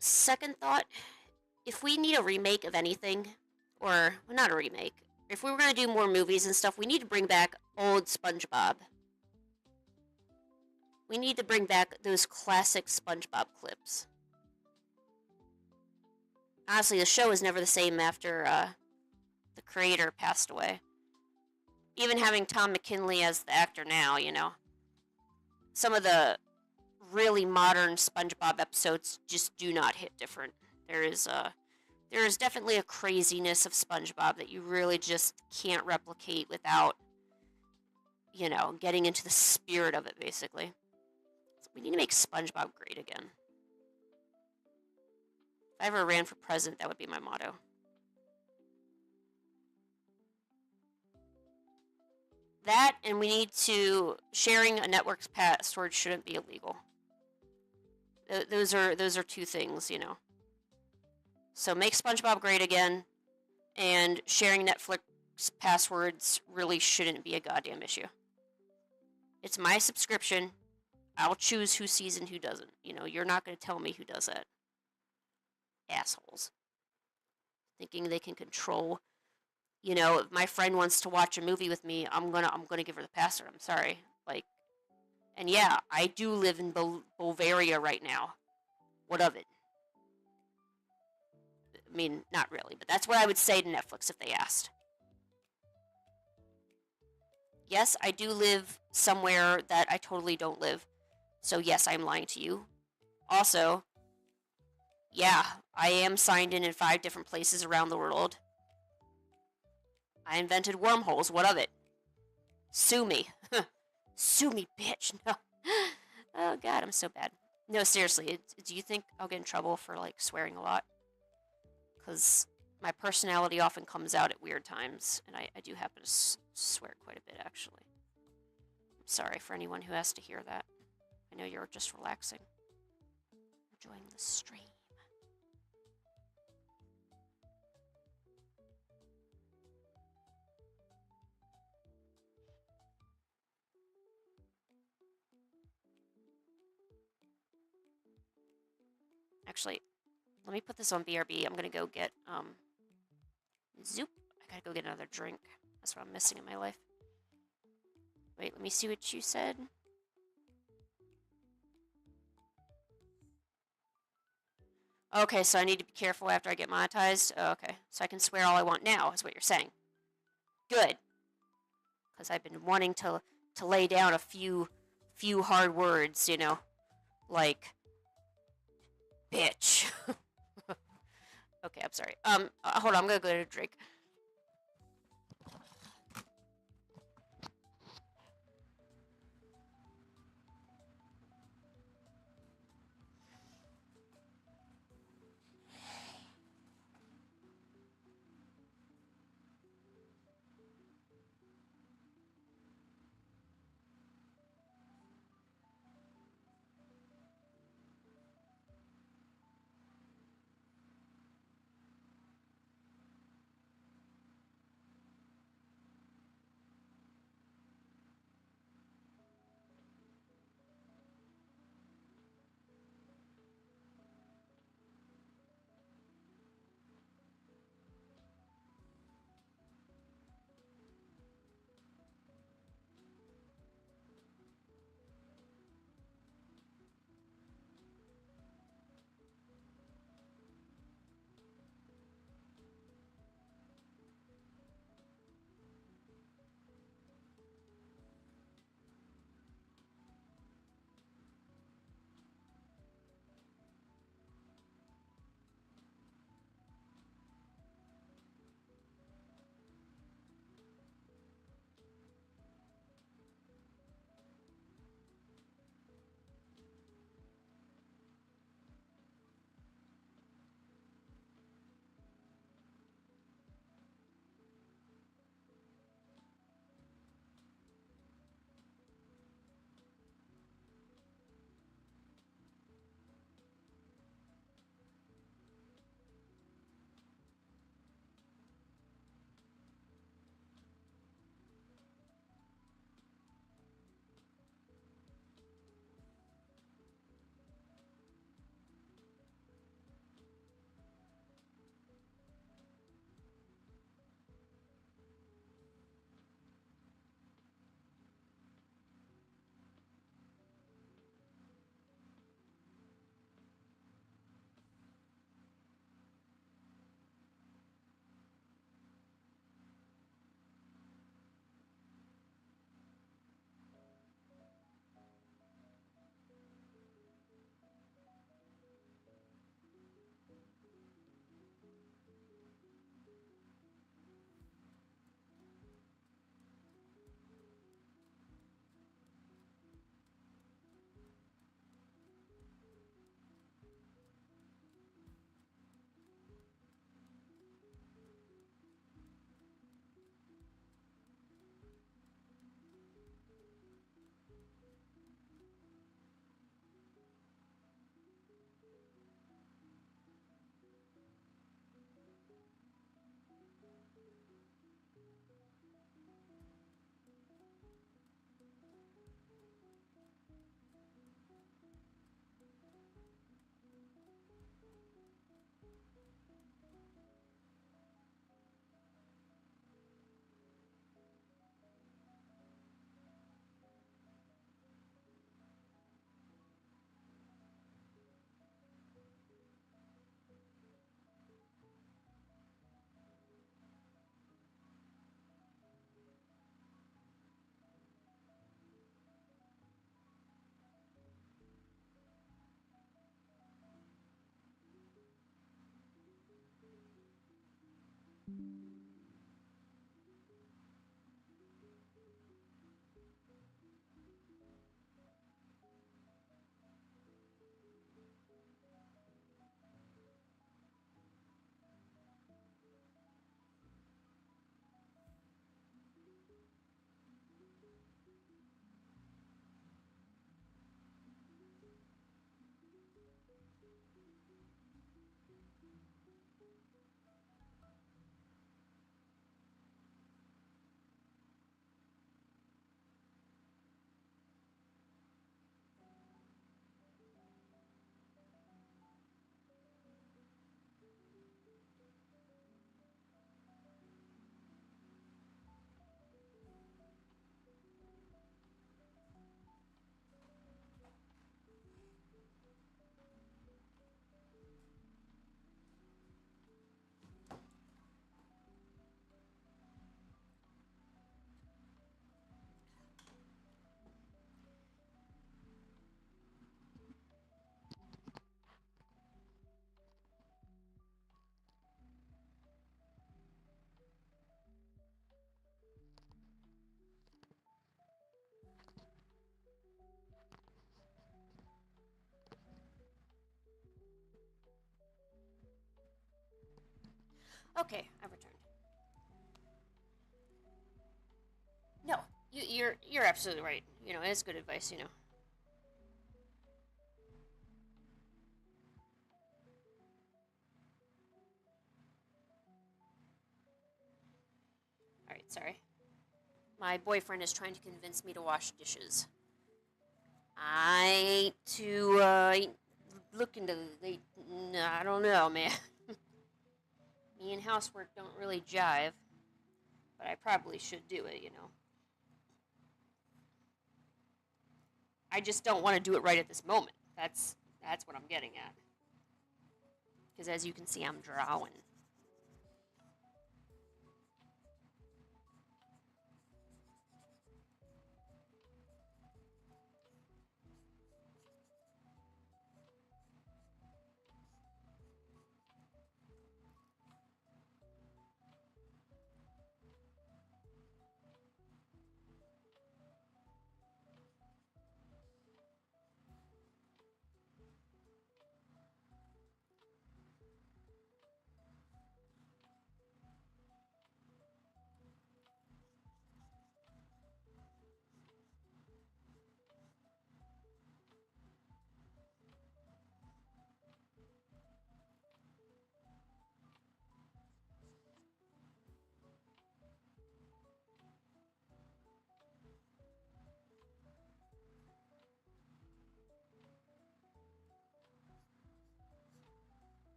S2: Second thought, if we need a remake of anything, or well, not a remake, if we were going to do more movies and stuff, we need to bring back old SpongeBob. We need to bring back those classic SpongeBob clips. Honestly, the show is never the same after the creator passed away. Even having Tom McKinley as the actor now, you know, some of the really modern SpongeBob episodes just do not hit different. There is definitely a craziness of SpongeBob that you really just can't replicate without, you know, getting into the spirit of it, basically. So we need to make SpongeBob great again. If I ever ran for president, that would be my motto. That, and we need to, sharing a network's password shouldn't be illegal. Those are two things, you know. So make SpongeBob great again, and sharing Netflix passwords really shouldn't be a goddamn issue. It's my subscription. I'll choose who sees and who doesn't. You know, you're not going to tell me who does that. Assholes. Thinking they can control. You know, if my friend wants to watch a movie with me, I'm gonna give her the password. I'm sorry. Like, and yeah, I do live in Bavaria right now. What of it? I mean, not really, but that's what I would say to Netflix if they asked. Yes, I do live somewhere that I totally don't live. So yes, I'm lying to you. Also, yeah, I am signed in 5 different places around the world. I invented wormholes. What of it? Sue me. Sue me, bitch. No. Oh, God, I'm so bad. No, seriously, do you think I'll get in trouble for, like, swearing a lot? Because my personality often comes out at weird times, and I do happen to swear quite a bit, actually. I'm sorry for anyone who has to hear that. I know you're just relaxing. Enjoying the stream. Actually, let me put this on BRB. I'm gonna go get, zoop. I gotta go get another drink. That's what I'm missing in my life. Wait, let me see what you said. Okay, so I need to be careful after I get monetized? Oh, okay, so I can swear all I want now, is what you're saying. Good. Because I've been wanting to lay down a few hard words, you know, like bitch. Okay, I'm sorry. Hold on, I'm gonna go to a drink. Okay, I've returned. No, you're absolutely right. You know, it's good advice, you know. Alright, sorry. My boyfriend is trying to convince me to wash dishes. I ain't too, looking to, I don't know, man. Me and housework don't really jive, but I probably should do it, you know. I just don't want to do it right at this moment. That's what I'm getting at. Because as you can see, I'm drawing.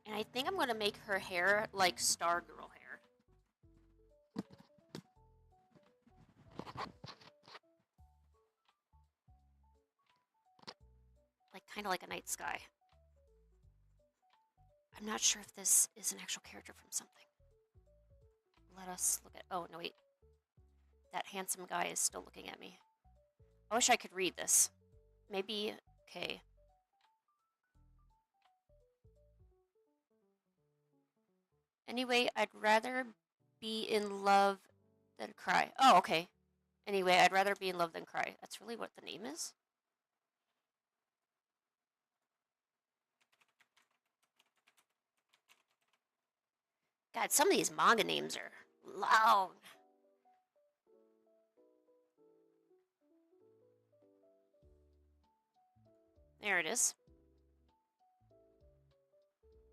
S2: And I think I'm going to make her hair like Stargirl hair. Like, kind of like a night sky. I'm not sure if this is an actual character from something. Let us look at... Oh, no, wait. That handsome guy is still looking at me. I wish I could read this. Maybe... Okay. Anyway, I'd rather be in love than cry. Oh, okay. Anyway, I'd rather be in love than cry. That's really what the name is? God, some of these manga names are long. There it is.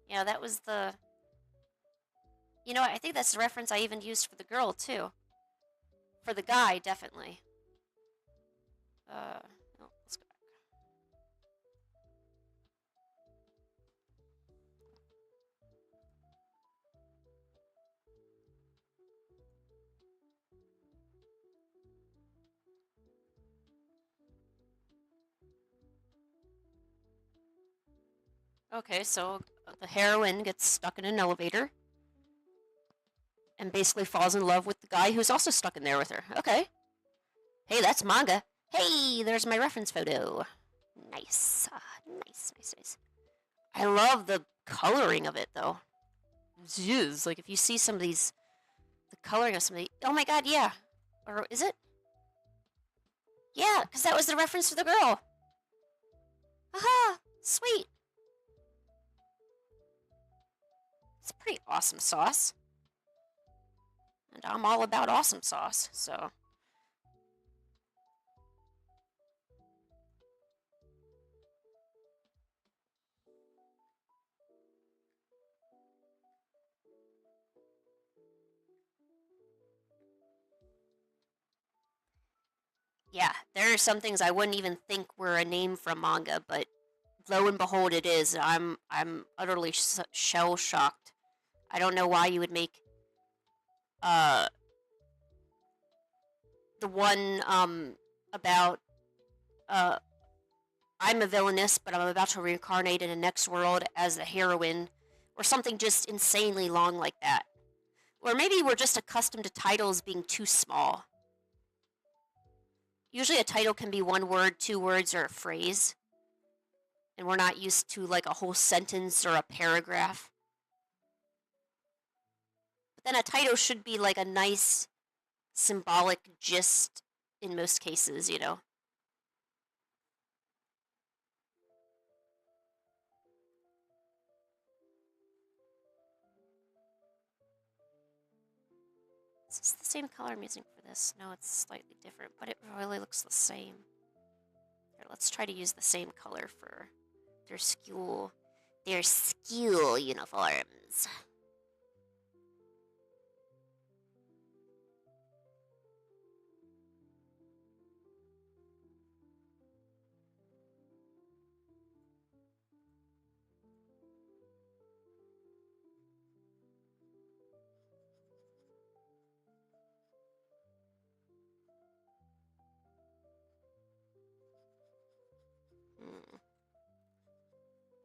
S2: Yeah, that was the... You know what? I think that's the reference I even used for the girl, too. For the guy, definitely. No, let's go back. Okay, so the heroine gets stuck in an elevator and basically falls in love with the guy who's also stuck in there with her. Okay. Hey, that's manga. Hey, there's my reference photo. Nice. Nice, nice, nice. I love the coloring of it, though. Jeez, like if you see some of these, the coloring of some of the, oh my god, yeah. Or is it? Yeah, because that was the reference for the girl. Aha, sweet. It's pretty awesome sauce. And I'm all about awesome sauce, so. Yeah, there are some things I wouldn't even think were a name from manga, but lo and behold, it is. I'm utterly shell shocked. I don't know why you would make uh the one about I'm a villainess, but I'm about to reincarnate in the next world as the heroine, or something just insanely long like that. Or maybe we're just accustomed to titles being too small. Usually a title can be one word, two words, or a phrase. And we're not used to like a whole sentence or a paragraph. But then a title should be like a nice symbolic gist in most cases, you know. Is this the same color I'm using for this? No, it's slightly different, but it really looks the same. Here, let's try to use the same color for their school uniforms.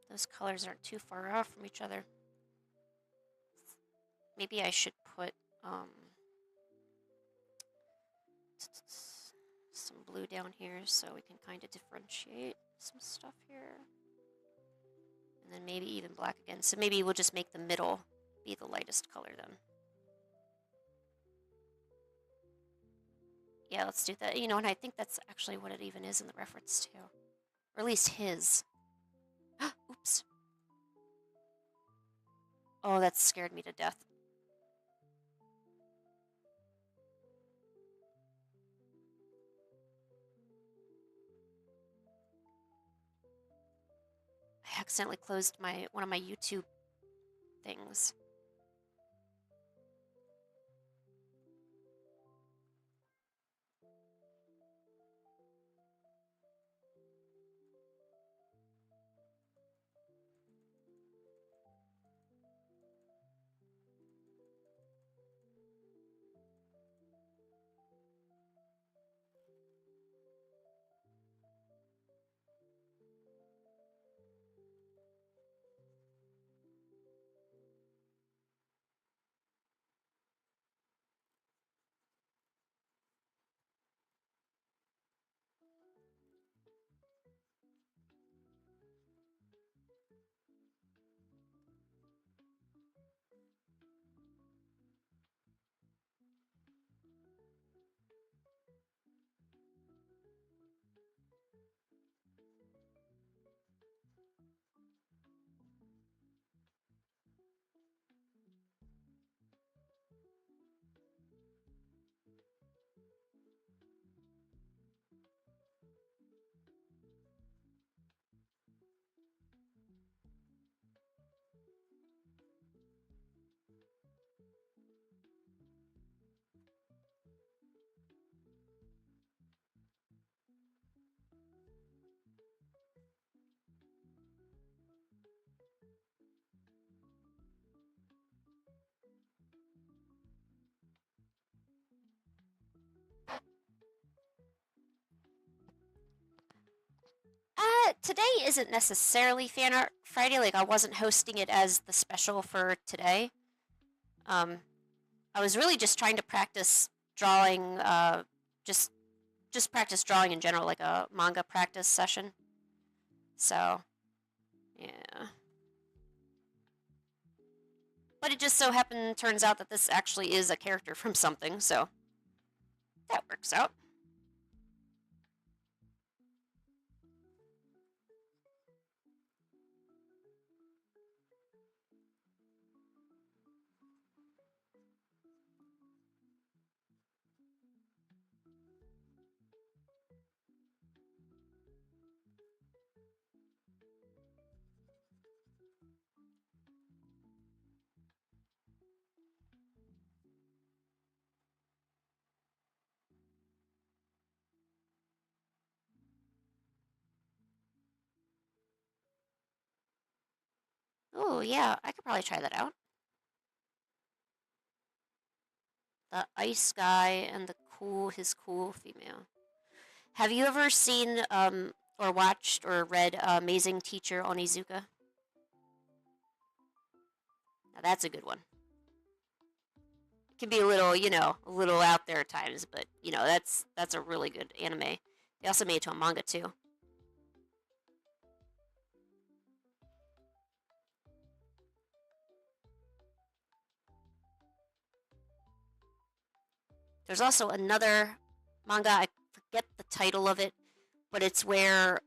S2: Those colors aren't too far off from each other. Maybe I should put some blue down here so we can kind of differentiate some stuff here. And then maybe even black again. So maybe we'll just make the middle be the lightest color then. Yeah, let's do that. You know, and I think that's actually what it even is in the reference to. Or at least his. Oops. Oh, that scared me to death. I accidentally closed one of my YouTube things. Today isn't necessarily Fan Art Friday. Like, I wasn't hosting it as the special for today. I was really just trying to practice drawing, just practice drawing in general, like a manga practice session. So, yeah. But it just so turns out that this actually is a character from something, so that works out. Oh, yeah, I could probably try that out. The ice guy and his cool female. Have you ever seen, or watched or read Amazing Teacher Onizuka? Now that's a good one. It can be a little, a little out there at times, but, that's a really good anime. They also made it to a manga, too. There's also another manga, I forget the title of it, but it's where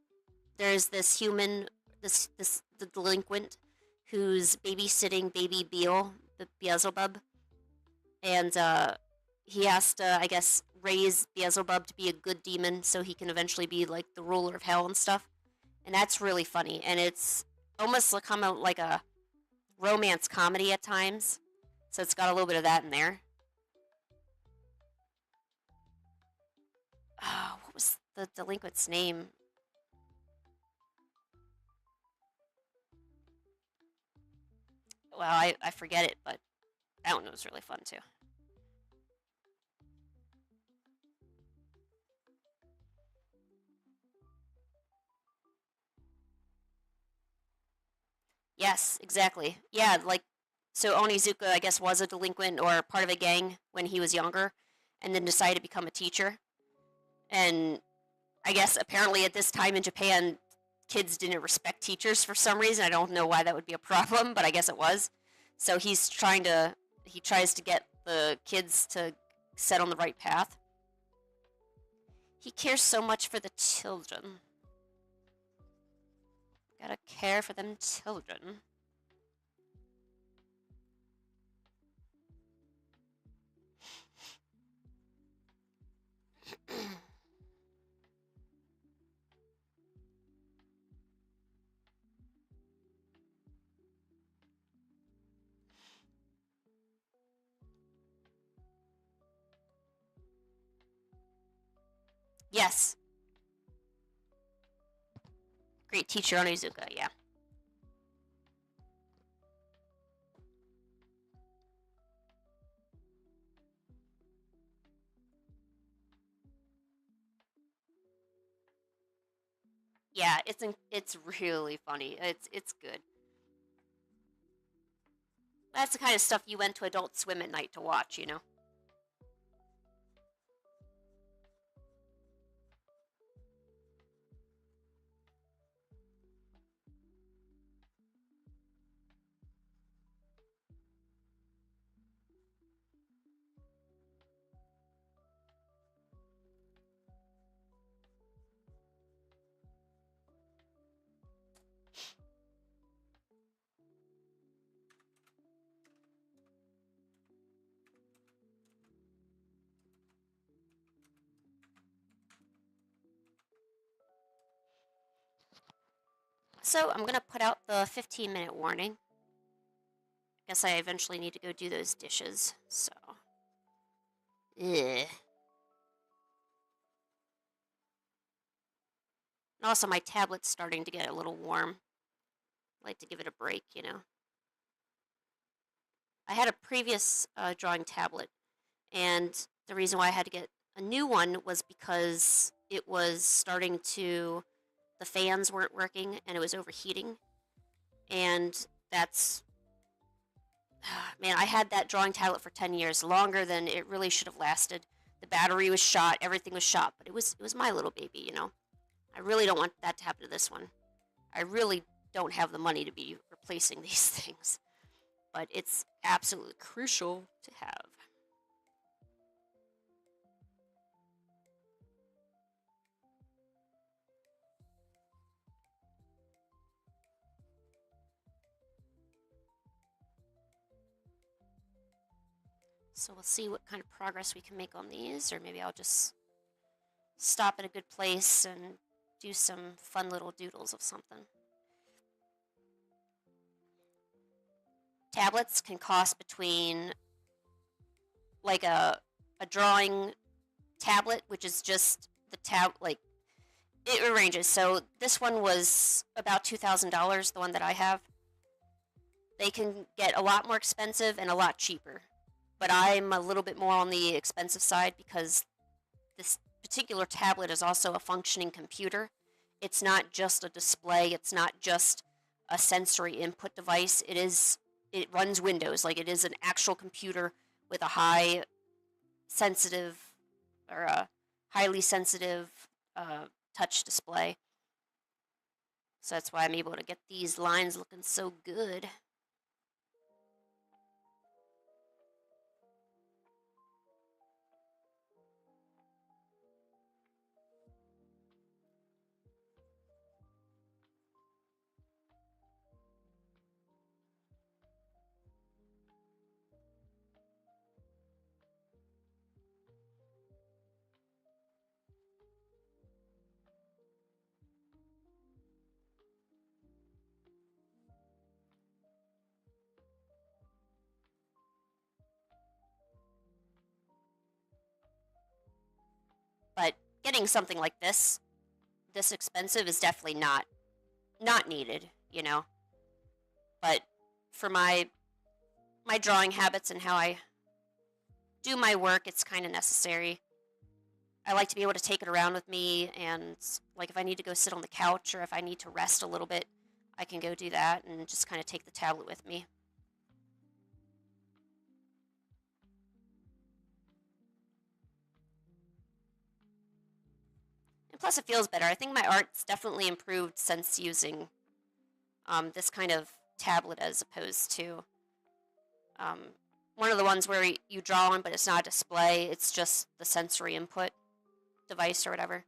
S2: there's this human, the delinquent, who's babysitting baby Beelzebub, and he has to, I guess, raise Beelzebub to be a good demon so he can eventually be like the ruler of hell and stuff. And that's really funny, and it's almost like kind of like a romance comedy at times. So it's got a little bit of that in there. What was the delinquent's name? Well, I forget it, but that one was really fun too. Yes, exactly. Yeah, like so Onizuka, I guess, was a delinquent or part of a gang when he was younger, and then decided to become a teacher. And I guess apparently at this time in Japan, kids didn't respect teachers for some reason. I don't know why that would be a problem, but I guess it was. So he tries to get the kids to set on the right path. He cares so much for the children. Gotta care for them children. Yes. Great teacher Onizuka, yeah. Yeah, it's really funny. It's good. That's the kind of stuff you went to Adult Swim at night to watch, you know. So I'm gonna put out the 15-minute warning. Guess I eventually need to go do those dishes. So, ugh. And also, my tablet's starting to get a little warm. I like to give it a break, you know. I had a previous drawing tablet, and the reason why I had to get a new one was because it was starting to. The fans weren't working and it was overheating. And that's. Man, I had that drawing tablet for 10 years, longer than it really should have lasted. The battery was shot, everything was shot, but it was my little baby, you know. I really don't want that to happen to this one. I really don't have the money to be replacing these things, but it's absolutely crucial to have. So we'll see what kind of progress we can make on these, or maybe I'll just stop at a good place and do some fun little doodles of something. Tablets can cost between like a drawing tablet, which is just the like it ranges. So this one was about $2,000, the one that I have. They can get a lot more expensive and a lot cheaper, but I'm a little bit more on the expensive side because this particular tablet is also a functioning computer. It's not just a display, it's not just a sensory input device. It runs Windows, like it is an actual computer with a sensitive or a highly sensitive touch display. So that's why I'm able to get these lines looking so good. getting something like this expensive is definitely not needed, you know. But for my drawing habits and how I do my work, it's kind of necessary. I like to be able to take it around with me, and like if I need to go sit on the couch or if I need to rest a little bit, I can go do that and just kind of take the tablet with me. And plus, it feels better. I think my art's definitely improved since using this kind of tablet as opposed to um, one of the ones where you draw on, but it's not a display. It's just the sensory input device or whatever.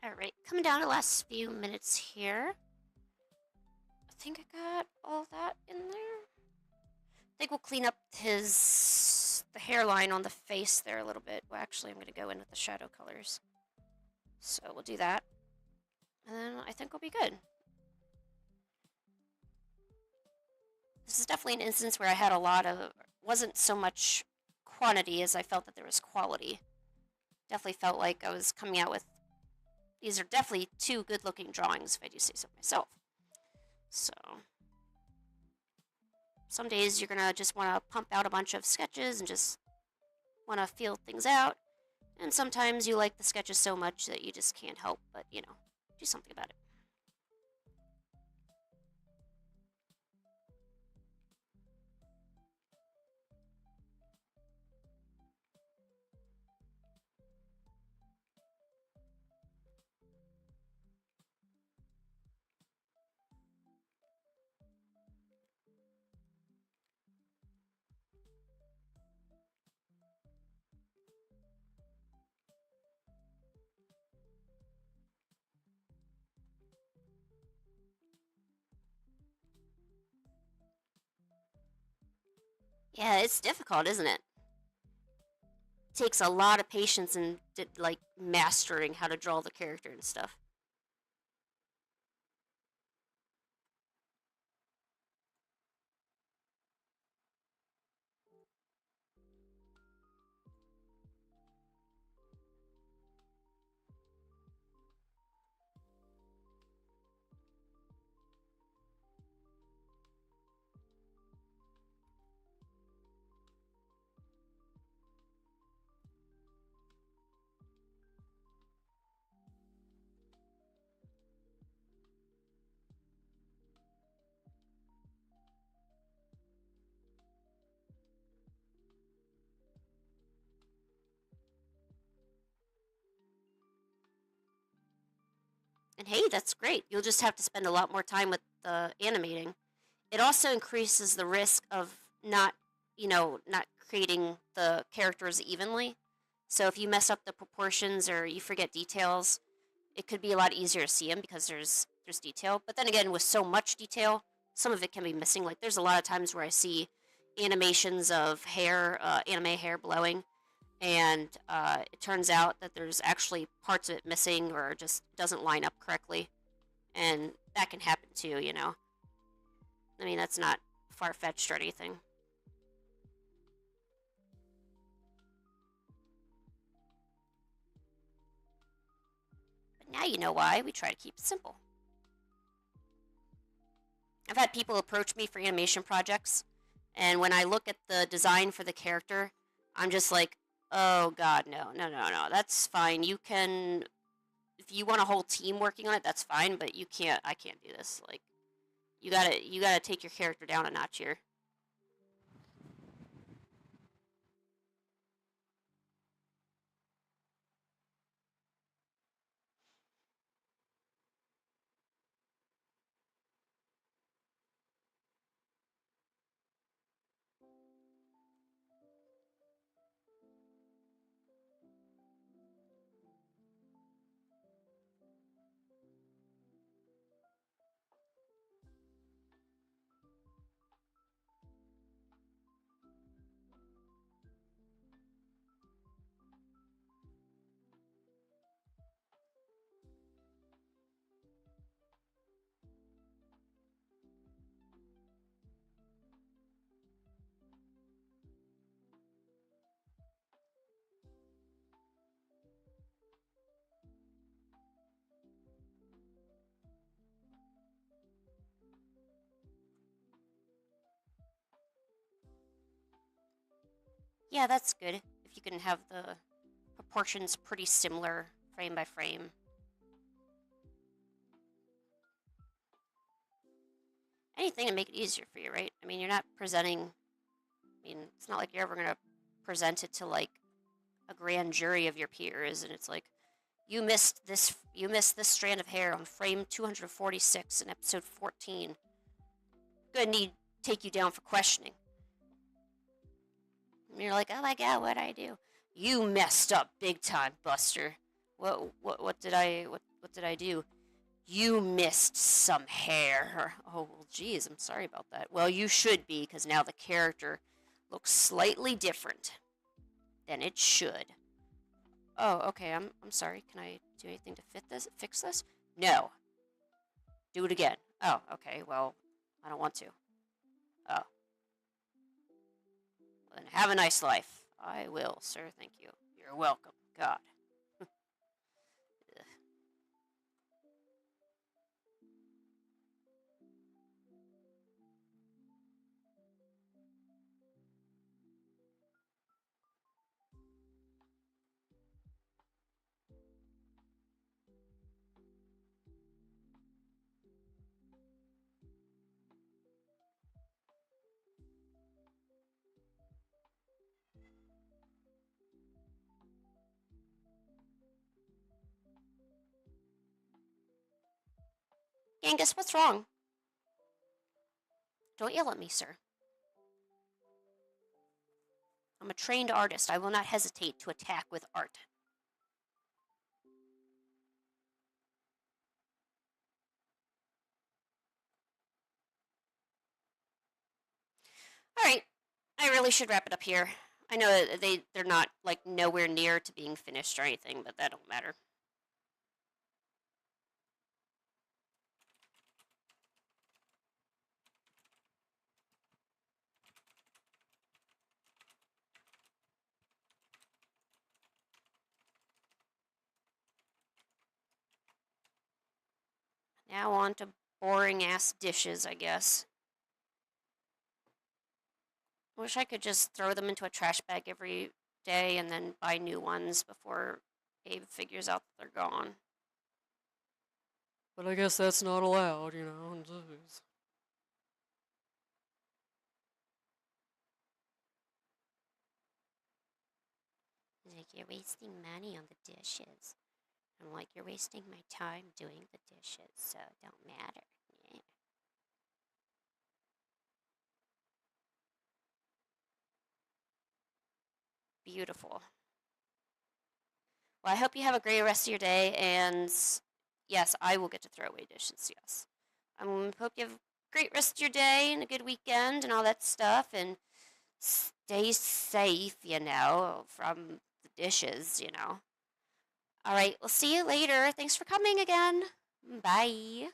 S2: Alright, coming down to the last few minutes here. I think I got all that in there. I think we'll clean up the hairline on the face there a little bit. Well, actually, I'm going to go in with the shadow colors. So we'll do that. And then I think we'll be good. This is definitely an instance where I had a lot of... wasn't so much quantity as I felt that there was quality. Definitely felt like I was coming out with... These are definitely two good-looking drawings, if I do say so myself. So... some days you're going to just want to pump out a bunch of sketches and just want to feel things out. And sometimes you like the sketches so much that you just can't help but, you know, do something about it. Yeah, it's difficult, isn't it? It takes a lot of patience and, like, mastering how to draw the character and stuff. And hey, that's great. You'll just have to spend a lot more time with the animating. It also increases the risk of not, not creating the characters evenly. So if you mess up the proportions or you forget details, it could be a lot easier to see them because there's detail. But then again, with so much detail, some of it can be missing. Like there's a lot of times where I see animations of hair, anime hair blowing, and it turns out that there's actually parts of it missing or just doesn't line up correctly, and that can happen too. I mean, that's not far-fetched or anything. But now you know why we try to keep it simple. I've had people approach me for animation projects, and when I look at the design for the character, I'm just like, oh god, no, no, no, no, that's fine. You can, if you want a whole team working on it, that's fine, but you can't, I can't do this. Like, you gotta take your character down a notch here. Yeah, that's good. If you can have the proportions pretty similar frame by frame. Anything to make it easier for you, right? I mean, you're not presenting... I mean, it's not like you're ever going to present it to, like, a grand jury of your peers, and it's like, you missed this strand of hair on frame 246 in episode 14. Gonna need to take you down for questioning. And you're like, oh my god, what'd I do? You messed up big time, Buster. What did I do? You missed some hair. Oh, well, geez, I'm sorry about that. Well, you should be, because now the character looks slightly different than it should. Oh, okay, I'm sorry. Can I do anything to fix this? No. Do it again. Oh, okay, well, I don't want to. Oh. Well, then have a nice life. I will, sir, thank you. You're welcome. God. Genghis, what's wrong? Don't yell at me, sir. I'm a trained artist. I will not hesitate to attack with art. Alright, I really should wrap it up here. I know that they're not, like, nowhere near to being finished or anything, but that don't matter. Now on to boring-ass dishes, I guess. Wish I could just throw them into a trash bag every day and then buy new ones before Abe figures out that they're gone. But I guess that's not allowed, you know. Like, you're wasting money on the dishes. I'm like, you're wasting my time doing the dishes, so it don't matter. Yeah. Beautiful. Well, I hope you have a great rest of your day, and yes, I will get to throw away dishes, yes. I hope you have a great rest of your day and a good weekend and all that stuff, and stay safe, you know, from the dishes, you know. All right, we'll see you later. Thanks for coming again. Bye.